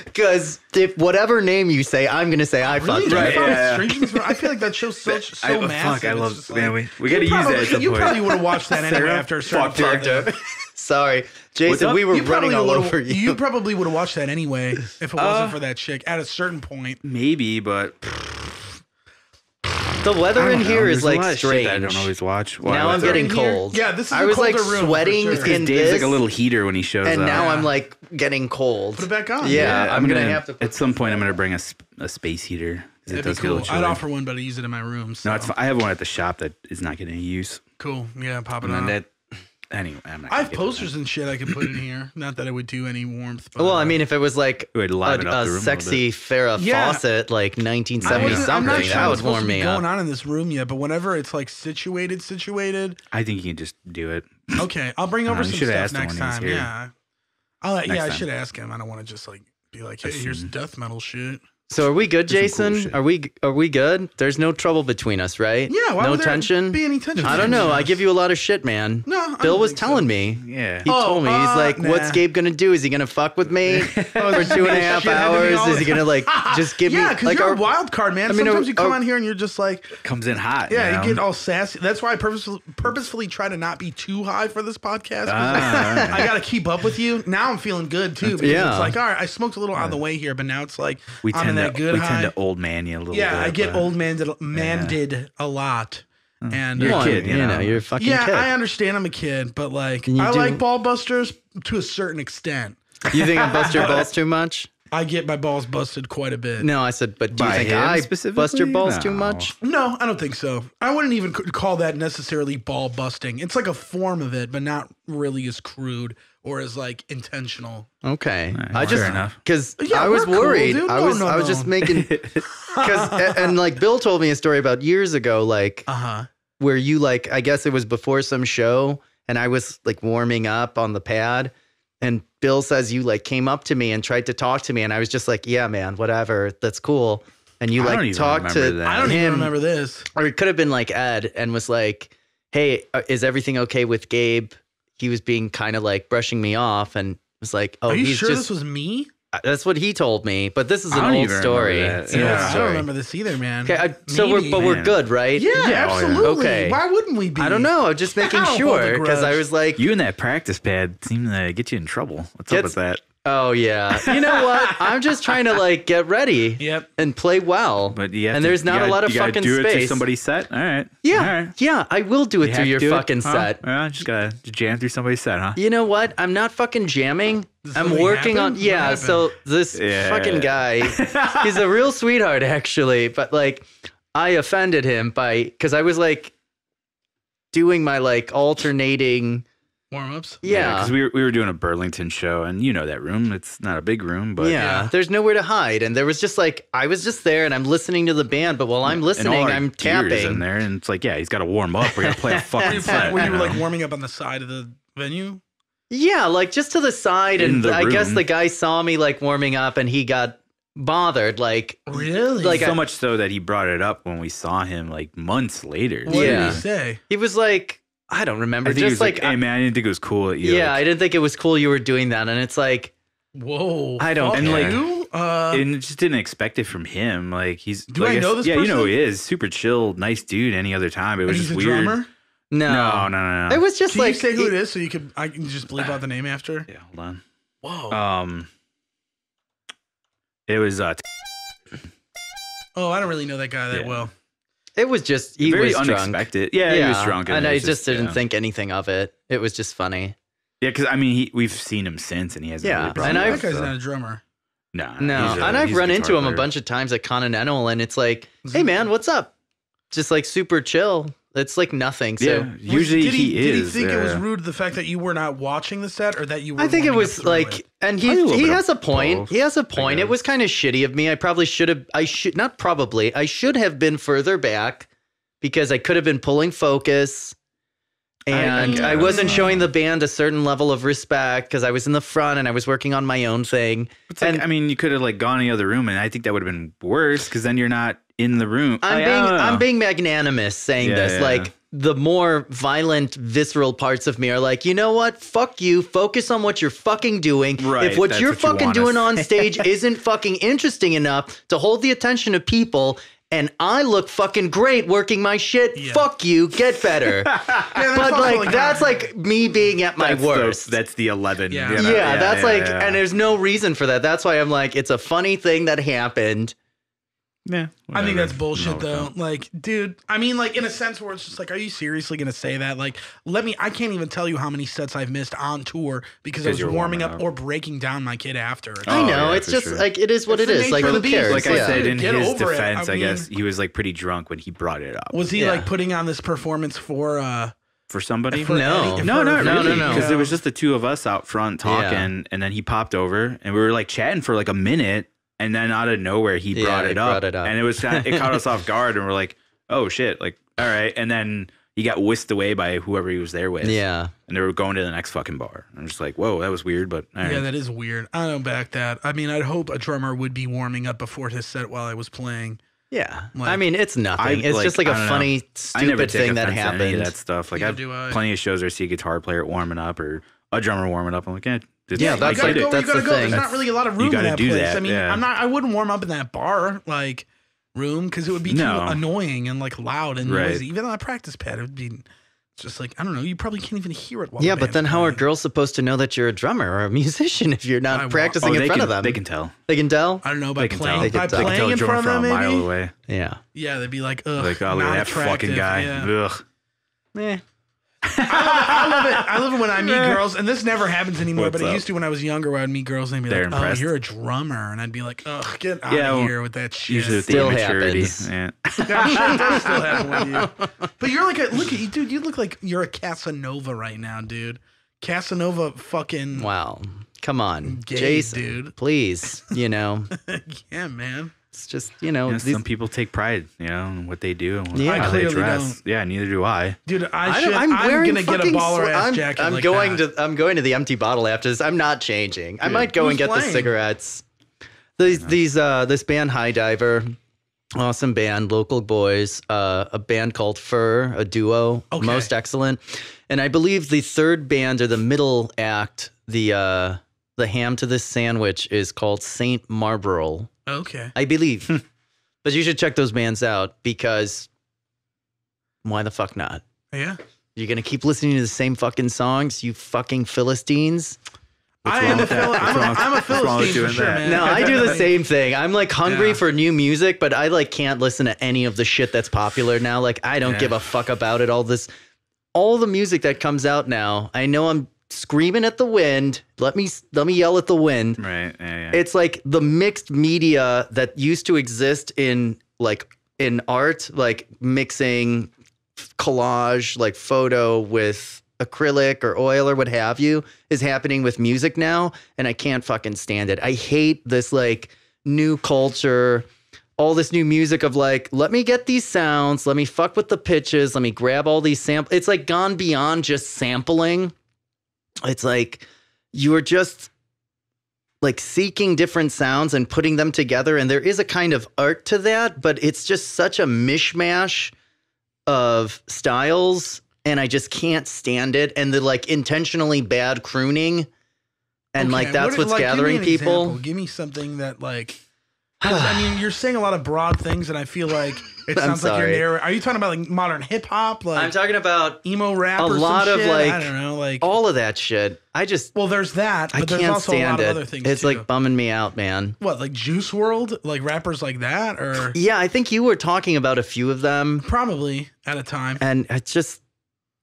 Because if whatever name you say, I'm gonna say I fucked her. Right? Yeah. I feel like that show's so massive. Fuck, I love it. Man, we got to use that at some You point. probably would have watched that anyway after a certain time. Sorry, Jason, we were running all over you. You probably would have watched that anyway if it wasn't for that chick at a certain point. Maybe, but... The weather in here is like strange. I don't always watch. Now I'm getting cold. Yeah, this is I was like sweating in Dave's this, like a little heater when he shows up. and now I'm like getting cold. Put it back on. Yeah, I'm gonna have to. At some point, I'm gonna bring a space heater. That'd be cool. I'd offer one, but I use it in my room. So. No, it's fine. I have one at the shop that is not getting any use. Cool. Yeah, pop it on. Anyway, I have posters and shit I could put in here. Not that it would do any warmth. But, well, I mean, if it was like a sexy Farrah Fawcett, like 1970 something, I'm not sure that would warm me up. Going on in this room yet, but whenever it's like situated, I think you can just do it. Okay, I'll bring over some stuff next time. Here. Yeah, I should ask him. I don't want to just like be like, hey, here's death metal shit. So are we good, Jason? Cool, are we good? There's no trouble between us, right? Yeah. Why would there be any tension? I don't know. I give you a lot of shit, man. No, Bill was telling me. Yeah. He told me. He's like, "What's Gabe gonna do? Is he gonna fuck with me for 2.5 hours? Is he gonna like just give me?" Yeah, because you're a wild card, man. Sometimes you come on here and you're just like comes in hot. Yeah, you get all sassy. That's why I purposefully try to not be too high for this podcast. I got to keep up with you. Now I'm feeling good too because it's like, all right, I smoked a little on the way here, but now it's like I'm in that good high. Tend to old man you a little bit. Yeah, I get old man-did a lot. And you're a kid, you know, you're a fucking kid. Yeah, I understand I'm a kid, but like I like ball busters to a certain extent. You think I bust your balls too much? I get my balls busted quite a bit. No, I said, but do you think I bust your balls too much? No, I don't think so. I wouldn't even call that necessarily ball busting. It's like a form of it, but not really as crude or as like intentional. Okay, I just because I was worried. Cool, I was just making because and like Bill told me a story about years ago, like where you like I guess it was before some show, and I was like warming up on the pad. And Bill says you like came up to me and tried to talk to me, and I was just like, "Yeah, man, whatever, that's cool." And you like talked to I don't even remember this, or it could have been like Ed, and was like, "Hey, is everything okay with Gabe?" He was being kind of like brushing me off, and was like, "Oh, are you sure this was me?" That's what he told me, but this is an old story. I don't remember this either, man. Okay, we're good, right? Yeah, absolutely. Okay. Why wouldn't we be? I don't know. I'm just making sure because I was like, you and that practice pad seem to get you in trouble. What's up with that? Oh yeah. You know what? I'm just trying to like get ready. Yep. And play well. But there's not a lot of fucking do space. It to somebody's set. All right. Yeah. All right. Yeah. I will do it through your fucking set. Well, just gotta jam through somebody's set, huh? You know what? I'm not fucking jamming. I'm working on. Yeah. So this fucking guy, he's a real sweetheart actually. But like, I offended him because I was like doing my like alternating. Warm-ups? Yeah. Because we were doing a Burlington show, and you know that room. It's not a big room, but... Yeah, there's nowhere to hide. And there was just like, I was just there, and I'm listening to the band, but while I'm listening, I'm tapping. In there, and it's like, yeah, he's got to warm up. We got to play a fucking set. Were you like warming up on the side of the venue? Yeah, like just to the side. And I guess the guy saw me like warming up, and he got bothered. Like, really? Like so much so that he brought it up when we saw him like months later. What did he say? He was like... I don't remember. I think just like, hey man, I didn't think it was cool at you. Yeah, I didn't think it was cool you were doing that, and it's like, whoa, I don't. And like, and just didn't expect it from him. Like he's. Do I know this? Yeah, person? you know he is super chill, nice dude. Any other time, it was just weird. Drummer? No. It was just can like. You say who it is, so I can just bleep out the name after. Yeah, hold on. Whoa. It was. Oh, I don't really know that guy that well. It was just he very was unexpected. Drunk. Yeah, he was drunk, and I just didn't think anything of it. It was just funny. Yeah, because I mean, we've seen him since, and he hasn't. Yeah, really and that guy's not a drummer. No, and I've run into him a bunch of times at Continental, and it's like, hey man, what's up? Just like super chill. It's like nothing. So yeah, usually he is. Did he think it was rude the fact that you were not watching the set, or that you were? I think it was like, and he has a point. He has a point. It was kind of shitty of me. I probably should have. I should have been further back. Because I could have been pulling focus, and I wasn't showing the band a certain level of respect because I was in the front and I was working on my own thing. It's like, I mean, you could have like gone in the other room, and I think that would have been worse because then you're not in the room. I'm being magnanimous saying this. Like the more violent, visceral parts of me are like, you know what? Fuck you. Focus on what you're fucking doing. Right, if what you're fucking doing on stage isn't fucking interesting enough to hold the attention of people. And I look fucking great working my shit. Yeah. Fuck you. Get better. But like that's like me being at my worst. That's the 11. Yeah, you know? That's and there's no reason for that. That's why I'm like, it's a funny thing that happened. Yeah, I think that's bullshit though. Like, dude, I mean, like in a sense where it's just like, are you seriously gonna say that? Like, I can't even tell you how many sets I've missed on tour because I was warming up or breaking down my kid after. I know, it's just like it is what it is. Like, who cares? Like I said, in his defense, I guess he was like pretty drunk when he brought it up. Was he like putting on this performance for somebody? No, not really. Because it was just the two of us out front talking, and then he popped over, and we were like chatting for like a minute. And then out of nowhere, he brought it up. And it caught us off guard. And we're like, oh, shit. Like, all right. And then he got whisked away by whoever he was there with. Yeah. And they were going to the next fucking bar. I'm just like, whoa, that was weird. But all right. Yeah, that is weird. I don't back that. I mean, I'd hope a drummer would be warming up before his set while I was playing. Yeah. Like, I mean, it's nothing. It's just like a funny, stupid thing that happened. Any of that stuff. Like, I have plenty of shows where I see a guitar player warming up or a drummer warming up. I'm like, yeah, that's the thing. There's not really a lot of room in that place. That, I mean, I wouldn't warm up in that bar like room because it would be too annoying and like loud and noisy. Even on a practice pad, it would be just like, I don't know. You probably can't even hear it. Yeah, but then how are girls supposed to know that you're a drummer or a musician if you're not practicing in front of them? They can tell. They can tell. I don't know by playing. By playing in front of them, maybe. A mile away. Yeah. Yeah, they'd be like, ugh, like, oh, look at that fucking guy. Yeah. Ugh. Eh. I love it. I love it when I meet girls, and this never happens anymore. But it used to when I was younger, where I'd meet girls and they'd be like, "Oh, you're a drummer," and I'd be like, "Ugh, get out of here with that shit." Usually with still the immaturity. Yeah. That shit does still happen with you. But you're like, look at you, dude. You look like you're a Casanova right now, dude. Casanova, fucking wow. Come on, Gabe, Jason, dude. Please, yeah, man. It's just, some people take pride, in what they do and how they dress. Don't. Yeah, neither do I. Dude, I'm gonna get a baller ass jacket. I'm going to the Empty Bottle after this. I'm not changing. Dude, I might go and get the cigarettes. This band High Diver, awesome band, local boys, a band called Fur, a duo, most excellent. And I believe the third band or the middle act, the ham to this sandwich is called Saint Marlborough. Okay. I believe. But you should check those bands out because why the fuck not? Yeah. You're going to keep listening to the same fucking songs, you fucking Philistines? I'm a Philistine for sure, man. No, I do the same thing. I'm like hungry for new music, but I like can't listen to any of the shit that's popular now. Like I don't give a fuck about it. All the music that comes out now, I know I'm screaming at the wind. Let me yell at the wind. Right. Yeah. It's like the mixed media that used to exist in art, like mixing collage, like photo with acrylic or oil or what have you, is happening with music now, and I can't fucking stand it. I hate this like new culture, all this new music of like, let me get these sounds, let me fuck with the pitches, let me grab all these samples. It's like gone beyond just sampling. It's like you are just like seeking different sounds and putting them together. And there is a kind of art to that, but it's just such a mishmash of styles. And I just can't stand it. And the like intentionally bad crooning. And like, that's what's gathering people. Example. Give me something that like, I mean, you're saying a lot of broad things, and I feel like it sounds like you're narrowing. Are you talking about like modern hip hop? Like I'm talking about emo rap. A or lot some of shit? like, I don't know, like all of that shit. There's that, but there's can't also stand a lot it. of other things. It's too. like bumming me out, man. What, like Juice WRLD, like rappers like that, or yeah, I think you were talking about a few of them, probably at a time. And it's just.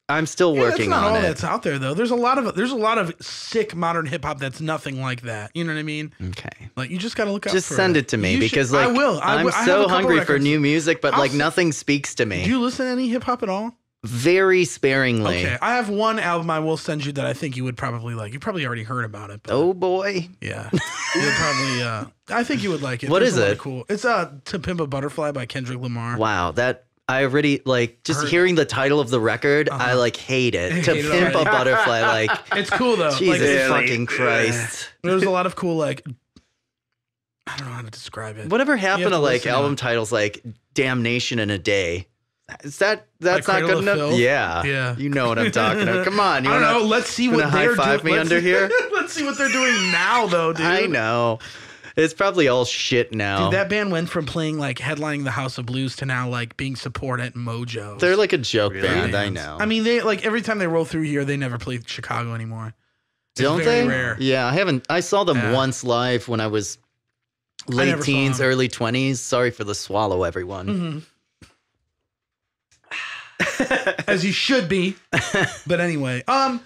I'm still working on it. That's not all that's out there, though. There's a lot of sick modern hip hop that's nothing like that. You know what I mean? Okay. Like you just got to look out. Just send it to me because like I will. I'm so hungry for new music, but like nothing speaks to me. Do you listen to any hip hop at all? Very sparingly. Okay, I have one album I will send you that I think you would probably like. You probably already heard about it. But oh boy. Yeah. You'd probably. I think you would like it. What is it? Cool. It's To Pimp a Butterfly by Kendrick Lamar. Wow, that. I already like just hearing the title of the record. I like hate it. To Pimp a Butterfly, like it's cool though. Jesus fucking Christ. There's a lot of cool like I don't know how to describe it. Whatever happened to like album titles like Damnation in a Day? Is that's like not good enough? Filth? Yeah. You know what I'm talking about. Come on. I don't know. Let's see what they're doing. Me under here. Let's see what they're doing now, though, dude. I know. It's probably all shit now. Dude, that band went from playing like headlining the House of Blues to now like being support at Mojo. They're like a joke band. I know. I mean, they like every time they roll through here, they never play Chicago anymore. Don't they? Rare. Yeah, I haven't. I saw them once live when I was late teens, early 20s. Sorry for the swallow, everyone. Mm-hmm. As you should be. But anyway,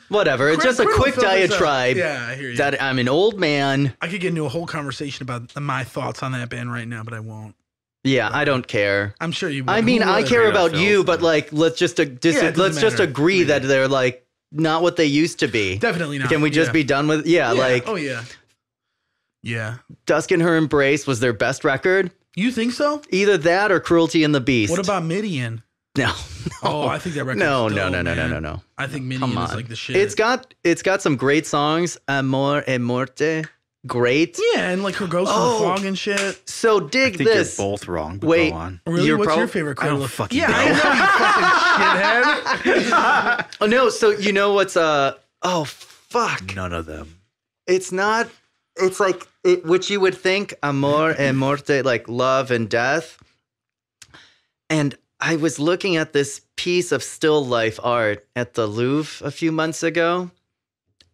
whatever. It's just a quick diatribe. Yeah, I hear you. That I'm an old man. I could get into a whole conversation about my thoughts on that band right now, but I won't. Yeah, I don't care. I'm sure you would. I mean, I care about you, but like, let's just agree that they're like not what they used to be. Definitely not. Can we just be done with? Yeah, like. Oh yeah. Yeah. Dusk in Her Embrace was their best record. You think so? Either that or Cruelty and the Beast. What about Midian? No. Oh, I think that record. No. I think Midian is like the shit. It's got some great songs. Amor e Morte. Great. Yeah, and like her Ghost in the Fog and shit. So dig this. You're both wrong. But wait, go on. Really? What's your favorite Cradle of fucking Yeah, I know, you fucking shithead. Oh no, so you know what's oh fuck. None of them. It's not. It's like which you would think Amor e Morte, like love and death. And I was looking at this piece of still life art at the Louvre a few months ago,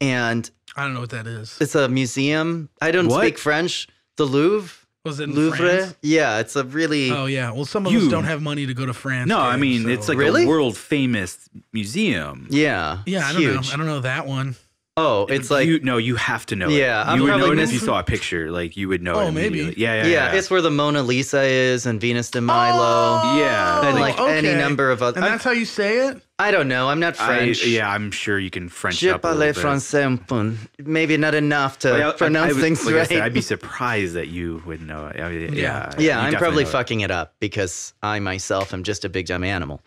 and I don't know what that is. It's a museum. I don't speak French. The Louvre. Was it in Louvre? France? Yeah, it's a really. Oh yeah. Well, some of us don't have money to go to France. No, I mean it's like a world famous museum. Yeah. Yeah, I don't know. I don't know that one. Oh, it's like you have to know. Yeah, you would know it if you saw a picture. Like you would know. Oh, it maybe. Yeah. It's where the Mona Lisa is and Venus de Milo. Oh, yeah, and like any number of other. And that's how you say it. I don't know. I'm not French. I'm sure you can French Je up a little bit. français un peu. Maybe not enough to pronounce things right. I'd be surprised that you would know it. Yeah, I'm probably fucking it up because I myself am just a big dumb animal.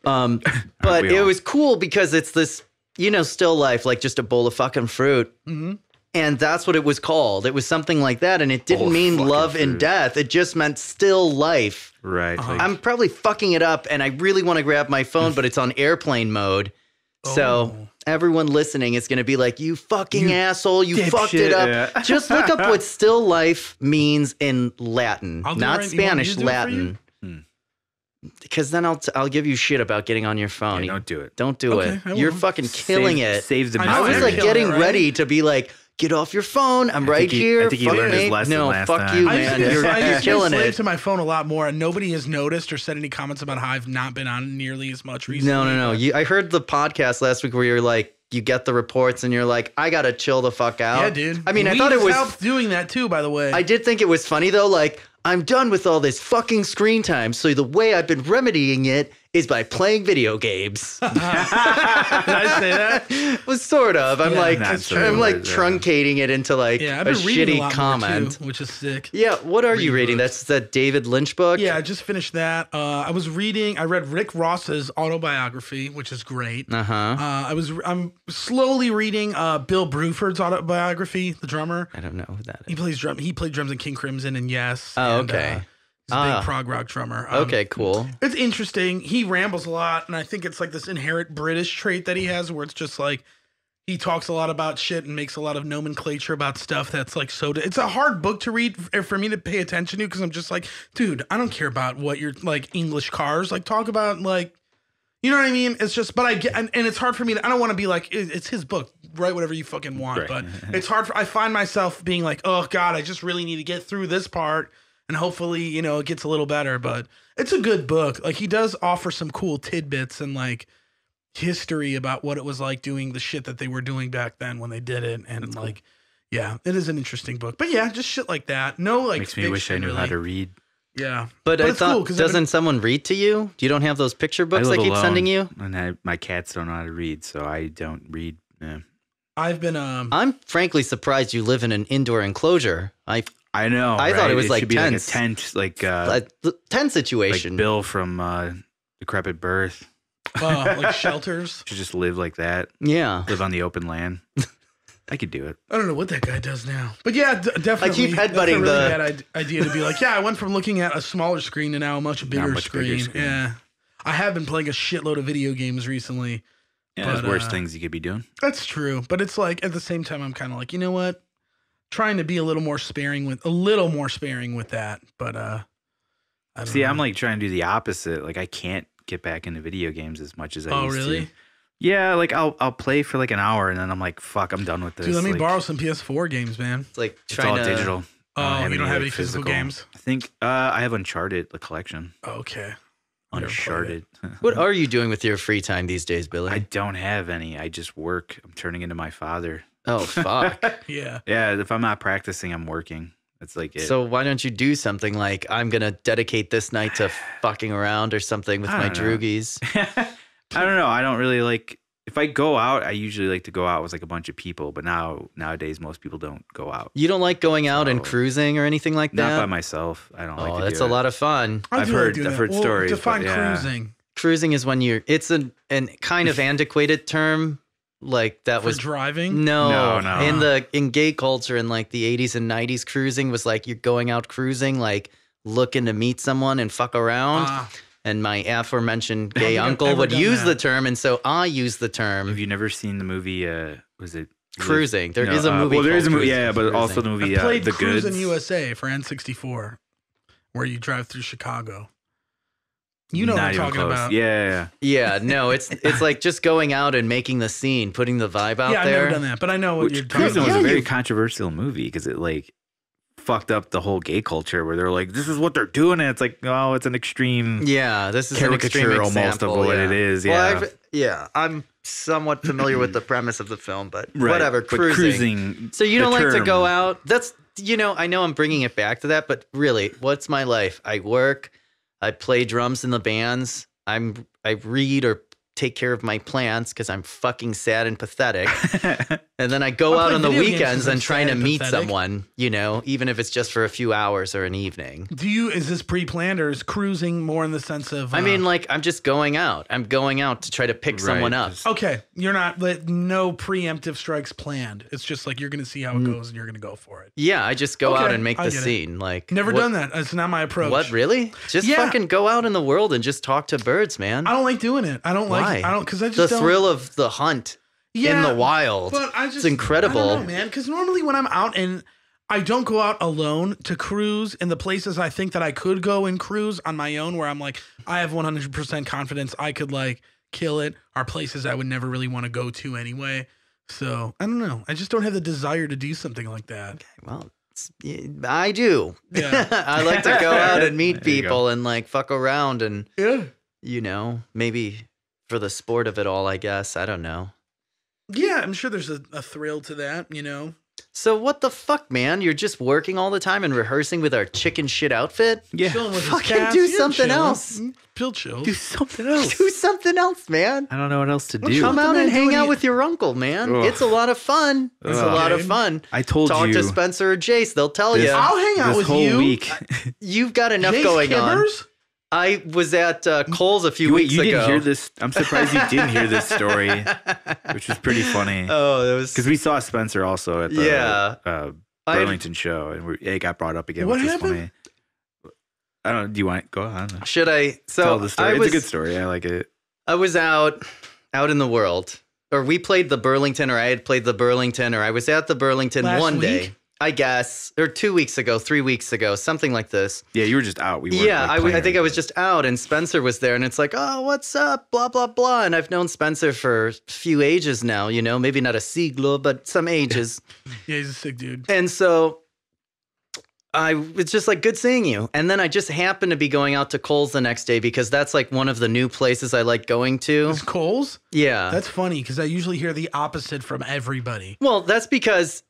But it was cool because it's this. Still life, like just a bowl of fucking fruit. Mm-hmm. And that's what it was called. It was something like that. And it didn't mean love and death. It just meant still life. Right. Uh-huh. I'm probably fucking it up. And I really want to grab my phone, but it's on airplane mode. So everyone listening is going to be like, you fucking asshole. You fucked it up. Yeah. Just look up what still life means in Latin. Not Spanish, Latin. Because then I'll give you shit about getting on your phone. Yeah, don't do it. Don't do it. You're fucking killing it. Save the I was like getting ready to be like, get off your phone. I'm right here. I think he learned his lesson last time. You, man. You're killing it. To my phone a lot more, and nobody has noticed or said any comments about how I've not been on nearly as much recently. No. I heard the podcast last week where you're like, you get the reports and you're like, I gotta chill the fuck out. Yeah, dude. I mean, I thought it was helped doing that too. By the way, I did think it was funny though. Like, I'm done with all this fucking screen time. So the way I've been remedying it is by playing video games. Did I say that? Well, sort of. I'm truncating it into like a shitty comment, too, which is sick. Yeah. What are you reading? That's that David Lynch book. Yeah, I just finished that. I read Rick Ross's autobiography, which is great. I'm slowly reading Bill Bruford's autobiography, the drummer. I don't know who that is. He plays drum. He played drums in King Crimson and Yes. Oh, okay. He's a big prog rock drummer. Okay, cool. It's interesting. He rambles a lot, and I think it's like this inherent British trait that he has where it's just like he talks a lot about shit and makes a lot of nomenclature about stuff that's like it's a hard book to read for me to pay attention to because I'm just like, dude, I don't care about what your like English cars. Like talk about like, you know what I mean? It's just, but I get, and it's hard for me I don't want to be like, it's his book, write whatever you fucking want. Right. But it's hard I find myself being like, oh God, I just really need to get through this part. And hopefully, it gets a little better, but it's a good book. Like he does offer some cool tidbits and like history about what it was like doing the shit that they were doing back then when they did it. And like, yeah, it is an interesting book, but yeah, just shit like that. No, like makes me wish I knew how to read. Yeah. But I thought, cool, doesn't someone read to you? You don't have those picture books I keep sending you? And my cats don't know how to read, so I don't read. Yeah. I've been, I'm frankly surprised you live in an indoor enclosure. I know. I thought it was like tense. Like a tent, like a tent situation. Like Bill from Decrepit Birth. Like shelters. Should just live like that. Yeah. Live on the open land. I could do it. I don't know what that guy does now, but yeah, definitely. I keep headbutting bad idea to be like, yeah, I went from looking at a smaller screen to now a much bigger screen. Yeah, I have been playing a shitload of video games recently. Yeah, there's worse things you could be doing. That's true, but it's like at the same time, I'm kind of like, you know what? Trying to be a little more sparing with that, but I don't know. I'm like trying to do the opposite. Like I can't get back into video games as much as I used to. Oh, really? Yeah, like I'll play for like an hour and then I'm like, fuck, I'm done with this. Dude, let me borrow some PS4 games, man. It's like it's all digital. Oh, you don't have any physical games? I think I have Uncharted, the collection. Okay. Uncharted. What are you doing with your free time these days, Billy? I don't have any. I just work. I'm turning into my father. Oh, fuck. Yeah. Yeah, if I'm not practicing, I'm working. That's like it. So why don't you do something like, I'm going to dedicate this night to fucking around or something with my droogies? I don't know. I don't really like, if I go out, I usually like to go out with like a bunch of people, but nowadays most people don't go out. You don't like going out and cruising or anything like that? Not by myself. I don't like to that's do a lot of fun. I've heard stories. Define cruising. Cruising is when it's an kind of antiquated term. Like that was driving. No. In gay culture in like the 80s and 90s, cruising was like you're going out cruising, like looking to meet someone and fuck around. And my aforementioned gay uncle would use the term, and so I use the term. Have you never seen the movie? Was it Cruising? There is a movie. Well, there is a movie. Yeah, but Cruising. also the movie I played The Goods. Cruising USA for N64, where you drive through Chicago. You know what I'm talking about. Yeah. Yeah, no, it's like just going out and making the scene, putting the vibe out there. I've never done that, but I know what you're talking about. Cruising was a very controversial movie because it like fucked up the whole gay culture where they're like, this is what they're doing, and it's like, oh, it's an extreme. Yeah, this is caricature an almost example, of what it is. Yeah, well, I'm somewhat familiar with the premise of the film, but whatever. But cruising. So you don't like to go out? That's I know I'm bringing it back to that, but really, what's my life? I work. I play drums in the bands. I read or take care of my plants because I'm fucking sad and pathetic. And then I go out on the weekends and trying to meet someone, even if it's just for a few hours or an evening. Is this pre-planned or is cruising more in the sense of... I mean, like, I'm just going out. I'm going out to try to pick someone up. Okay. You're not... no preemptive strikes planned. It's just like you're going to see how it goes and you're going to go for it. Yeah, I just go out and make the scene. Like, never done that. It's not my approach. What, really? Just fucking go out in the world and just talk to birds, man. I don't like doing it. I don't like... Why? I don't... Because I just the thrill of the hunt in the wild. But it's incredible. I don't know, man. Because normally when I'm out and I don't go out alone to cruise in the places I think that I could go and cruise on my own, where I'm like, I have 100% confidence I could like kill it, are places I would never really want to go to anyway. So I don't know. I just don't have the desire to do something like that. Okay, well, I do. Yeah. I like to go out and meet people and like fuck around and maybe for the sport of it all, I guess. I don't know. Yeah, I'm sure there's a thrill to that, So what the fuck, man? You're just working all the time and rehearsing with our chicken shit outfit? Yeah. Fucking do something else. Chill. Do something else. Do something else, man. I don't know what else to do. Come out and hang out with your uncle, man. Ugh. It's a lot of fun. It's a lot of fun. I told you. Talk to Spencer or Jace. They'll tell you. I'll hang out with you. Week. You've got enough going on. I was at Kohl's a few weeks ago. You didn't hear this. I'm surprised you didn't hear this story, which was pretty funny. Oh, it was because we saw Spencer also at the Burlington show, and it got brought up again, which was funny. I don't know. Do you want to go on? Should I? So tell the story. It's a good story. I like it. I was out in the world, or we played the Burlington, or I had played the Burlington, or I was at the Burlington one day. I guess, or 2 weeks ago, 3 weeks ago, something like this. Yeah, you were just out. I think I was just out, and Spencer was there, and it's like, oh, what's up, blah, blah, blah. And I've known Spencer for a few ages now, maybe not a siglo, but some ages. Yeah, he's a sick dude. And so it's just like, good seeing you. And then I just happened to be going out to Kohl's the next day because that's like one of the new places I like going to. Is Kohl's? Yeah. That's funny because I usually hear the opposite from everybody. Well, that's because...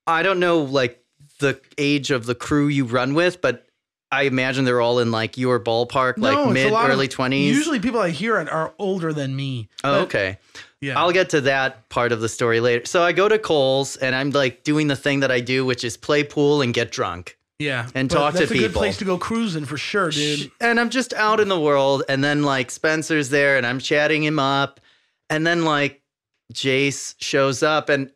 I don't know, like, the age of the crew you run with, but I imagine they're all in, like, your ballpark, like early 20s. Usually people I hear are older than me. Oh, okay. Yeah. I'll get to that part of the story later. So I go to Kohl's, and I'm, like, doing the thing that I do, which is play pool and get drunk. Yeah. And talk to people. That's a good place to go cruising for sure, dude. And I'm just out in the world, and then, like, Spencer's there, and I'm chatting him up, and then, like, Jace shows up, and...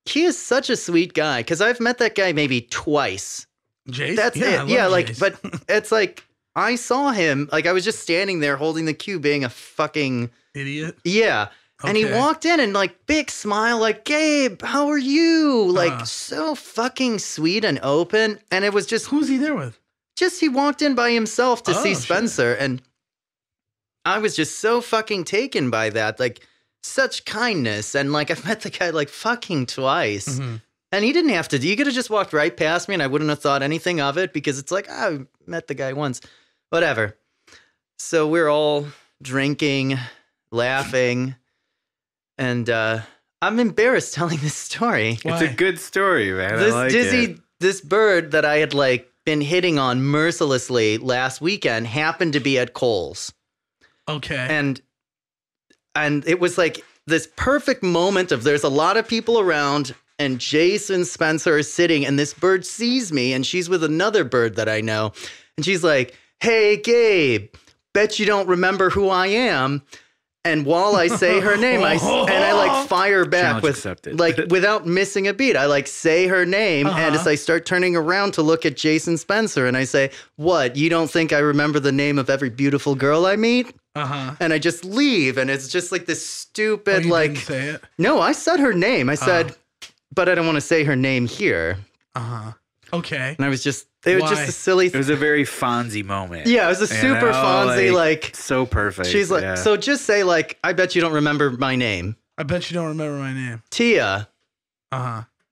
he is such a sweet guy because I've met that guy maybe twice. Jace? That's it. Yeah, like, Jace. But it's like I saw him, like I was just standing there holding the cue, being a fucking idiot. Yeah. Okay. And he walked in and like big smile, like, Gabe, how are you? Like so fucking sweet and open. And it was just who's he there with? Just he walked in by himself to see Spencer. Shit. And I was just so fucking taken by that. Like such kindness, and like I've met the guy like fucking twice, And he didn't have to. You could have just walked right past me and I wouldn't have thought anything of it because it's like, I met the guy once. Whatever. So we're all drinking, laughing, and I'm embarrassed telling this story. Why? It's a good story, man. This bird that I had like been hitting on mercilessly last weekend happened to be at Kohl's. Okay. And it was like this perfect moment of there's a lot of people around and Jason Spencer is sitting and this bird sees me and she's with another bird that I know. And she's like, "Hey, Gabe, bet you don't remember who I am." And while I say her name, I like fire back without missing a beat. I like say her name, and as I start turning around to look at Jason Spencer, and I say, "What? You don't think I remember the name of every beautiful girl I meet?" And I just leave, and it's just like this stupid didn't say it? No, I said her name. I said, but I don't want to say her name here. Okay. And I was just. It was just a silly. It was a very Fonzie moment. Yeah, it was a super Fonzie, like so perfect. She's like, so just say like, "I bet you don't remember my name." I bet you don't remember my name. Tia.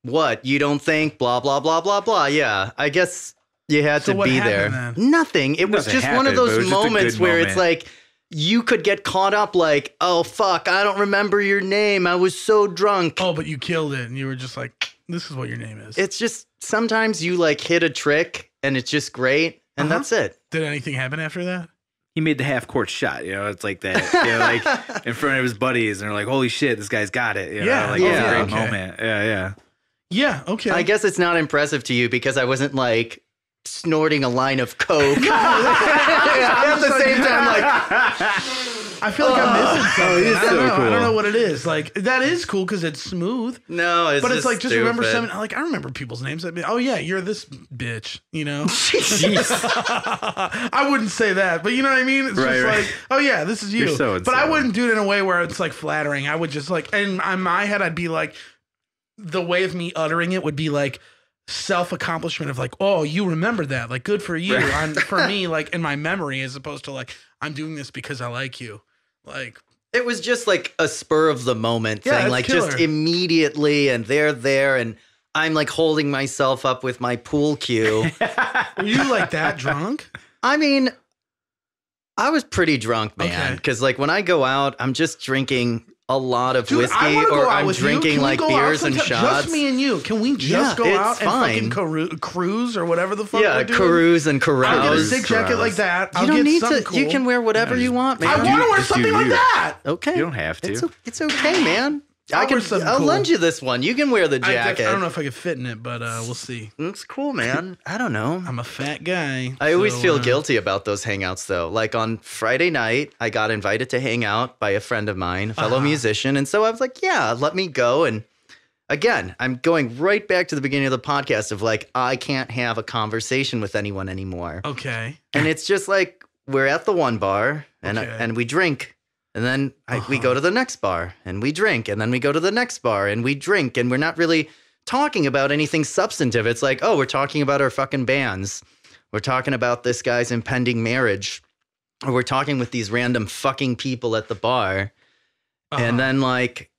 What? You don't think? Blah blah blah blah blah. Yeah, I guess you had to be there. Then? Nothing. It was just one of those moments where it's like you could get caught up, like, "Oh fuck, I don't remember your name. I was so drunk." Oh, but you killed it, and you were just like, "This is what your name is." It's just sometimes you like hit a trick and it's just great, and that's it. Did anything happen after that? He made the half-court shot. It's like that. Like in front of his buddies, and they're like, "Holy shit, this guy's got it!" It's a great moment. Yeah. Okay. I guess it's not impressive to you because I wasn't like snorting a line of coke. At the same time, like. I feel like I'm missing something. I don't know what it is. Like, that is cool because it's smooth. No, it's but it's like, stupid. Just remember something. Like, I remember people's names. Oh, yeah, you're this bitch, I wouldn't say that, but you know what I mean? It's just like, oh, yeah, this is you. But I wouldn't do it in a way where it's like flattering. I would just like, in my head, I'd be like, the way of me uttering it would be like, self-accomplishment of like, oh, you remember that, like, good for you. For me, like, in my memory, as opposed to like, I'm doing this because I like you. Like, it was just like a spur of the moment thing, like killer. Just immediately, and they're there, and I'm like holding myself up with my pool cue. Were you like that drunk? I mean, I was pretty drunk, man, because like when I go out, I'm just drinking a lot of whiskey, or I'm drinking like beers and shots. Just me and you. Can we just go out and fucking cruise or whatever the fuck we're doing? Cruise and carouse. I'll get a sick jacket like that. You don't need to. Cool. You can wear whatever you want, man. I want to wear something like that. Okay. You don't have to. It's okay, man. I'll lend you this one. You can wear the jacket. I don't know if I can fit in it, but we'll see. It's cool, man. I don't know. I'm a fat guy. I always feel guilty about those hangouts, though. Like on Friday night, I got invited to hang out by a friend of mine, a fellow musician. And so I was like, yeah, let me go. And again, I'm going right back to the beginning of the podcast of like, I can't have a conversation with anyone anymore. Okay. And it's just like, we're at the one bar and we drink. And then we go to the next bar and we drink. And then we go to the next bar and we drink. And we're not really talking about anything substantive. It's like, oh, we're talking about our fucking bands. We're talking about this guy's impending marriage. Or we're talking with these random fucking people at the bar. And then like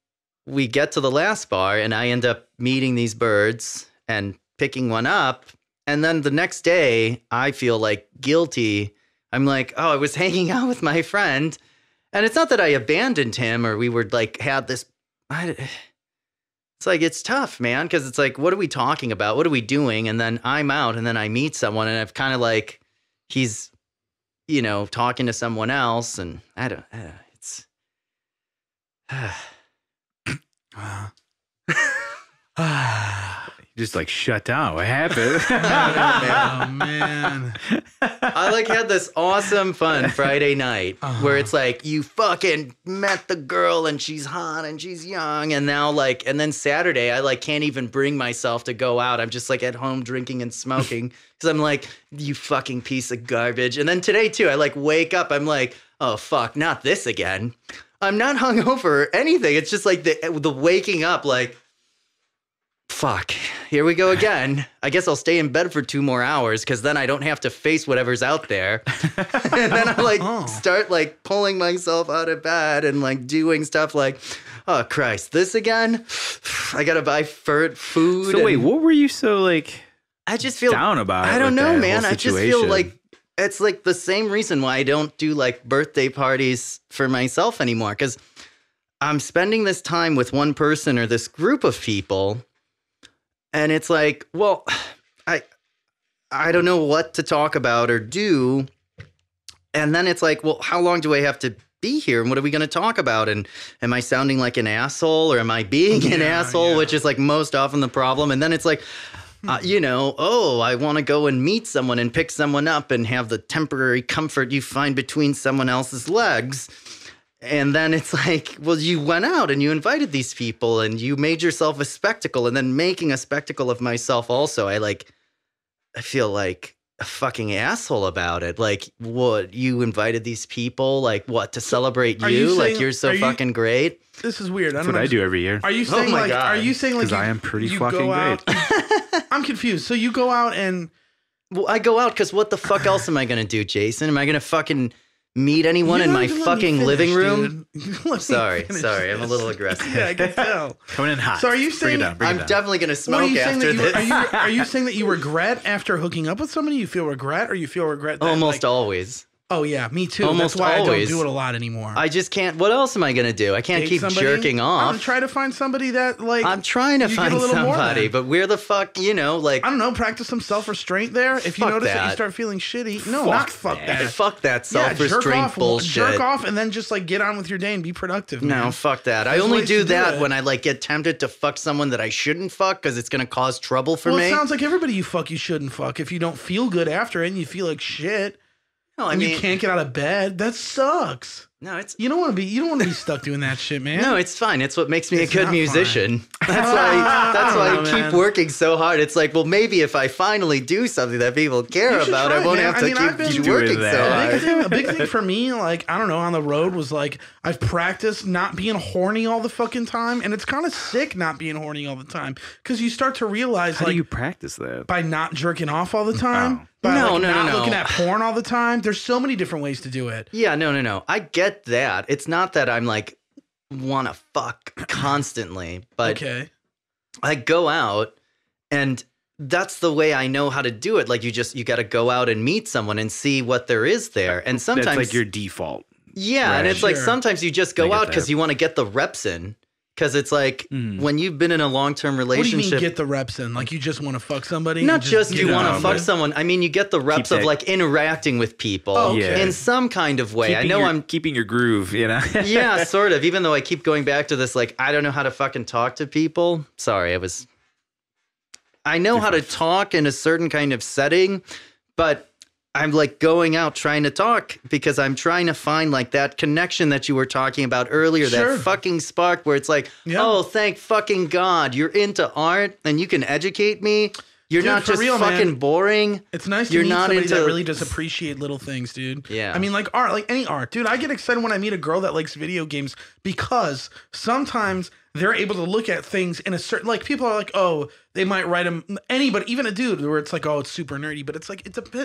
we get to the last bar and I end up meeting these birds and picking one up. And then the next day I feel like guilty. I'm like, oh, I was hanging out with my friend. And it's not that I abandoned him or we were like, had this. It's like, it's tough, man. Because it's like, what are we talking about? What are we doing? And then I'm out and then I meet someone and I've kind of like, he's, talking to someone else. And I don't, it's. Just like shut down. What happened? Oh man! I like had this awesome fun Friday night where it's like you fucking met the girl and she's hot and she's young and now like and then Saturday I like can't even bring myself to go out. I'm just like at home drinking and smoking because I'm like you fucking piece of garbage. And then today too I like wake up I'm like oh fuck not this again. I'm not hungover or anything. It's just like the waking up like. fuck, here we go again. I guess I'll stay in bed for 2 more hours because then I don't have to face whatever's out there. And then I like start like pulling myself out of bed and like doing stuff like, oh Christ, this again? I gotta buy food. So wait, what were you so like? I just feel down about. I don't know, man. I just feel like it's like the same reason why I don't do like birthday parties for myself anymore, because I'm spending this time with one person or this group of people. And it's like, well, I don't know what to talk about or do. And then it's like, well, how long do I have to be here? And what are we going to talk about? And am I sounding like an asshole or am I being an asshole, which is like most often the problem. And then it's like, I want to go and meet someone and pick someone up and have the temporary comfort you find between someone else's legs. And then it's like, well, you went out and you invited these people and you made yourself a spectacle, and then making a spectacle of myself also. I feel like a fucking asshole about it. Like, what, you invited these people, like what, to celebrate you? Like you're so fucking great. This is weird. That's what I do every year. Are you saying are you saying like, I am pretty fucking great. I'm confused. So you go out and... Well, I go out because what the fuck else am I going to do, Jason? Am I going to fucking meet anyone in my fucking living room? Sorry. I'm a little aggressive. Yeah, I can tell. Coming in hot. So are you saying... I'm definitely going to smoke after this. Are you saying that you regret after hooking up with somebody? You feel regret, or you feel regret that, almost always. Oh, yeah, me too. Almost That's why always. I don't do it a lot anymore. I just can't. What else am I going to do? I can't keep jerking off. I'm trying to find somebody that, like... I'm trying to find somebody, but where the fuck, like... I don't know, practice some self-restraint there. If you notice that you start feeling shitty... No, not fuck that. Fuck that self-restraint bullshit. Jerk off and then just, like, get on with your day and be productive, man. No, fuck that. I only do that when I, like, get tempted to fuck someone that I shouldn't fuck because it's going to cause trouble for me. Well, it sounds like everybody you fuck you shouldn't fuck. If you don't feel good after it and you feel like shit... No, I mean, you can't get out of bed. That sucks. No, it's you don't want to be stuck doing that shit, man. No, it's fine. It's what makes me a good musician. That's why I keep working so hard. It's like, well, maybe if I finally do something that people care about, I won't have to keep working so hard. A big thing for me, like, I don't know, on the road was like, I've practiced not being horny all the fucking time, and it's kind of sick not being horny all the time, because you start to realize, how do you practice that? By not jerking off all the time. By not looking at porn all the time. There's so many different ways to do it. Yeah, no. I get that. It's not that I'm like want to fuck constantly, but okay. I go out and that's the way I know how to do it. Like you got to go out and meet someone and see what there is there. And sometimes that's like your default. Yeah, right. And it's like sometimes you just go out because you want to get the reps in. Because it's like when you've been in a long-term relationship. What do you mean get the reps in? Like you just want to fuck somebody? Not just you want to fuck someone. I mean, you get the reps of like interacting with people in some kind of way. I'm keeping your groove, Yeah, sort of. Even though I keep going back to this, like, I don't know how to fucking talk to people. Sorry, I know how to talk in a certain kind of setting, but I'm like going out trying to talk because I'm trying to find like that connection that you were talking about earlier, that fucking spark where it's like, oh, thank fucking God, you're into art and you can educate me. You're not just fucking boring. It's nice to meet somebody that really does appreciate little things, dude. Yeah. I mean, like art, like any art. Dude, I get excited when I meet a girl that likes video games because sometimes they're able to look at things in a certain, like people are like, oh, they might write anybody, even a dude, where it's like, oh, it's super nerdy. But it's like,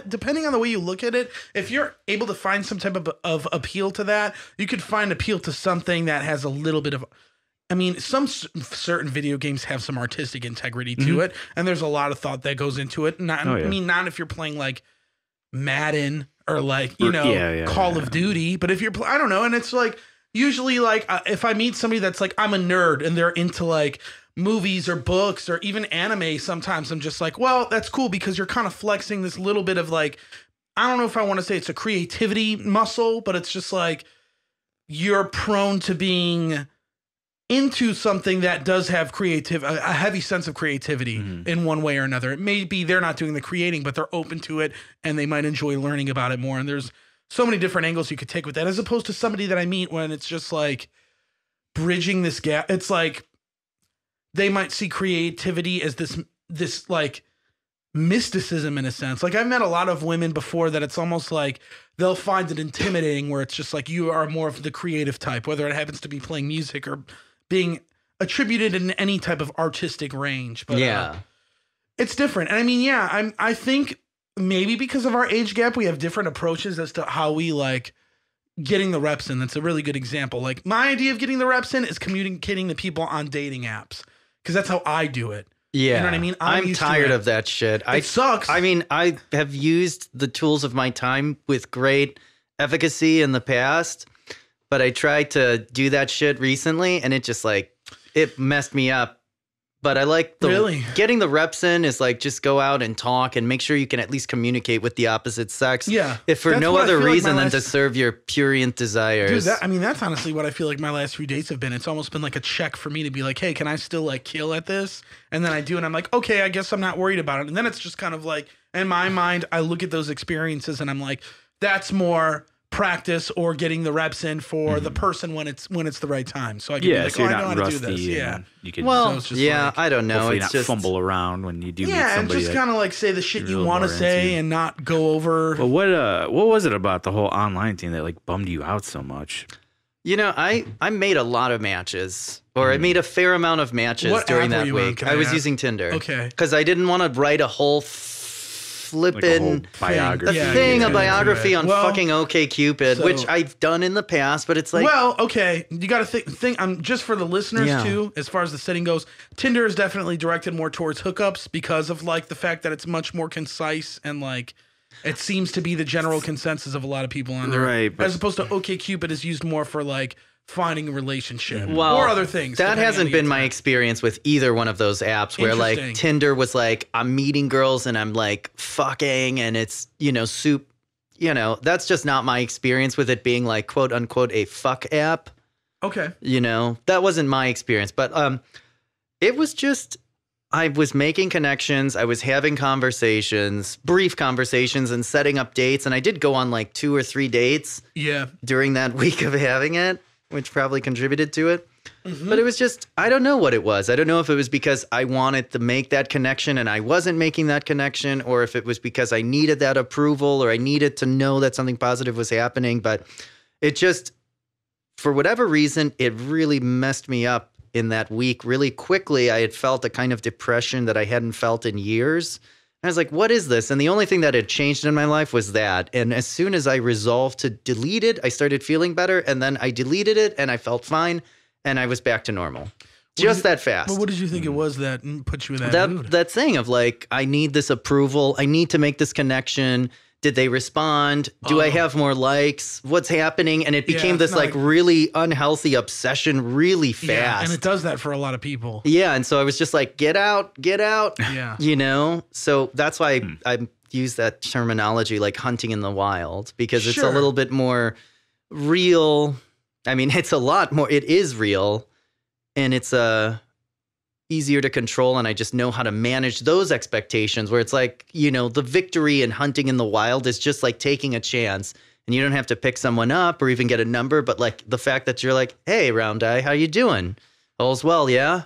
depending on the way you look at it, if you're able to find some type of appeal to that, you could find appeal to something that has a little bit of... I mean, some certain video games have some artistic integrity to it, and there's a lot of thought that goes into it. I mean, not if you're playing like Madden or like, Call of Duty, but if you're, I don't know, and it's like, usually like, if I meet somebody that's like, I'm a nerd, and they're into like movies or books or even anime, sometimes I'm just like, well, that's cool because you're kind of flexing this little bit of like, I don't know if I want to say it's a creativity muscle, but it's just like, you're prone to being... into something that does have a heavy sense of creativity in one way or another. It may be they're not doing the creating, but they're open to it and they might enjoy learning about it more. And there's so many different angles you could take with that, as opposed to somebody that I meet when it's just like bridging this gap. It's like they might see creativity as this like mysticism in a sense. Like I've met a lot of women before that it's almost like they'll find it intimidating where it's just like you are more of the creative type, whether it happens to be playing music or being attribute it in any type of artistic range. But yeah, it's different. And I mean, yeah, I think maybe because of our age gap, we have different approaches as to how we like getting the reps in. That's a really good example. Like my idea of getting the reps in is communicating to people on dating apps because that's how I do it. Yeah. You know what I mean? I'm tired of that shit. It sucks. I mean, I have used the tools of my time with great efficacy in the past, but I tried to do that shit recently and it just like, it messed me up. But I like getting the reps in is like just go out and talk and make sure you can at least communicate with the opposite sex. Yeah. If for no other reason than to serve your prurient desires. Dude, that's honestly what I feel like my last few dates have been. It's almost been like a check for me to be like, hey, can I still like kill at this? And then I do, and I'm like, okay, I guess I'm not worried about it. And then it's just kind of like, in my mind, I look at those experiences and I'm like, that's more practice or getting the reps in for the person when it's the right time. So I can be like, so I know how to do this. Yeah. You can I don't know. Hopefully not fumble around when you do meet somebody. And just kind of like say the shit you want to say and not go over. But what was it about the whole online thing that like bummed you out so much? You know, I made a lot of matches, or I made a fair amount of matches during that week. I was using Tinder. Okay. Because I didn't want to write a whole flipping biography. A biography on fucking OkCupid, which I've done in the past, but it's like, well, okay, you got to think. Just for the listeners too, as far as the setting goes, Tinder is definitely directed more towards hookups because of like the fact that it's much more concise and like it seems to be the general consensus of a lot of people on there, right? As opposed to OkCupid is used more for like finding a relationship or other things. That hasn't been my experience with either one of those apps where like Tinder was like, I'm meeting girls and I'm like fucking and it's, that's just not my experience with it being like quote unquote a fuck app. Okay. That wasn't my experience, but it was just, I was making connections. I was having conversations, brief conversations and setting up dates. And I did go on like 2 or 3 dates during that week of having it, which probably contributed to it. Mm-hmm. But it was just, I don't know what it was. I don't know if it was because I wanted to make that connection and I wasn't making that connection, or if it was because I needed that approval or I needed to know that something positive was happening. But it just, for whatever reason, it really messed me up in that week really quickly. I had felt a kind of depression that I hadn't felt in years. I was like, what is this? And the only thing that had changed in my life was that. And as soon as I resolved to delete it, I started feeling better. And then I deleted it and I felt fine. And I was back to normal. That fast. But what did you think it was that put you in that mood? That thing of like, I need this approval. I need to make this connection. Did they respond? Do I have more likes? What's happening? And it became this like really unhealthy obsession really fast. Yeah, and it does that for a lot of people. Yeah. And so I was just like, get out. Yeah. So that's why I use that terminology like hunting in the wild, because it's a little bit more real. I mean, it's a lot more. It is real and it's easier to control, and I just know how to manage those expectations where it's like, the victory in hunting in the wild is just like taking a chance, and you don't have to pick someone up or even get a number, but like the fact that you're like, hey, round eye, how you doing? All's well, yeah?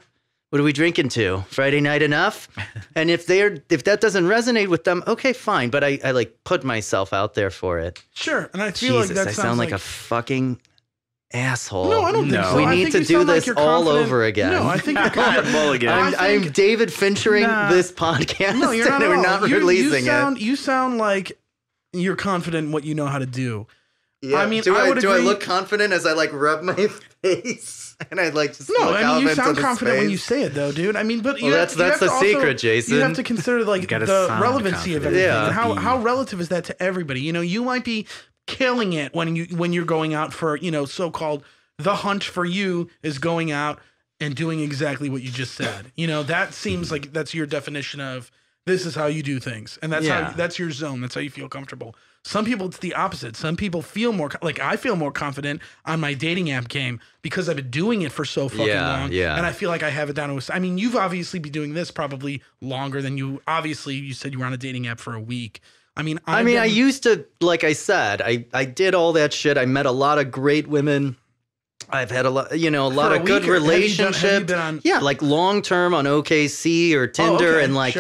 What are we drinking to? Friday night enough? And if that doesn't resonate with them, okay, fine, but I like put myself out there for it. Sure, and I feel like that I sound like a fucking asshole. No, I don't think so. We need to do this all over again. No, I think I'm David Finchering this podcast. No, you're not. We're not releasing it. You sound like you're confident in what you know how to do. Yeah. I mean, do I agree. look confident as I like rub my face and I like just no? Look I mean, you sound into confident when you say it, though, dude. I mean, but that's the secret, Jason. You have to consider like the relevancy of everything. Yeah. And how relative is that to everybody? You might be killing it when you're going out for, so-called the hunt for you is going out and doing exactly what you just said. That seems like that's your definition of this is how you do things. And that's your zone. That's how you feel comfortable. Some people, it's the opposite. Some people feel more, like I feel more confident on my dating app game because I've been doing it for so fucking long. Yeah. And I feel like I have it down to I mean, you've obviously been doing this probably longer than you said you were on a dating app for a week. I mean, I used to, like I said, I did all that shit. I met a lot of great women. I've had a lot of good relationships. Like long term on OKC or Tinder, and like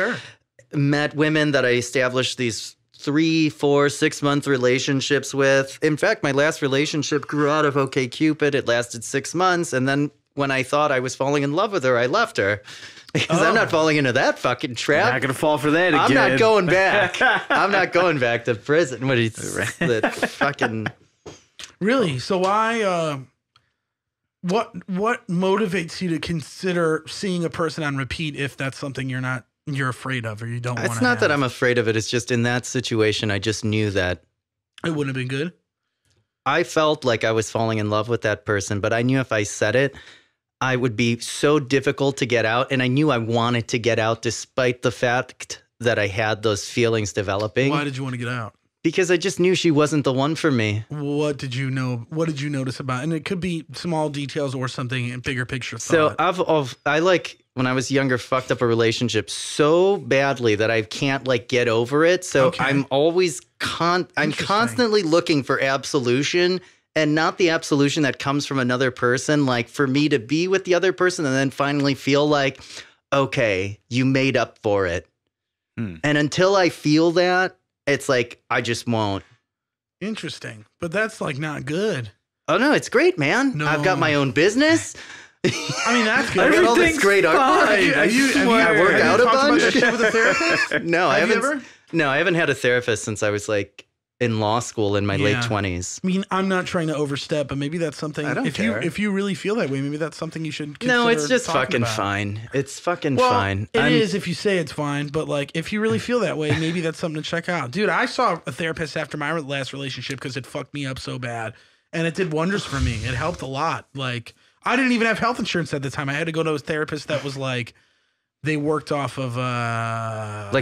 met women that I established these 3, 4, 6 month relationships with. In fact, my last relationship grew out of OkCupid. It lasted 6 months, and then when I thought I was falling in love with her, I left her. Because I'm not falling into that fucking trap. You're not going to fall for that again. I'm not going back. I'm not going back to prison. What is the fucking... Really? So why... What motivates you to consider seeing a person on repeat if that's something you're afraid of or you don't want to? It's not that I'm afraid of it. It's just in that situation, I just knew that it wouldn't have been good. I felt like I was falling in love with that person, but I knew if I said it, I would be so difficult to get out. And I knew I wanted to get out despite the fact that I had those feelings developing. Why did you want to get out? Because I just knew she wasn't the one for me. What did you know? What did you notice about? And it could be small details or something in bigger picture thought. So I when I was younger, fucked up a relationship so badly that I can't get over it. So I'm always I'm constantly looking for absolution, and not the absolution that comes from another person. Like for me to be with the other person and then finally feel like, okay, you made up for it. And until I feel that, it's like, I just won't. Interesting. But that's not good. Oh, no, it's great, man. No. I've got my own business. I mean, that's good. I've got all this great artwork. Have you worked out a bunch? About that shit with a therapist? No, I haven't. No, I haven't had a therapist since I was in law school in my late 20s. I mean, I'm not trying to overstep, but maybe that's something. I don't care. If you really feel that way, maybe that's something you should consider. No, it's just fucking fine. It's fucking fine. It is if you say it's fine, but if you really feel that way, maybe that's something to check out. Dude, I saw a therapist after my last relationship because it fucked me up so bad, and it did wonders for me. It helped a lot. I didn't even have health insurance at the time. I had to go to a therapist that was they worked off of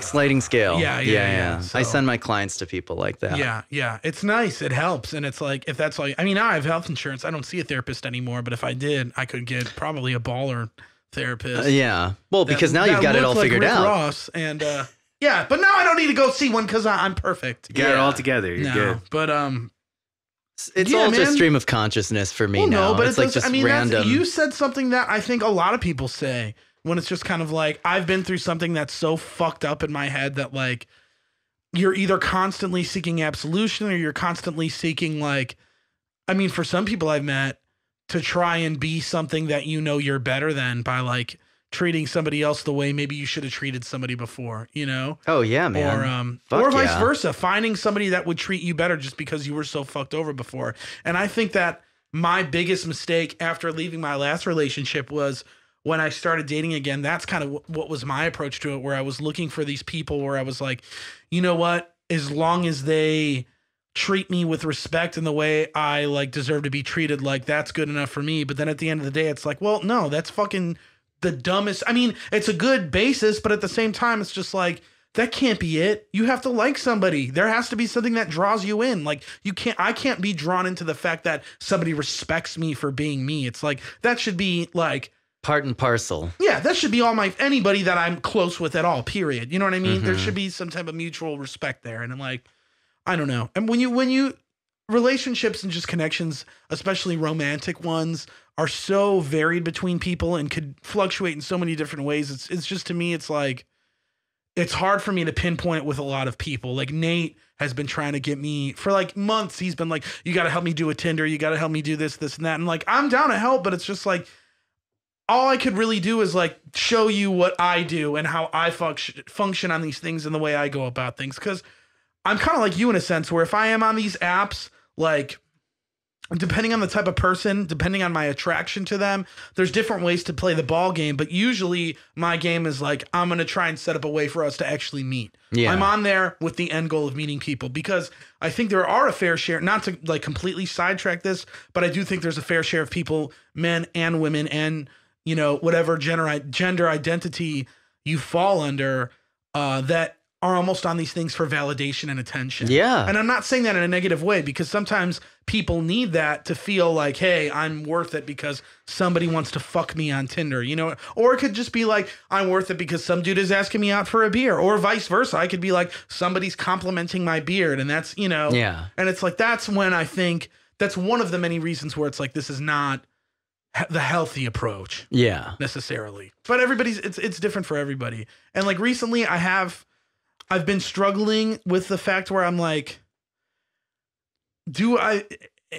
sliding scale. Yeah. So, I send my clients to people like that. Yeah. It's nice. It helps. And it's if that's all I mean, now I have health insurance. I don't see a therapist anymore, but if I did, I could get probably a baller therapist. Yeah. Well, because now you've got it all figured out. Ross and yeah, but now I don't need to go see one because I'm perfect. You got it all together. You're good. But it's all just stream of consciousness for me now. No, but it's just random. You said something that I think a lot of people say. When it's just kind of I've been through something that's so fucked up in my head that you're either constantly seeking absolution or you're constantly seeking for some people I've met to try and be something that you're better than by treating somebody else the way maybe you should have treated somebody before, Oh yeah, man. Or vice versa, finding somebody that would treat you better just because you were so fucked over before. And I think that my biggest mistake after leaving my last relationship was when I started dating again. That's kind of what was my approach to it, where I was looking for these people where I was like, you know what? As long as they treat me with respect in the way I deserve to be treated, that's good enough for me. But then at the end of the day, it's well, no, that's fucking the dumbest. I mean, it's a good basis, but at the same time, it's just that can't be it. You have to like somebody. There has to be something that draws you in. I can't be drawn into the fact that somebody respects me for being me. It's that should be part and parcel. Yeah, that should be anybody that I'm close with at all, period. You know what I mean? Mm-hmm. There should be some type of mutual respect there. And I'm I don't know. And when you relationships and just connections, especially romantic ones, are so varied between people and could fluctuate in so many different ways. It's just, to me, it's it's hard for me to pinpoint it with a lot of people. Nate has been trying to get me for months. He's been you got to help me do a Tinder. You got to help me do this, and that. And I'm down to help, but it's just all I could really do is show you what I do and how I function on these things and the way I go about things. Cause I'm kind of like you in a sense where if I am on these apps, depending on the type of person, depending on my attraction to them, there's different ways to play the ball game. But usually my game is I'm going to try and set up a way for us to actually meet. Yeah. I'm on there with the end goal of meeting people because I think there are a fair share, not to completely sidetrack this, but I do think there's a fair share of people, men and women and, whatever gender identity you fall under, that are almost on these things for validation and attention. Yeah. And I'm not saying that in a negative way because sometimes people need that to feel hey, I'm worth it because somebody wants to fuck me on Tinder, or it could just be I'm worth it because some dude is asking me out for a beer, or vice versa. I could be somebody's complimenting my beard and that's, yeah. And it's that's when I think that's one of the many reasons where it's this is not the healthy approach. Yeah. Necessarily. But it's different for everybody. And recently I've been struggling with the fact where I'm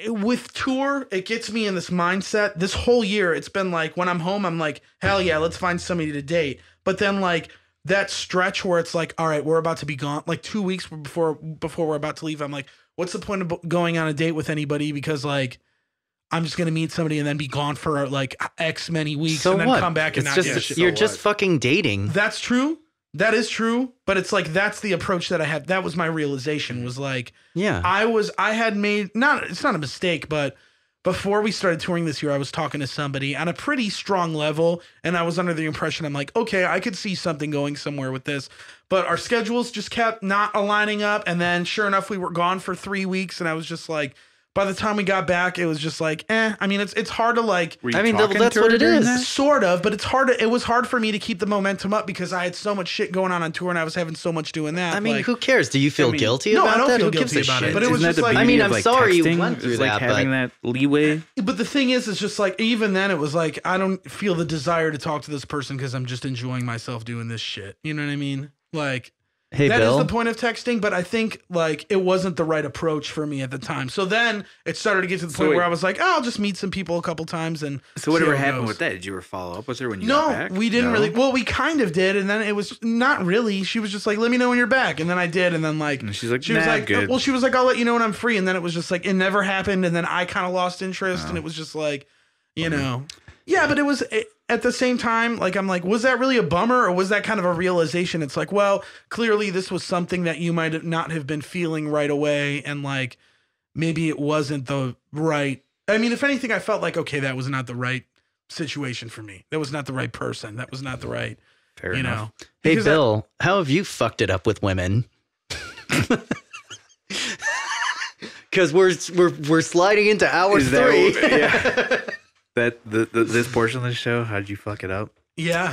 with tour, it gets me in this mindset. This whole year, it's been like when I'm home, I'm like, hell yeah, let's find somebody to date. But then like that stretch where it's like, all right, we're about to be gone. Like 2 weeks before we're about to leave, I'm like, what's the point of going on a date with anybody? Because like, I'm just gonna meet somebody and then be gone for like X many weeks and then come back and not get shit. You're just fucking dating. That's true. That is true. But it's like that's the approach that I had. That was my realization. Was like, yeah, I had made it's not a mistake, but before we started touring this year, I was talking to somebody on a pretty strong level, and I was under the impression I'm like, okay, I could see something going somewhere with this, but our schedules just kept not aligning up, and then sure enough, we were gone for 3 weeks, and I was just like. By the time we got back, it was just like, I mean, it's hard to like. I mean, that's what it is. Sort of, but it's hard. It was hard for me to keep the momentum up because I had so much shit going on tour, and I was having so much doing that. I mean, who cares? Do you feel guilty about that? No, I don't feel who guilty about it. But it was just like, I mean, I'm sorry texting? you went through that. Having that leeway. But the thing is, it's just like even then, it was like I don't feel the desire to talk to this person because I'm just enjoying myself doing this shit. You know what I mean? Like. Hey, that Bill? is the point of texting, but I think like it wasn't the right approach for me at the time. So then it started to get to the point where I was like, I'll just meet some people a couple times and. So whatever happened with that? Did you ever follow up with her when you got back? No, we didn't really. Well, we kind of did, and then it was not really. She was just like, "Let me know when you're back," and then I did, and then like, and she was like, good. Well, she was like, "I'll let you know when I'm free," and then it was just like it never happened, and then I kind of lost interest, and it was just like, you know. Yeah, but it was at the same time, like, I'm like, was that really a bummer or was that kind of a realization? It's like, well, clearly this was something that you might not have been feeling right away. And like, maybe it wasn't the right. I mean, if anything, I felt like, okay, that was not the right situation for me. That was not the right person. That was not the right, Fair enough. Hey, Bill, how have you fucked it up with women? Because we're sliding into hour 3. That this portion of the show, how did you fuck it up? Yeah.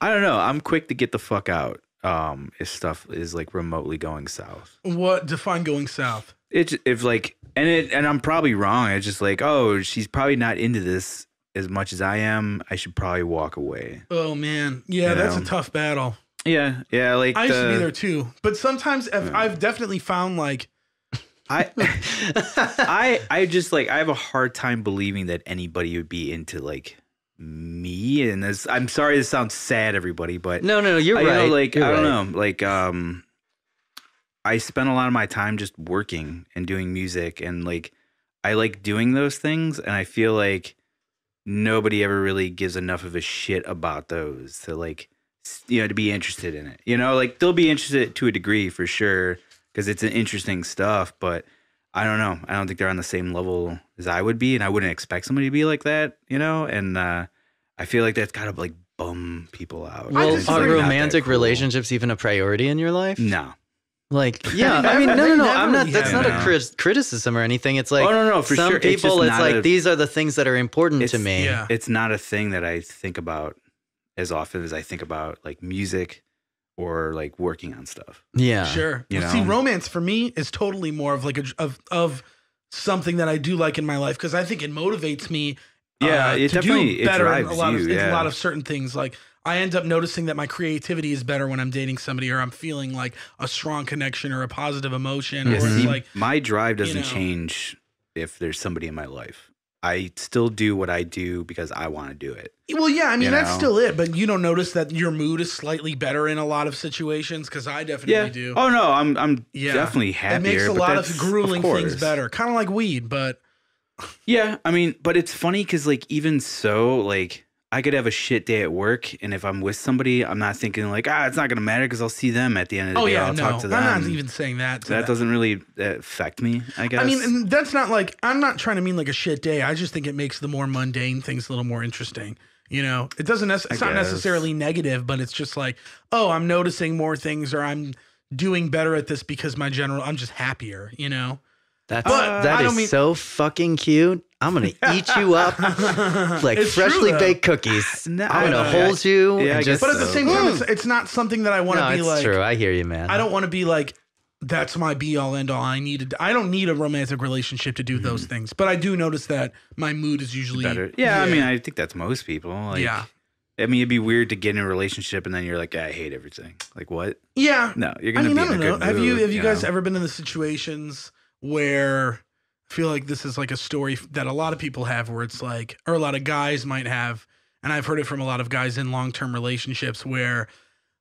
I don't know. I'm quick to get the fuck out. If stuff is like remotely going south. What define going south? If like and I'm probably wrong. It's just like, oh, she's probably not into this as much as I am. I should probably walk away. Oh man, yeah, that's a tough battle. Yeah. Like I used to be there too, but sometimes I've definitely found like. I just like I have a hard time believing that anybody would be into like me, and this, I'm sorry this sounds sad, everybody, but no, you're right. Know, like you're I don't know, like I spend a lot of my time just working and doing music, and like I like doing those things, and I feel like nobody ever really gives enough of a shit about those to like to be interested in it. Like they'll be interested to a degree for sure. Because it's an interesting stuff, but I don't know. I don't think they're on the same level as I would be, and I wouldn't expect somebody to be like that, And I feel like that's gotta like bum people out. Well, are romantic relationships even a priority in your life? No. Like, yeah, I mean, no. I'm not. That's not a criticism or anything. It's like, no, for some sure. people, it's like these are the things that are important to me. Yeah. It's not a thing that I think about as often as I think about like music. Or like working on stuff. Yeah, sure. See, romance for me is totally more of like of something that I do like in my life because I think it motivates me. It to do better in drives a lot you. of a lot of certain things. Like I end up noticing that my creativity is better when I'm dating somebody, or I'm feeling like a strong connection or a positive emotion. Or it's like my drive doesn't change if there's somebody in my life. I still do what I do because I want to do it. Well, yeah, I mean, that's still it. But you don't notice that your mood is slightly better in a lot of situations? Because I definitely do. Oh, no, I'm definitely happier. It makes a lot of grueling things better. Kind of like weed, but... Yeah, I mean, but it's funny because, like, even so, like, I could have a shit day at work, and if I'm with somebody, I'm not thinking, like, it's not going to matter because I'll see them at the end of the day. I'll talk to them. I'm not even saying that. That doesn't really affect me, I guess. I mean, and that's not like, I'm not trying to mean like a shit day. I just think it makes the more mundane things a little more interesting. It doesn't, it's not necessarily negative, but it's just like, oh, I'm noticing more things, or I'm doing better at this because I'm just happier, That is so fucking cute. I'm going to eat you up like freshly baked cookies. I'm going to hold you. But at the same time, it's not something that I want to be like. It's true. I hear you, man. I don't want to be like, that's my be all end all. I don't need a romantic relationship to do those things. But I do notice that my mood is usually better. Yeah, I mean, I think that's most people. Like, I mean, it'd be weird to get in a relationship and then you're like, I hate everything. Like, what? Yeah. No, you're going to be in a good mood. Have you guys ever been in the situations where I feel like this is like a story that a lot of people have where it's like, or a lot of guys might have, and I've heard it from a lot of guys in long-term relationships where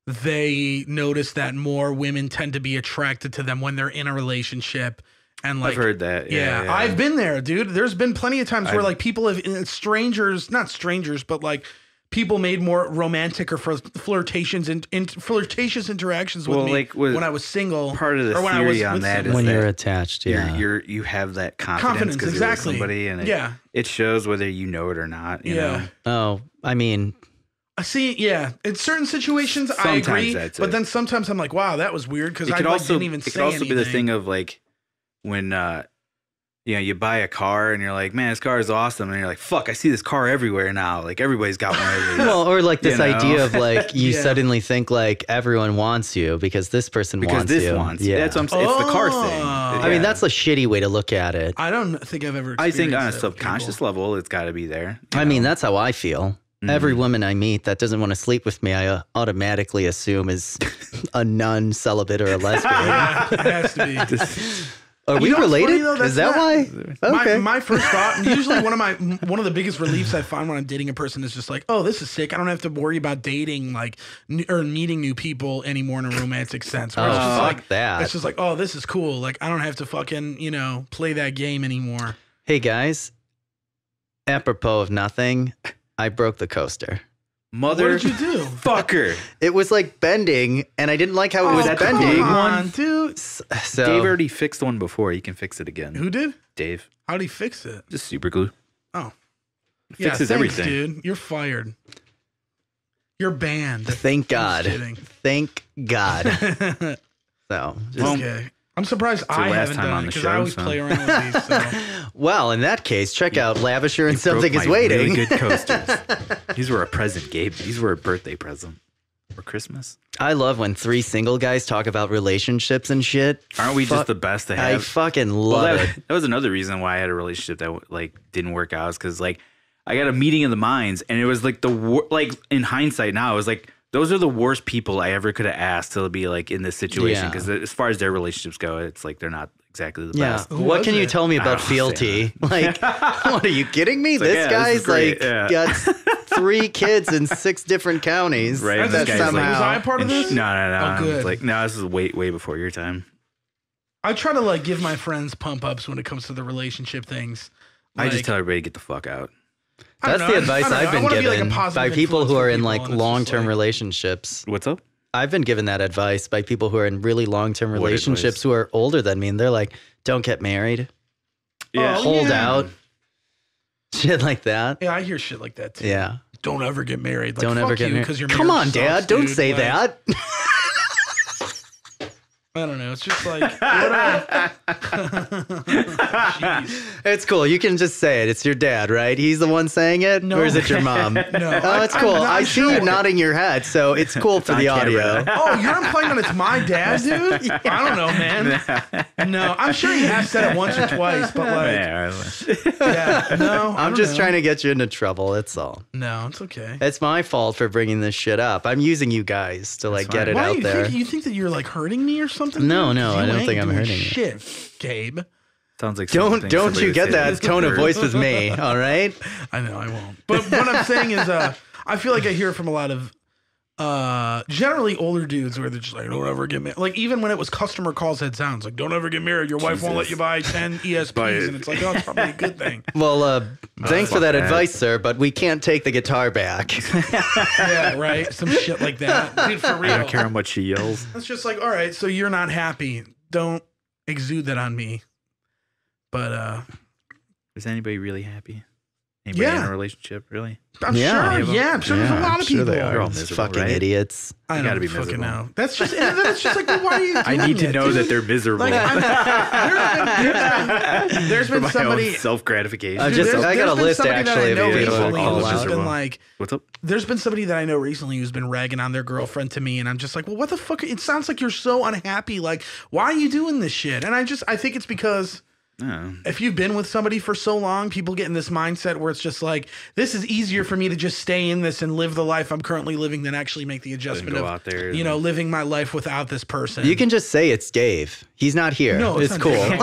they notice that more women tend to be attracted to them when they're in a relationship. And like, I've heard that. Yeah, I've been there, dude. There's been plenty of times where like people have not strangers, but like people made more romantic or flirtations and flirtatious interactions with me like when I was single. Part of the theory on that is when that you're attached, you have that confidence because you're with somebody, and it shows whether you know it or not. You know? Oh, I mean, I see. Yeah, in certain situations, sometimes I agree, but then sometimes I'm like, wow, that was weird because I didn't even say anything. It could also be the thing of like when you buy a car and you're like, man, this car is awesome. And you're like, fuck, I see this car everywhere now. Like everybody's got one of these. Well, or like this idea of like, you suddenly think like everyone wants you because this person wants you. Yeah. That's what I'm saying. It's the car thing. I mean, that's a shitty way to look at it. I don't think I've ever I think on a subconscious level, it's got to be there. I mean, that's how I feel. Mm-hmm. Every woman I meet that doesn't want to sleep with me, I automatically assume is a nun, celibate, or a lesbian. It has to be. Are we related? Is that why? Okay. My first thought, usually one of the biggest reliefs I find when I'm dating a person is just like, oh, this is sick. I don't have to worry about dating or meeting new people anymore in a romantic sense. It's just like that. It's just like, oh, this is cool. Like I don't have to fucking play that game anymore. Hey guys, apropos of nothing, I broke the coaster. Mother, what did you do? Fucker. It was like bending, and I didn't like how it was bending. Come on, dude. So, Dave already fixed one before. He can fix it again. Who did? Dave. How did he fix it? Just super glue. Oh. Fixes everything. Dude. You're fired. You're banned. Thank God. Thank God. Okay. I'm surprised I haven't done it because I always play around with these. So. Well, in that case, check out Lavisher and Something is Waiting. Really good coasters. These were a present, Gabe. These were a birthday present or Christmas. I love when three single guys talk about relationships and shit. Aren't we just the best to have? I fucking love it. That was another reason why I had a relationship that like didn't work out, is because like I got a meeting of the minds, and it was like in hindsight now, it was like, those are the worst people I ever could have asked to be like in this situation, because as far as their relationships go, it's like they're not exactly the best. What can you tell me about fealty? Like, what are you kidding me? This guy's got 3 kids in 6 different counties. Right. Was I a part of this? No. Oh, good. Like, no, this is way before your time. I try to like give my friends pump ups when it comes to the relationship things. I just tell everybody to get the fuck out. That's the advice I've been given by people who are in like long-term relationships. What's up? I've been given that advice by people who are in really long-term relationships who are older than me, and they're like, "Don't get married. Hold out." Shit like that. Yeah, I hear shit like that too. Yeah. Don't ever get married. Like, don't ever get married because you're Come on, Dad. Don't say that. I don't know. It's just like, it's cool. You can just say it. It's your dad, right? He's the one saying it? No. Or is it your mom? No. Oh, it's cool. I see you nodding your head, so it's cool for the audio. Oh, you're implying that it's my dad, dude? Yeah. I don't know, man. No, I'm sure he has said it once or twice, but like, I'm just trying to get you into trouble. That's all. No, it's okay. It's my fault for bringing this shit up. I'm using you guys to like get it out there. You think that you're like hurting me or something? No, I don't think I'm hurting you. Shit, Gabe. Sounds like don't you get that tone of voice with me, all right? I know I won't. But what I'm saying is, I feel like I hear from a lot of generally older dudes where they're just like, don't ever get married. Like even when it was customer calls had sounds like, don't ever get married. Your wife won't let you buy 10 ESPs, and it's like, oh, it's probably a good thing. Well, thanks for that advice, sir, but we can't take the guitar back. Yeah, right. Some shit like that, dude. For real. I don't care how much she yells. It's just like, all right, so you're not happy. Don't exude that on me. But is anybody really happy? Anybody in a relationship, really? I'm sure. Yeah, I'm sure there's a lot of people. They are all fucking idiots. I gotta be miserable. Know. That's just like, well, why are you doing I need to know that they're miserable. Like, there's been somebody self-gratification. I got a list actually of people like, what's up? There's been somebody that I know recently who's been ragging on their girlfriend to me, and I'm just like, well, what the fuck? It sounds like you're so unhappy. Like, why are you doing this shit? And I think it's because if you've been with somebody for so long, people get in this mindset where it's just like, this is easier for me to just stay in this and live the life I'm currently living than actually make the adjustment of out there living my life without this person. You can just say it's Dave. He's not here. No, it's cool. And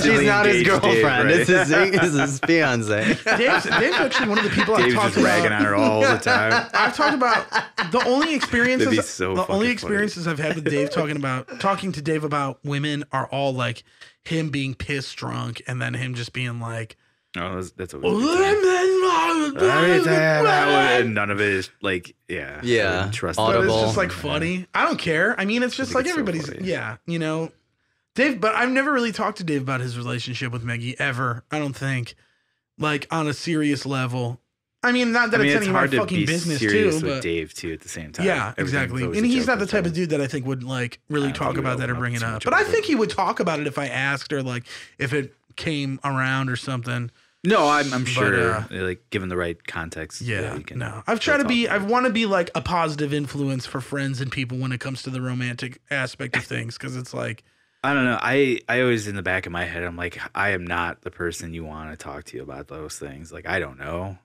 she's not his girlfriend. Dave, right? It's his fiance. Dave's actually one of the people Dave's I've talked just ragging on her all the time. I've talked about the only experiences. So the only experiences I've had with Dave talking to Dave about women are all like him being pissed drunk and then him just being like, "Oh, that's what and none of it is like, trust. But it's just like funny. I don't care. I mean, it's just like everybody's, Dave. But I've never really talked to Dave about his relationship with Maggie ever. I don't think, like on a serious level. I mean, not that it's any of my fucking business too, but with Dave too at the same time. Yeah, exactly. And he's not the type of dude that I think would like really talk about that or bring it up. But I think he would talk about it if I asked or like if it came around or something. No, I'm sure. Like given the right context. Yeah. No, I've tried to be. I want to be like a positive influence for friends and people when it comes to the romantic aspect of things, because it's like. I don't know. I always in the back of my head, I'm like, I am not the person you want to talk to about those things. Like, I don't know,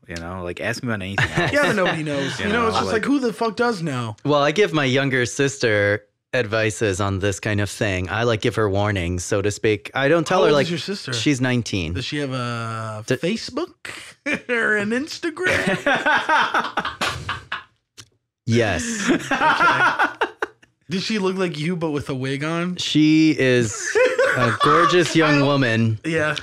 like ask me about anything else. Yeah, but nobody knows. It's just like who the fuck does know? Well, I give my younger sister advices on this kind of thing. I like give her warnings, so to speak. I don't tell her like your sister? She's 19. Does she have a Facebook or an Instagram? Yes. Okay. Does she look like you, but with a wig on? She is a gorgeous young woman. Yeah.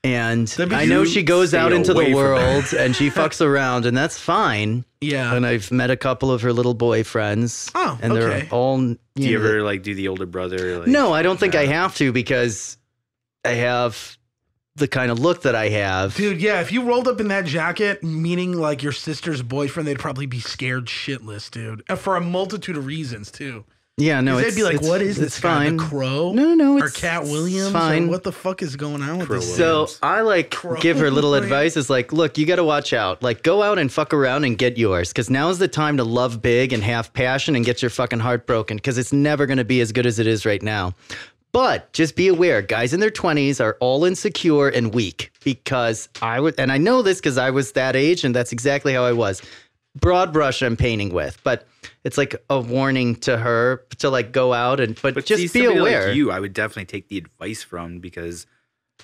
And I know she goes out into the world and she fucks around, and that's fine. Yeah. And I've met a couple of her little boyfriends. Oh, and they're all. Do you ever like do the older brother? Like, no, I don't think I have to, because I have the kind of look that I have. Dude, yeah, if you rolled up in that jacket, meaning like your sister's boyfriend, they'd probably be scared shitless, dude. For a multitude of reasons, too. Yeah, no, they'd be like, "What is this guy? Fine. The Crow? No, or Cat Williams? Fine. Or what the fuck is going on with this?" So I give her little advice. Is like, look, you got to watch out. Like, go out and fuck around and get yours, because now's the time to love big and have passion and get your fucking heart broken, because it's never going to be as good as it is right now. But just be aware, guys in their 20s are all insecure and weak, because and I know this because I was that age, and that's exactly how I was. Broad brush I'm painting with, but it's like a warning to her to like go out but just be aware. Like I would definitely take the advice from, because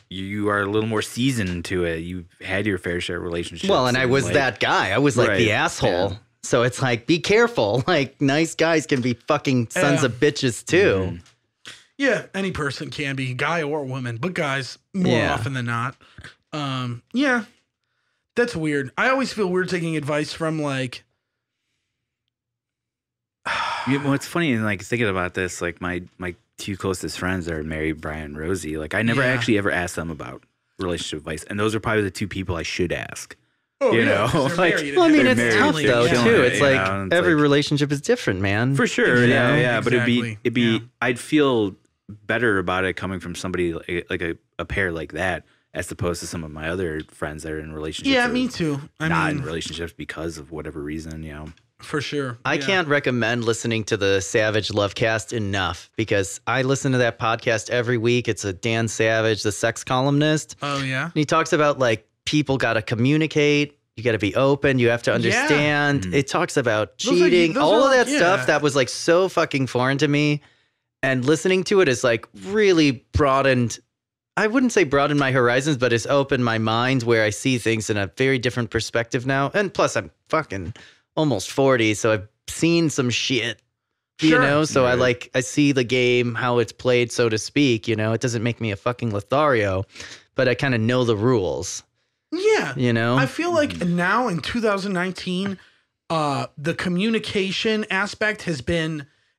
you are a little more seasoned to it. You've had your fair share of relationships. Well, and I was that guy. I was like the asshole. Yeah. So it's like, be careful. Like, nice guys can be fucking sons of bitches too. Mm-hmm. Yeah, any person can be, guy or woman, but guys more often than not. Yeah. That's weird. I always feel weird taking advice from like. Well, it's funny, and like thinking about this, like my two closest friends are Mary, Brian, and Rosie. Like I never actually ever asked them about relationship advice, and those are probably the two people I should ask. Oh, you know, like, well, I mean, it's tough though too. It's like every relationship is different, man. For sure, yeah. But Exactly. it'd be. I'd feel better about it coming from somebody like a pair like that, as opposed to some of my other friends that are in relationships. Yeah, me too. Not in relationships because of whatever reason, For sure. I can't recommend listening to the Savage Lovecast enough, because I listen to that podcast every week. It's a Dan Savage, the sex columnist. Oh, yeah? And he talks about like people got to communicate. You got to be open. You have to understand. Yeah. It talks about cheating, all of that stuff that was like so fucking foreign to me. And listening to it is like really broadened. I wouldn't say broadened my horizons, but it's opened my mind where I see things in a very different perspective now. And plus, I'm fucking almost 40, so I've seen some shit, you know? So I see the game, how it's played, so to speak, It doesn't make me a fucking Lothario, but I kind of know the rules. Yeah. I feel like now in 2019, the communication aspect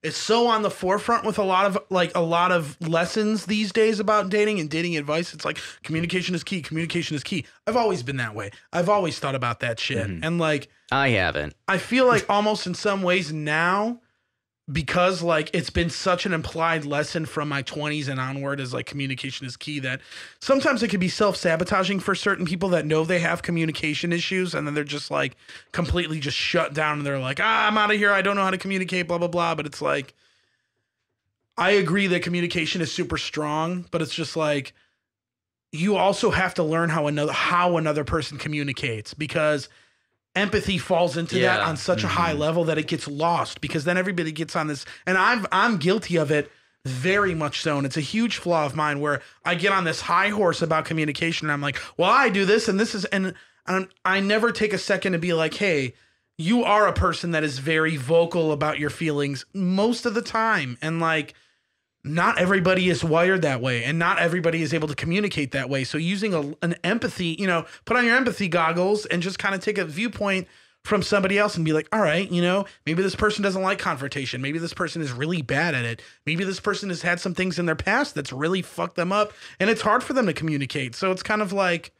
is so on the forefront with a lot of lessons these days about dating and dating advice. It's like communication is key. Communication is key. I've always been that way. I've always thought about that shit. Mm-hmm. And like, I haven't. I feel like almost in some ways now, because like it's been such an implied lesson from my 20s and onward is like communication is key, that sometimes it could be self-sabotaging for certain people that know they have communication issues, and then they're just like completely just shut down and they're like, I'm out of here, I don't know how to communicate, blah blah blah. But it's like, I agree that communication is super strong, but it's just like, you also have to learn how another person communicates, because empathy falls into that on such a high level that it gets lost, because then everybody gets on this, and I'm guilty of it very much so. And it's a huge flaw of mine where I get on this high horse about communication and I'm like, well, I do this and this is, and I never take a second to be like, hey, you are a person that is very vocal about your feelings most of the time. And like, not everybody is wired that way, and not everybody is able to communicate that way. So using an empathy, put on your empathy goggles and just kind of take a viewpoint from somebody else and be like, all right, maybe this person doesn't like confrontation. Maybe this person is really bad at it. Maybe this person has had some things in their past that's really fucked them up, and it's hard for them to communicate. So it's kind of like,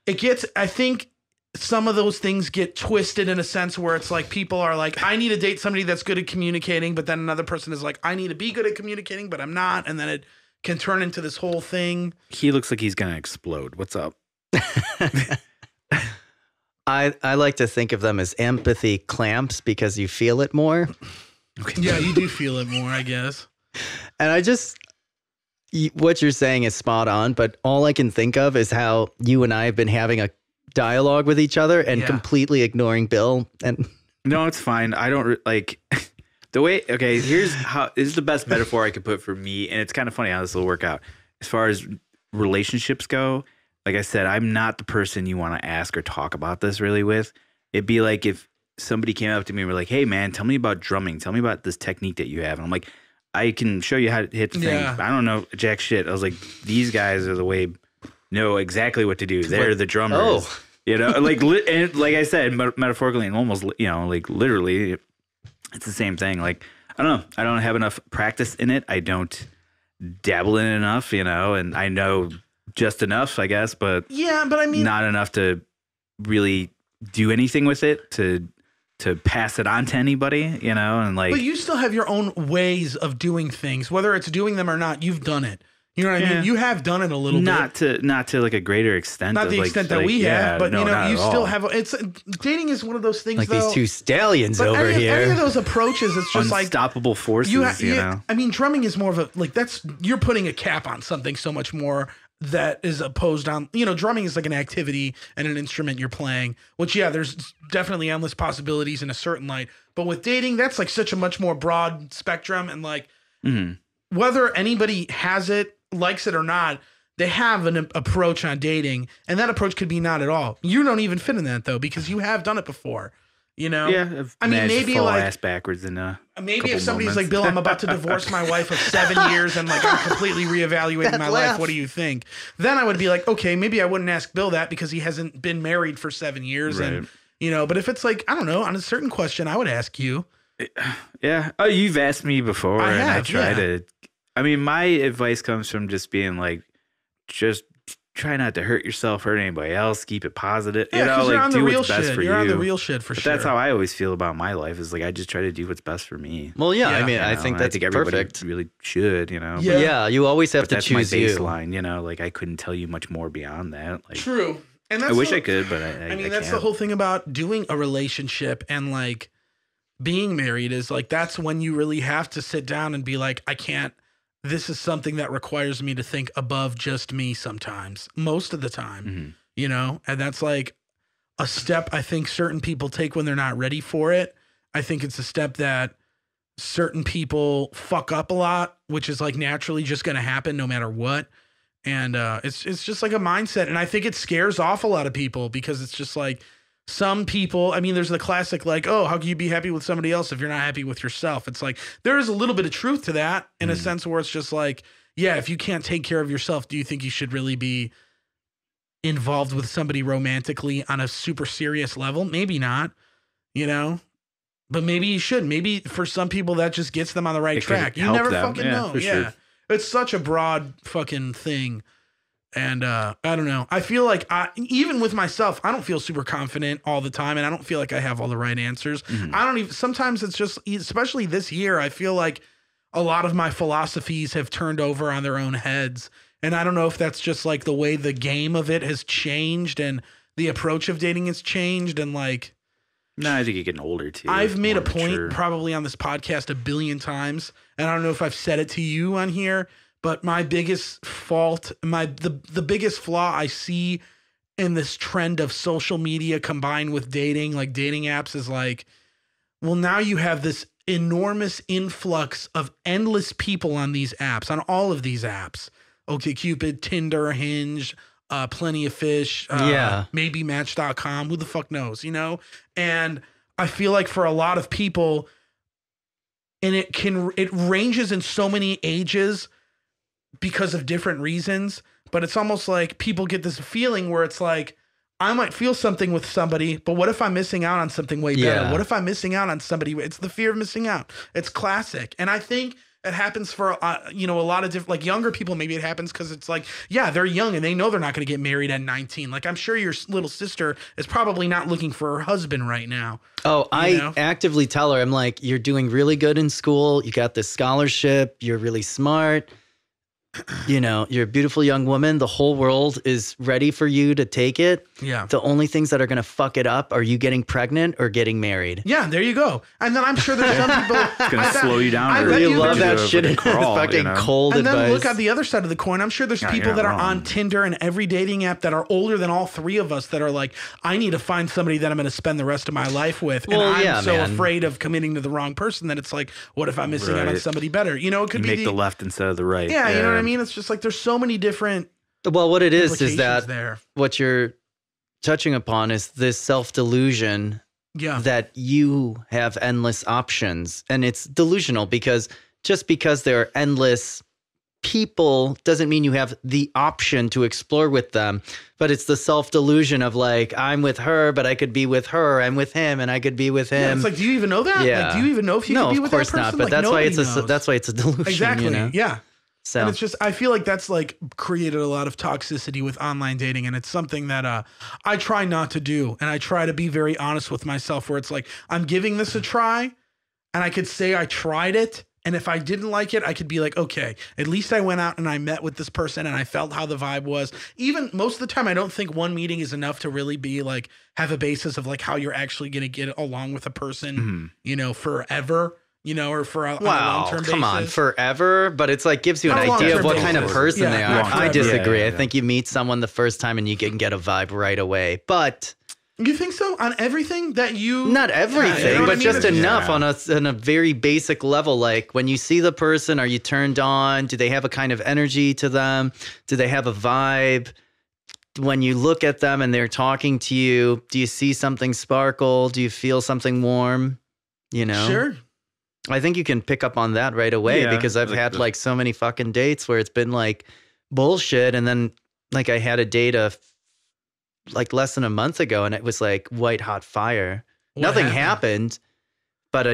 I think some of those things get twisted in a sense where it's like, people are like, I need to date somebody that's good at communicating, but then another person is like, I need to be good at communicating, but I'm not. And then it can turn into this whole thing. He looks like he's going to explode. What's up? I like to think of them as empathy clamps, because you feel it more. Okay. Yeah, you do feel it more, I guess. And what you're saying is spot on, but all I can think of is how you and I have been having a dialogue with each other and completely ignoring Bill. And no, it's fine. I don't like the way. Okay, this is the best metaphor I could put for me, and it's kind of funny how this will work out. As far as relationships go, like I said, I'm not the person you want to ask or talk about this really with. It'd be like if somebody came up to me and were like, hey man, tell me about drumming. Tell me about this technique that you have. And I'm like, I can show you how to hit the thing. I don't know jack shit. I was like, these guys are the way, know exactly what to do. They're the drummers. Oh. Like I said, metaphorically and almost, like literally, it's the same thing. Like, I don't know. I don't have enough practice in it. I don't dabble in it enough, and I know just enough, I guess, but I mean, not enough to really do anything with it to pass it on to anybody, and like. But you still have your own ways of doing things, whether it's doing them or not. You've done it. You know what I mean? You have done it a little bit. Not to like a greater extent. Not the extent that we have, but you still have. Dating is one of those things. Like these two stallions over here. Any of those approaches, it's just like unstoppable forces. I mean, drumming is more of a you're putting a cap on something so much more that is opposed on. Drumming is like an activity and an instrument you're playing. Which there's definitely endless possibilities in a certain light. But with dating, that's like such a much more broad spectrum, and like whether anybody has it, likes it or not, they have an approach on dating, and that approach could be not at all. You don't even fit in that though, because you have done it before. Yeah, I mean, maybe fall ass backwards in maybe if somebody's like, Bill, I'm about to divorce my wife of 7 years and like I'm completely reevaluating my life. What do you think? Then I would be like, okay, maybe I wouldn't ask Bill that because he hasn't been married for 7 years, right. And but if it's like, I don't know, on a certain question, I would ask you. Yeah. Oh, you've asked me before, and I try to. I mean, my advice comes from just being like, just try not to hurt yourself, hurt anybody else, keep it positive. Like do what's best for you. You're on the real shit for sure. That's how I always feel about my life. Is like I just try to do what's best for me. Well, I mean, I think that's everybody perfect. Really should, Yeah, you always have to choose that's my baseline. Like I couldn't tell you much more beyond that. Like, true, and I wish I could, but I mean, that's the whole thing about doing a relationship and like being married is like that's when you really have to sit down and be like, I can't. This is something that requires me to think above just me sometimes, most of the time, and that's like a step I think certain people take when they're not ready for it. I think it's a step that certain people fuck up a lot, which is like naturally just going to happen no matter what. And it's just like a mindset. And I think it scares off a lot of people because it's just like, some people, I mean, there's the classic like, oh, how can you be happy with somebody else if you're not happy with yourself? It's like, there is a little bit of truth to that in a sense where it's just like, yeah, if you can't take care of yourself, do you think you should really be involved with somebody romantically on a super serious level? Maybe not, but maybe you should. Maybe for some people that just gets them on the right track. You never fucking know. Yeah. It's such a broad fucking thing. And I don't know. I feel like even with myself, I don't feel super confident all the time, and I don't feel like I have all the right answers. I don't even. Sometimes it's just, especially this year, I feel like a lot of my philosophies have turned over on their own heads, and I don't know if that's just like the way the game of it has changed and the approach of dating has changed, and like No, I think you're getting older too. I've made a mature. point probably on this podcast 1 billion times, and I don't know if I've said it to you on here, but my biggest fault, the biggest flaw I see in this trend of social media combined with dating, like dating apps, is like, well, now you have this enormous influx of endless people on these apps, on all of these apps. OkCupid, Tinder, Hinge, Plenty of Fish, maybe Match.com, who the fuck knows, you know? And I feel like for a lot of people, and it ranges in so many ages because of different reasons, but it's almost like people get this feeling where it's like, I might feel something with somebody, but what if I'm missing out on something way better? What if I'm missing out on somebody? It's the fear of missing out. It's classic. And I think it happens for, a lot of different, like younger people, maybe it happens because it's like, yeah, they're young and they know they're not going to get married at 19. Like I'm sure your little sister is probably not looking for her husband right now. Oh, I actively tell her, I'm like, you're doing really good in school. You got this scholarship. You're really smart. You know, you're a beautiful young woman. The whole world is ready for you to take it. Yeah. The only things that are going to fuck it up are you getting pregnant or getting married. Yeah, there you go. And then I'm sure there's some people. It's going to slow you down. I really love that shit. It's fucking cold advice. And then look at the other side of the coin. I'm sure there's people that are on Tinder and every dating app that are older than all three of us that are like, I need to find somebody that I'm going to spend the rest of my life with. And I'm so afraid of committing to the wrong person that it's like, what if I'm missing out on somebody better? You know, it could be make the left instead of the right. Yeah, you know what I mean? It's just like there's so many different. Well, what it is that what you're touching upon is this self-delusion that you have endless options. And it's delusional because just because there are endless people doesn't mean you have the option to explore with them. But it's the self-delusion of like, I'm with her, but I could be with her. I'm with him, and I could be with him. Yeah, it's like, do you even know that? Yeah. Like, do you even know if you could be with that person? No, of course not. But like, that's why it's a delusion. Exactly. You know? Yeah. So. And it's just, I feel like that's like created a lot of toxicity with online dating. And it's something that I try not to do. And I try to be very honest with myself where it's like, I'm giving this a try and I could say I tried it. And if I didn't like it, I could be like, okay, at least I went out and I met with this person and I felt how the vibe was. Even most of the time, I don't think one meeting is enough to really be like, have a basis of like how you're actually going to get along with a person, you know, forever. You know, or for a long-term basis. Come on, forever. But it's like gives you an idea of what kind of person they are. I disagree. I think you meet someone the first time and you can get a vibe right away. But you think so on everything that you? Not everything, you know but just enough on a very basic level. Like when you see the person, are you turned on? Do they have a kind of energy to them? Do they have a vibe? When you look at them and they're talking to you, do you see something sparkle? Do you feel something warm? You know, sure. I think you can pick up on that right away because I've had like so many fucking dates where it's been like bullshit. And then like I had a date like less than a month ago and it was like white hot fire. Nothing happened, but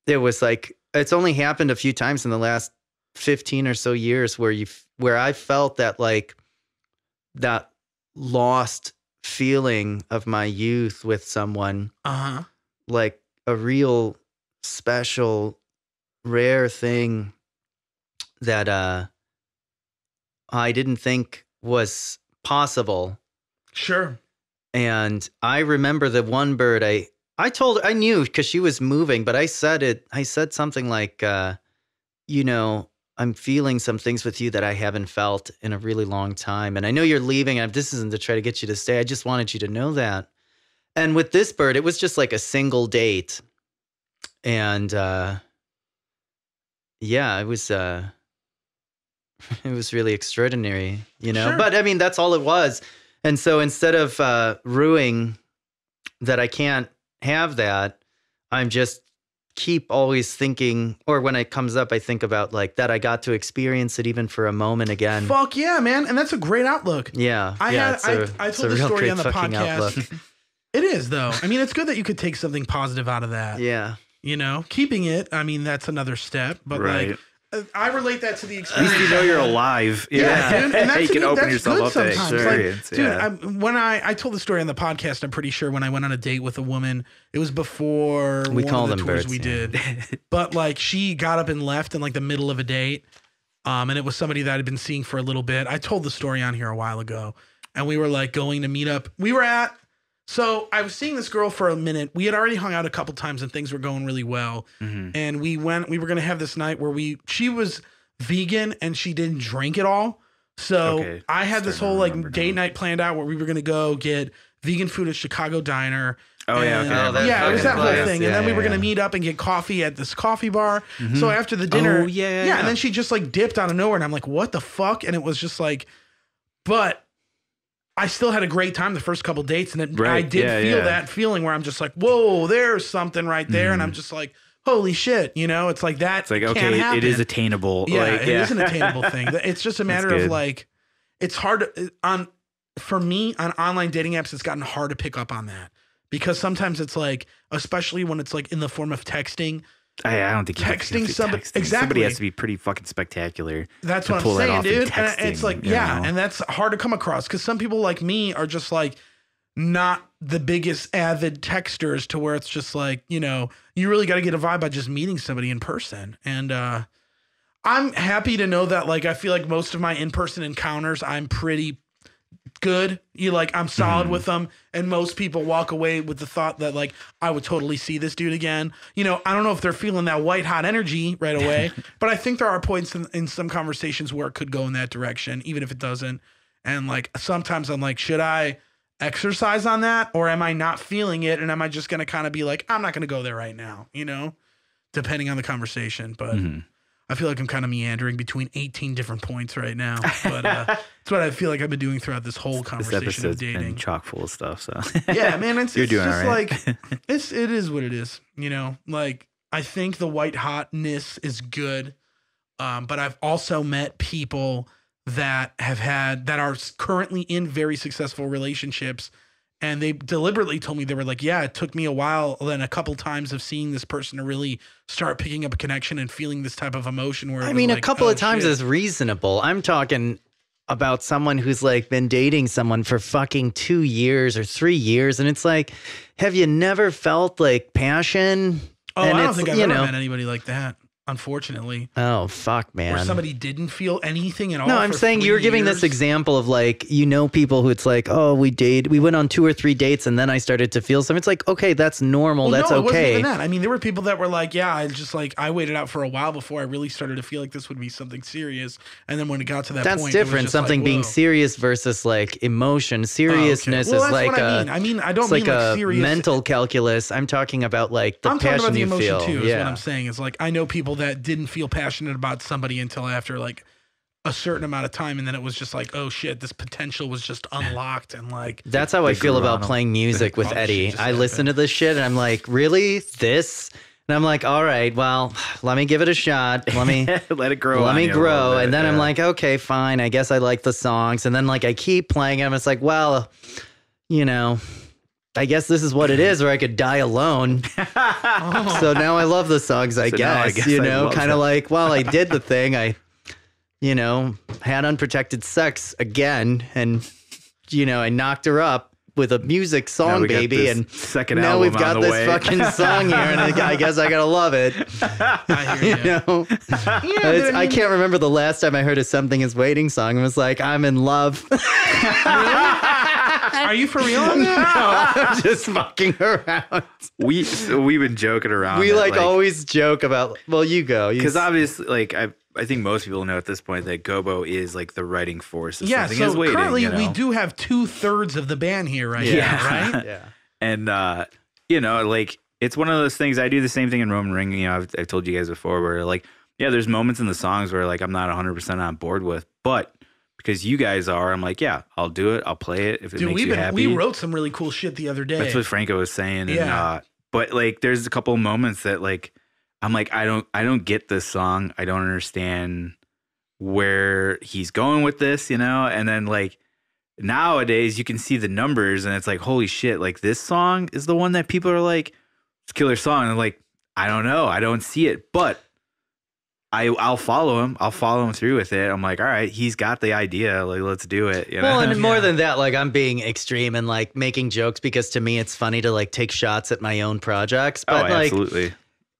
it was like, it's only happened a few times in the last 15 or so years where I felt that like that lost feeling of my youth with someone, like a real special, rare thing that I didn't think was possible. Sure. And I remember the one bird I knew because she was moving, but I said something like, you know, I'm feeling some things with you that I haven't felt in a really long time. And I know you're leaving. And this isn't to try to get you to stay. I just wanted you to know that. And with this bird, it was just like a single date. And it was really extraordinary, you know. Sure. But I mean, that's all it was. And so instead of rueing that I can't have that, I'm just keep always thinking, or when it comes up, I think about like that I got to experience it even for a moment again. Fuck yeah, man. And that's a great outlook. Yeah. I told the story on the podcast. It is though. I mean, it's good that you could take something positive out of that. Yeah. You know, keeping it, I mean, that's another step, but like I relate that to the experience. At least you know you're alive. Yeah, dude, and that's, you can open yourself up to experience. Like, dude, when I told the story on the podcast, I'm pretty sure when I went on a date with a woman, it was before one of the tours we did. But like she got up and left in like the middle of a date. And it was somebody that I'd been seeing for a little bit. I told the story on here a while ago. And we were like going to meet up. We were at So I was seeing this girl for a minute. We had already hung out a couple times and things were going really well. And we were going to have this night where she was vegan and she didn't drink at all. So I had this whole like date night planned out where we were going to go get vegan food at Chicago Diner. Oh, yeah. Okay. It was that whole thing. And then we were going to meet up and get coffee at this coffee bar. So after the dinner. And then she just like dipped out of nowhere. And I'm like, what the fuck? And it was just like, but I still had a great time the first couple dates. And I did feel that feeling where I'm just like, whoa, there's something right there. And I'm just like, holy shit. You know, it's like that. It's like, okay, it is attainable. Yeah, it is an attainable thing. It's just a matter of like, it's hard for me on online dating apps, it's gotten hard to pick up on that. Because sometimes it's like, especially when it's like in the form of texting. I don't think texting somebody. Exactly. Somebody has to be pretty fucking spectacular. That's what I'm saying, dude. And it's like, and that's hard to come across because some people like me are just like not the biggest avid texters to where it's just like, you know, you really got to get a vibe by just meeting somebody in person. And I'm happy to know that, like, I feel like most of my in-person encounters, I'm pretty good. I'm solid with them. And most people walk away with the thought that like, I would totally see this dude again. You know, I don't know if they're feeling that white hot energy right away, but I think there are points in some conversations where it could go in that direction, even if it doesn't. And like, sometimes I'm like, should I exercise on that? Or am I not feeling it? And am I just going to kind of be like, I'm not going to go there right now, you know, depending on the conversation. But I feel like I'm kind of meandering between 18 different points right now, but that's what I feel like I've been doing throughout this whole conversation of dating. Been chock full of stuff. So yeah, man, you're doing just all right. Like it is what it is. You know, like I think the white hotness is good, but I've also met people that are currently in very successful relationships. And they deliberately told me, they were like, yeah, it took me a while and a couple times of seeing this person to really start picking up a connection and feeling this type of emotion. Where a couple of times is reasonable. I'm talking about someone who's like been dating someone for fucking 2 years or 3 years. And it's like, have you never felt like passion? Oh, and I don't think I've ever met anybody like that. Unfortunately. Oh, fuck, man. Where somebody didn't feel anything at all. No, I'm saying you were giving this example of like, you know, people who it's like, oh, we went on 2 or 3 dates and then I started to feel something. It's like, okay, that's normal. Well, that's okay. It wasn't even that. I mean, there were people that were like, yeah, I waited out for a while before I really started to feel like this would be something serious. And then when it got to that point, that's different. Something like, being serious versus like emotion. Seriousness is like I mean, I don't mean like serious mental calculus. I'm talking about like the passion you feel. I'm talking about the emotion too, is what I'm saying. Is like, I know people that didn't feel passionate about somebody until after like a certain amount of time, and then it was just like, oh shit, this potential was just unlocked. And like, that's how I feel about playing music with Eddie. I listen to this shit and I'm like, really, this? And I'm like, all right, well, let me give it a shot. Let me let it grow. Let me grow. And then I'm like, okay, fine. I guess I like the songs. And then like I keep playing them. It's like, well, you know, I guess this is what it is, or I could die alone. So now I love the songs, I guess, you know, kind of like, well, I did the thing. I, you know, had unprotected sex again. And, you know, I knocked her up with a music song, baby. And now we've got this fucking song here. And I guess I got to love it. I hear you. Know? I can't remember the last time I heard a Something Is Waiting song. It was like, I'm in love. Are you for real on that? No, I'm just fucking around. We've been joking around. We like always joke about. Well, you go because obviously, like I think most people know at this point that Gobo is like the writing force. Yeah. So currently, we do have 2/3 of the band here right now, right? Yeah. And you know, like it's one of those things. I do the same thing in Roman Ring. You know, I've told you guys before where like, yeah, there's moments in the songs where like I'm not 100% on board with, but because you guys are, I'm like, yeah, I'll do it. I'll play it if it makes you happy. We wrote some really cool shit the other day. That's what Franco was saying. Yeah. And, but like, there's a couple of moments that like, I'm like, I don't get this song. I don't understand where he's going with this, you know? And then like nowadays you can see the numbers and it's like, holy shit, like this song is the one that people are like, it's a killer song. And I'm like, I don't know. I don't see it, but I'll follow him. I'll follow him through with it. I'm like, all right, he's got the idea. Like, let's do it. You know? Well, and more than that, like I'm being extreme and like making jokes because to me it's funny to like take shots at my own projects. But absolutely. Like,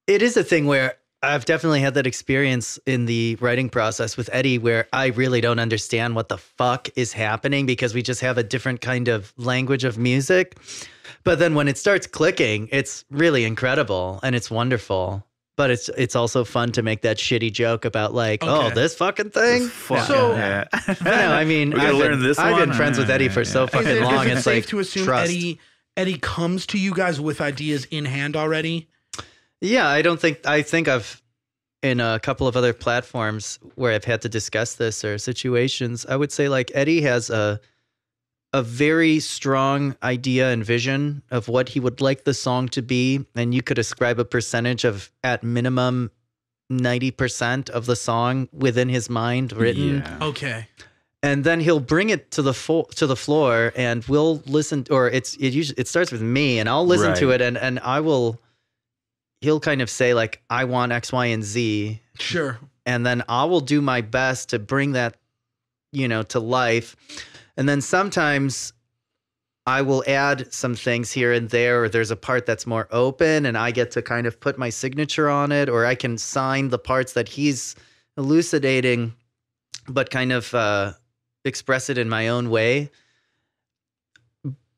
it is a thing where I've definitely had that experience in the writing process with Eddie where I really don't understand what the fuck is happening because we just have a different kind of language of music. But then when it starts clicking, it's really incredible and it's wonderful. But it's also fun to make that shitty joke about like, oh, this fucking thing. I mean, I've been friends with Eddie for so fucking long. Is it safe to assume Eddie comes to you guys with ideas in hand already? Yeah, I think I've in a couple of other platforms where I've had to discuss this or situations, I would say like Eddie has a very strong idea and vision of what he would like the song to be. And you could ascribe a percentage of at minimum 90% of the song within his mind written. Yeah. Okay. And then he'll bring it to the floor and we'll listen, or it starts with me and I'll listen to it and he'll kind of say like, I want X, Y, and Z. Sure. And then I will do my best to bring that, to life. And then sometimes I will add some things here and there, or there's a part that's more open and I get to kind of put my signature on it, or I can sign the parts that he's elucidating, but kind of express it in my own way.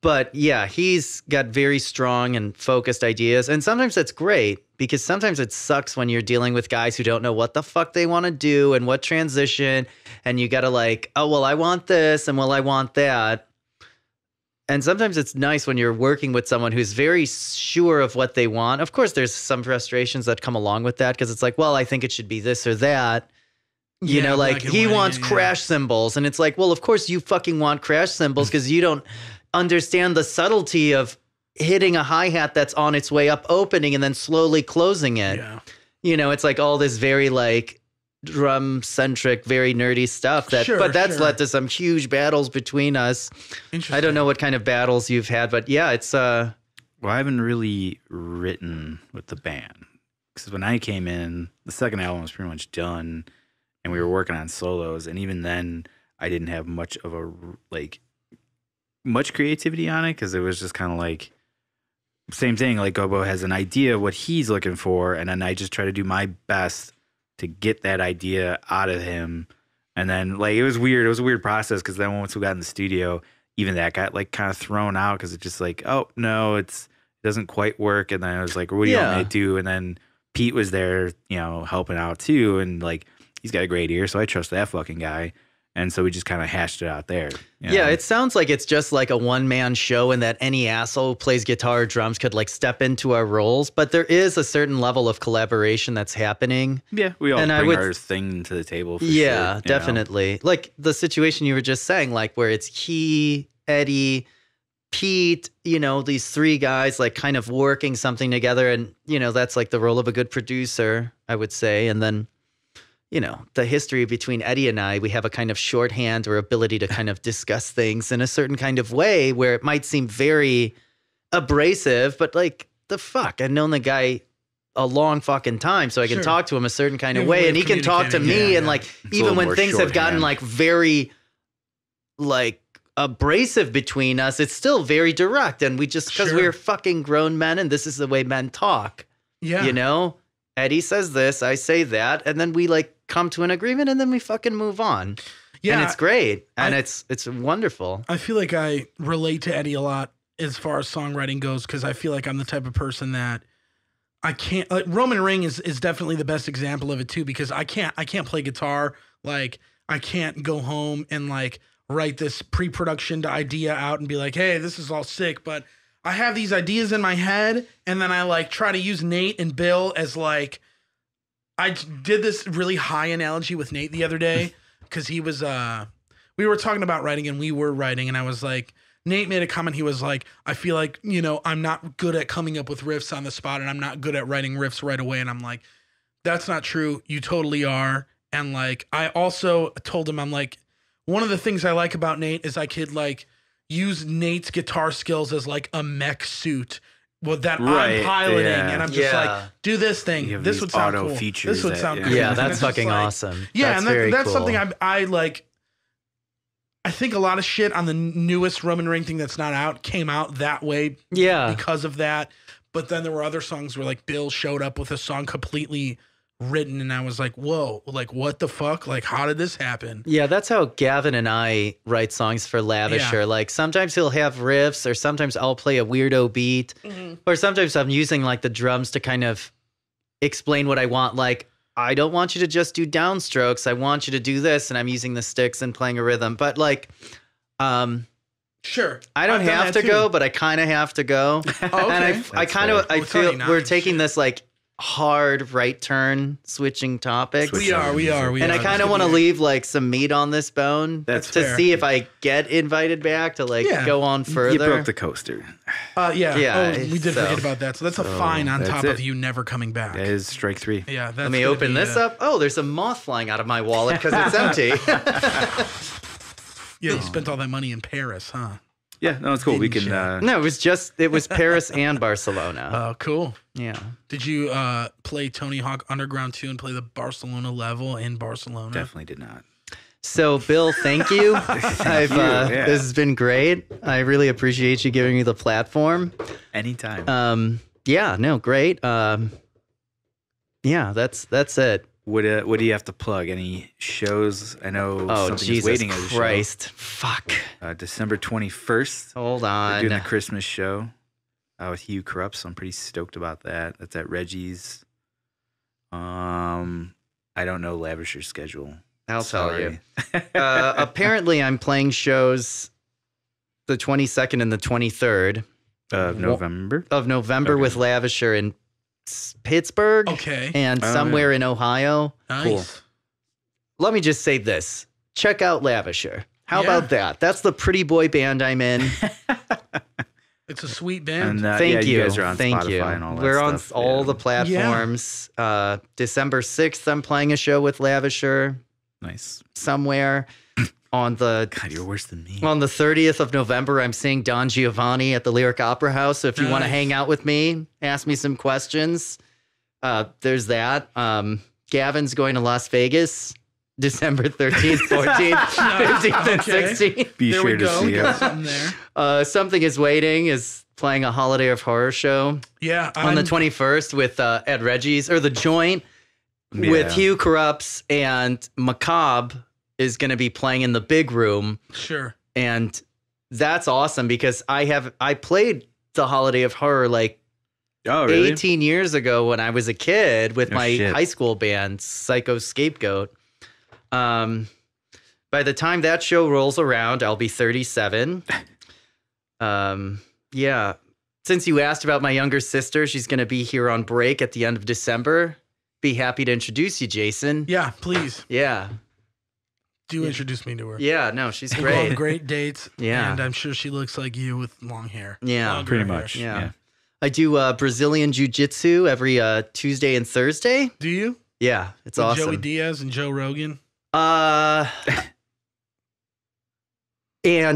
But yeah, he's got very strong and focused ideas. And sometimes that's great because sometimes it sucks when you're dealing with guys who don't know what the fuck they want to do and what transition. And you got to like, oh, well, I want this and well, I want that. And sometimes it's nice when you're working with someone who's very sure of what they want. Of course, there's some frustrations that come along with that because it's like, well, I think it should be this or that. Like he wants crash cymbals. And it's like, well, of course you fucking want crash cymbals because you don't understand the subtlety of hitting a hi-hat that's on its way up opening and then slowly closing it. Yeah. It's like all this very like drum centric, very nerdy stuff but that's led to some huge battles between us. I don't know what kind of battles you've had, but yeah, it's well, I haven't really written with the band because when I came in, the second album was pretty much done and we were working on solos. And even then I didn't have much of a much creativity on it because it was just kind of like same thing. Like Gobo has an idea what he's looking for, and then I just try to do my best to get that idea out of him. And then like it was weird. It was a weird process because then once we got in the studio, even that got like kind of thrown out because it's just like, oh no, it doesn't quite work. And then I was like, what do you want me to do? And then Pete was there, helping out too, and like he's got a great ear, so I trust that fucking guy. And so we just kind of hashed it out there. Yeah, it sounds like it's just like a one-man show and that any asshole who plays guitar or drums could like step into our roles. But there is a certain level of collaboration that's happening. Yeah, we all bring our thing to the table for sure. Definitely. Like the situation you were just saying, like where it's he, Eddie, Pete, these three guys like kind of working something together. And, that's like the role of a good producer, I would say. And then the history between Eddie and I, we have a kind of shorthand or ability to kind of discuss things in a certain kind of way where it might seem very abrasive, but like the fuck, I've known the guy a long fucking time, so I can talk to him a certain kind of way and he can talk to me. And like, even when things have gotten like very like abrasive between us, it's still very direct. And we just, because we're fucking grown men and this is the way men talk, Eddie says this, I say that, and then we like come to an agreement and then we fucking move on. Yeah. And it's great. And it's wonderful. I feel like I relate to Eddie a lot as far as songwriting goes because I feel like I'm the type of person that I can't like Roman Ring is definitely the best example of it too because I can't play guitar. Like I can't go home and like write this pre-production idea out and be like, hey, this is all sick, but I have these ideas in my head, and then I like try to use Nate and Bill as like, I did this really high analogy with Nate the other day because he was, we were talking about writing and we were writing, and I was like, Nate made a comment. He was like, I feel like, I'm not good at coming up with riffs on the spot and I'm not good at writing riffs right away. And I'm like, that's not true. You totally are. And like, I also told him, I'm like, one of the things I like about Nate is I could like, use Nate's guitar skills as like a mech suit that I'm piloting, and I'm just like, do this thing. This would sound cool. This would sound cool. Yeah, that's fucking like, awesome. Yeah, that's cool. Something I like. I think a lot of shit on the newest Roman Ring thing that's not out came out that way. Yeah, because of that. But then there were other songs where like Bill showed up with a song completely written, and I was like, whoa, like what the fuck? Like, how did this happen? Yeah, that's how Gavin and I write songs for Lavisher. Yeah. Like sometimes he'll have riffs, or sometimes I'll play a weirdo beat, or sometimes I'm using like the drums to kind of explain what I want. Like, I don't want you to just do downstrokes. I want you to do this, and I'm using the sticks and playing a rhythm. But like, sure, I don't have to go, but I kind of have to go. Oh, okay. And I feel we're taking this like hard right turn switching topics. We are. And I kind of want to leave like some meat on this bone to fair. see if I get invited back to like go on further. You broke the coaster. Yeah. Oh, we did forget about that. So that's a fine on top of you never coming back. That is strike 3. Yeah. That's Let me open this up. Oh, there's a moth flying out of my wallet because it's empty. Yeah, you spent all that money in Paris, huh? Yeah, no, it's cool. We can. No, it was Paris and Barcelona. Oh, cool. Yeah. Did you play Tony Hawk Underground 2 and play the Barcelona level in Barcelona? Definitely did not. So, Bill, thank you. This has been great. I really appreciate you giving me the platform. Anytime. Yeah, no, great. Yeah, that's it. What do you have to plug? Any shows? I know something Jesus is waiting as a Christ. show. Fuck. December 21st. Hold on. We're doing the Christmas show with Hugh Corrupt, so I'm pretty stoked about that. That's at Reggie's. I don't know Lavisher's schedule. I'll tell you. Apparently, I'm playing shows the 22nd and the 23rd of November. With Lavisher in Pittsburgh. Okay. And somewhere in Ohio. Nice. Cool. Let me just say this. Check out Lavisher. How about that? That's the pretty boy band I'm in. It's a sweet band. And, Thank you. You guys are on Spotify and all that We're on stuff. all the platforms. December 6th, I'm playing a show with Lavisher. Nice. Somewhere. On the God, you're worse than me. On the 30th of November, I'm seeing Don Giovanni at the Lyric Opera House. So if you want to hang out with me, ask me some questions. There's that. Gavin's going to Las Vegas, December 13th, 14th, 15th, and 16th. Be sure to see it. Something there. Something is Waiting is playing a Holiday of Horror show. Yeah. On the 21st with Ed Reggie's, or The Joint, with Hugh Corrupts, and Macabre is going to be playing in the big room. Sure. And that's awesome because I played the Holiday of Horror like 18 years ago when I was a kid with my high school band, Psycho Scapegoat. By the time that show rolls around, I'll be 37. Yeah. Since you asked about my younger sister, she's going to be here on break at the end of December. Be happy to introduce you, Jason. Yeah, please. Yeah. Do introduce me to her. Yeah, no, she's We'll great. go on great dates. Yeah. And I'm sure she looks like you with long hair. Yeah. Longer Pretty hair. much. Yeah. I do Brazilian Jiu-Jitsu every Tuesday and Thursday. Do you? Yeah, it's with awesome. Joey Diaz and Joe Rogan? And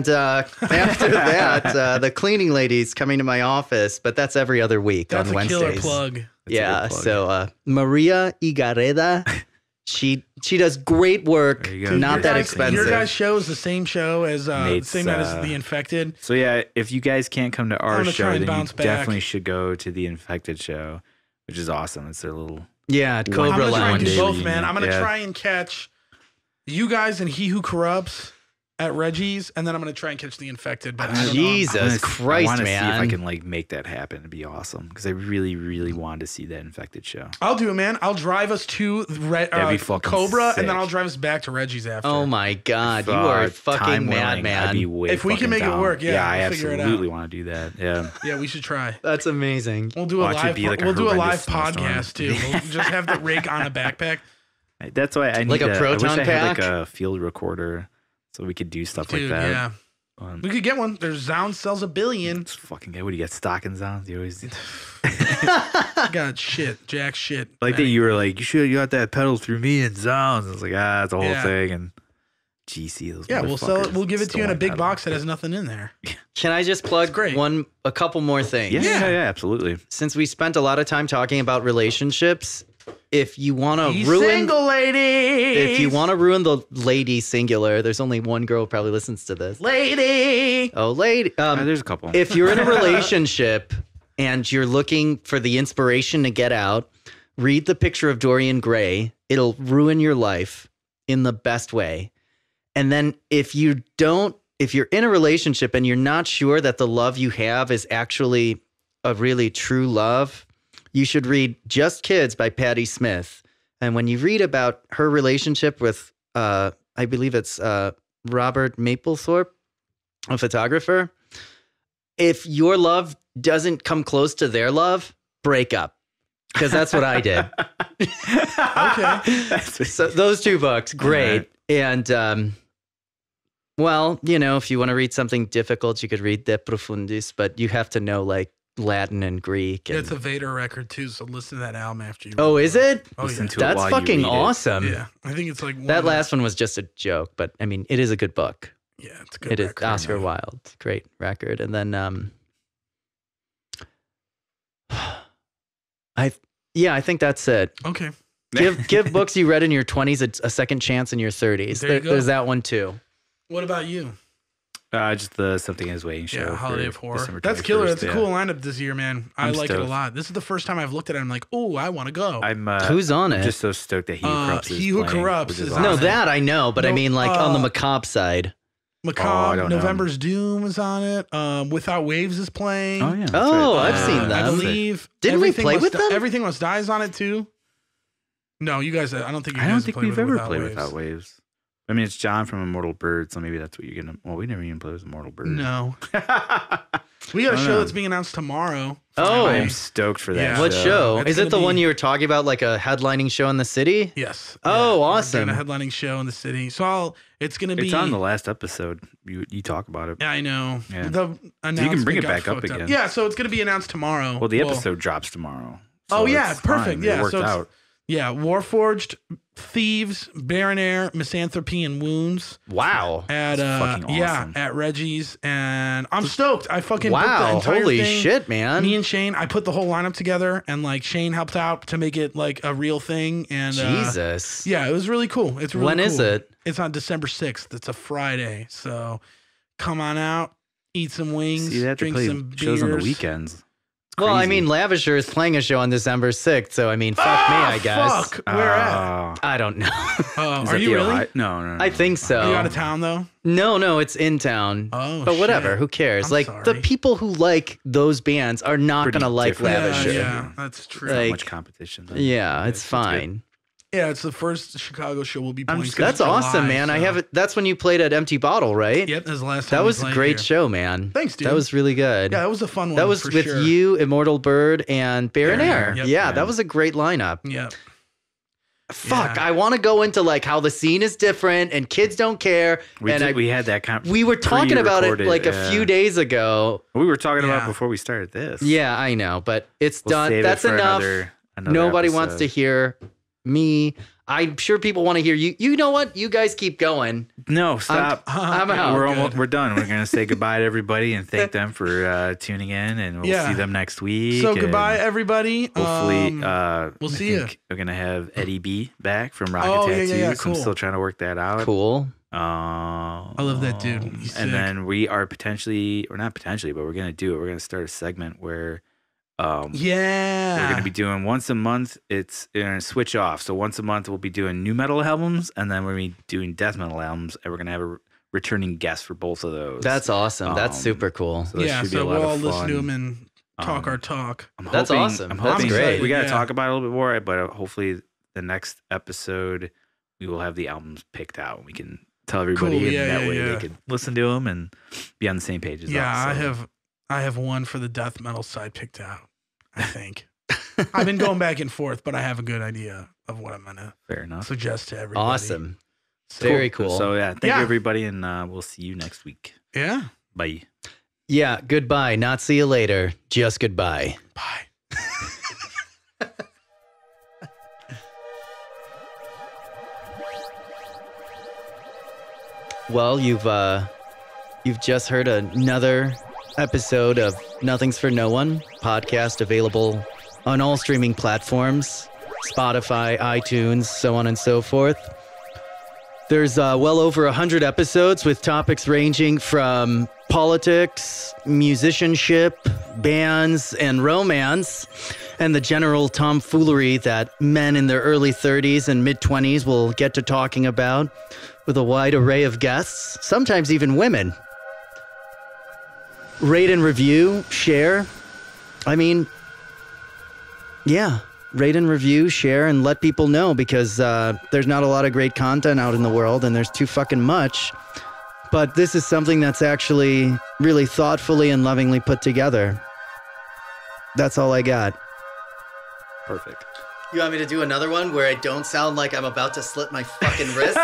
after that, the cleaning lady's coming to my office, but that's every other week That's on a Wednesdays. killer plug. Yeah, so Maria Igareda, she does great work, not that expensive. Your guys' show is the same show as Nate's, same night as The Infected. So yeah, if you guys can't come to our show, then you bounce back. definitely should go to the Infected show, which is awesome. It's their little at Cobra I'm gonna try and Lounge. do both, man. I'm gonna try and catch you guys and He Who Corrupts at Reggie's, and then I'm gonna try and catch The Infected. But Jesus Christ, I want to man! see if I can like make that happen. It'd be awesome because I really, really wanted to see that Infected show. I'll do it, man. I'll drive us to Cobra, sick. and then I'll drive us back to Reggie's after. Oh my God, you are a fucking madman! If we can make it work, I we'll figure it out. absolutely want to do that. Yeah, yeah, we should try. That's amazing. We'll do a live. We'll do a live podcast too. We'll just have the rig on a backpack. That's why I need like a proton I wish I pack? had like a field recorder so we could do stuff like that. Yeah. We could get one. There's Zound sells $1 billion. It's fucking good. What do you got? Stock and Zounds? You always got shit. Jack shit. Like that you were like, you got that pedal through me and Zounds. I was like, it's a whole thing. And GC, those we'll sell it. We'll give it to you in a big box that has nothing in there. Can I just plug a couple more things? Yeah, absolutely. Since we spent a lot of time talking about relationships, if you want to single ladies. If you want to ruin the lady singular, there's only one girl who probably listens to this. Lady. Oh, lady. There's a couple. If you're in a relationship and you're looking for the inspiration to get out, read The Picture of Dorian Gray. It'll ruin your life in the best way. And then if you're in a relationship and you're not sure that the love you have is actually a really true love, you should read Just Kids by Patti Smith. And when you read about her relationship with, I believe it's Robert Mapplethorpe, a photographer, if your love doesn't come close to their love, break up. Because that's what I did. Okay. So those 2 books, great. Right. And, well, you know, if you want to read something difficult, you could read De Profundis, but you have to know like Latin and Greek. And... Yeah, it's a Vader record too, so listen to that album after you. Oh, is it? Oh, yeah. That's fucking awesome. Yeah, I think it's like that last one was just a joke, but I mean, it is a good book. Yeah, it's a good. It is Oscar Wilde, great record, and then I think that's it. Okay. Give books you read in your 20s a second chance in your 30s. There's that one too. What about you? Just the Something Is Waiting show. Yeah, Holiday of Horror. That's killer. That's a cool lineup this year, man. I like it a lot. This is the first time I've looked at it. I'm like, oh, I want to go. Who's on it? I'm just so stoked that He Who Corrupts is He Who Corrupts is on No, it. that I know, but I mean like on the macabre side. Macabre, November's Doom is on it. Without Waves is playing. Oh, yeah. Right. I've seen that. I believe. Didn't we play with them? Everything Must Die is on it too. No, you guys, I don't think we've ever played Without Waves. I mean, it's John from Immortal Bird, so maybe that's what you're gonna. Well, we never even played with Immortal Bird. No. We got a show that's being announced tomorrow. Oh, I'm stoked for that. Yeah. What show? Is it the one you were talking about, like a headlining show in the city? Yes. Oh, awesome! A headlining show in the city. So it's gonna be. It's on the last episode. You talk about it. Yeah, I know. Yeah. The announcement you can bring it back up again. Yeah, so it's gonna be announced tomorrow. Well, the episode drops tomorrow. So perfect. Yeah, it worked out. Yeah, Warforged, Thieves, Baron Air, Misanthropy, and Wounds. Wow. At fucking awesome. at Reggie's, and I'm stoked. I fucking booked the entire holy thing. Shit, man. Me and Shane, I put the whole lineup together, and like Shane helped out to make it like a real thing. And Jesus. Yeah, it was really cool. It's really When cool. is it? It's on December 6th. It's a Friday, so come on out, eat some wings, drink some beers. Shows on the weekends. Well, I mean, Lavisher is playing a show on December 6th, so I mean, fuck me, I guess. Fuck. Where at? I don't know. Are you really? No. I think so. Are you out of town though? No, it's in town. Oh, but whatever, shit. Who cares? I'm sorry. The people who like those bands are not gonna like Lavisher. Yeah, that's true. Not much competition. Though. Yeah, it's fine. Yeah, it's the first Chicago show we'll be playing. That's awesome, man. So. That's when you played at Empty Bottle, right? Yep, that's the last time. That was a great show, man. Thanks, dude. That was really good. Yeah, that was a fun one. That was with you, Immortal Bird, and Baron Air. Yep. Yeah, that was a great lineup. Yep. Fuck, I want to go into like how the scene is different and kids don't care. We had that we were talking about it like a few days ago. We were talking about it before we started this. Yeah, I know, but it's done. That's enough. Another Nobody episode. wants to hear me. I'm sure people want to hear you. You know what? You guys keep going. No, stop. I'm out. We're done. We're gonna say goodbye to everybody and thank them for tuning in, and we'll see them next week. So goodbye, everybody. Hopefully, we'll see you. We're gonna have Eddie B back from Rocket Tattoos. Yeah, cool. I'm still trying to work that out. Cool. I love that dude. He's sick. And then we are potentially, or not potentially, but we're gonna do it. We're gonna start a segment where. We're gonna be doing once a month. It's gonna switch off. So once a month we'll be doing new metal albums, and then we're gonna be doing death metal albums, and we're gonna have a returning guest for both of those. That's awesome. That's super cool. So we'll all listen to them and talk our talk. That's awesome. That's great. We gotta talk about it a little bit more, but hopefully the next episode we will have the albums picked out, and we can tell everybody, and that way they can listen to them and be on the same page as us. I have one for the death metal side picked out, I think. I've been going back and forth, but I have a good idea of what I'm going to suggest to everybody. Awesome. So, very cool. So, thank you, everybody, and we'll see you next week. Yeah. Bye. Yeah, goodbye. Not see you later. Just goodbye. Bye. Well, you've just heard another episode of Nothing's for No One podcast, available on all streaming platforms, Spotify, iTunes, so on and so forth. There's well over 100 episodes with topics ranging from politics, musicianship, bands, and romance. and the general tomfoolery that men in their early 30s and mid-20s will get to talking about with a wide array of guests, sometimes even women. Rate and review, share. I mean, yeah, rate and review, share, and let people know, because there's not a lot of great content out in the world, and there's too fucking much. But this is something that's actually really thoughtfully and lovingly put together. That's all I got. Perfect. You want me to do another one where I don't sound like I'm about to slit my fucking wrist?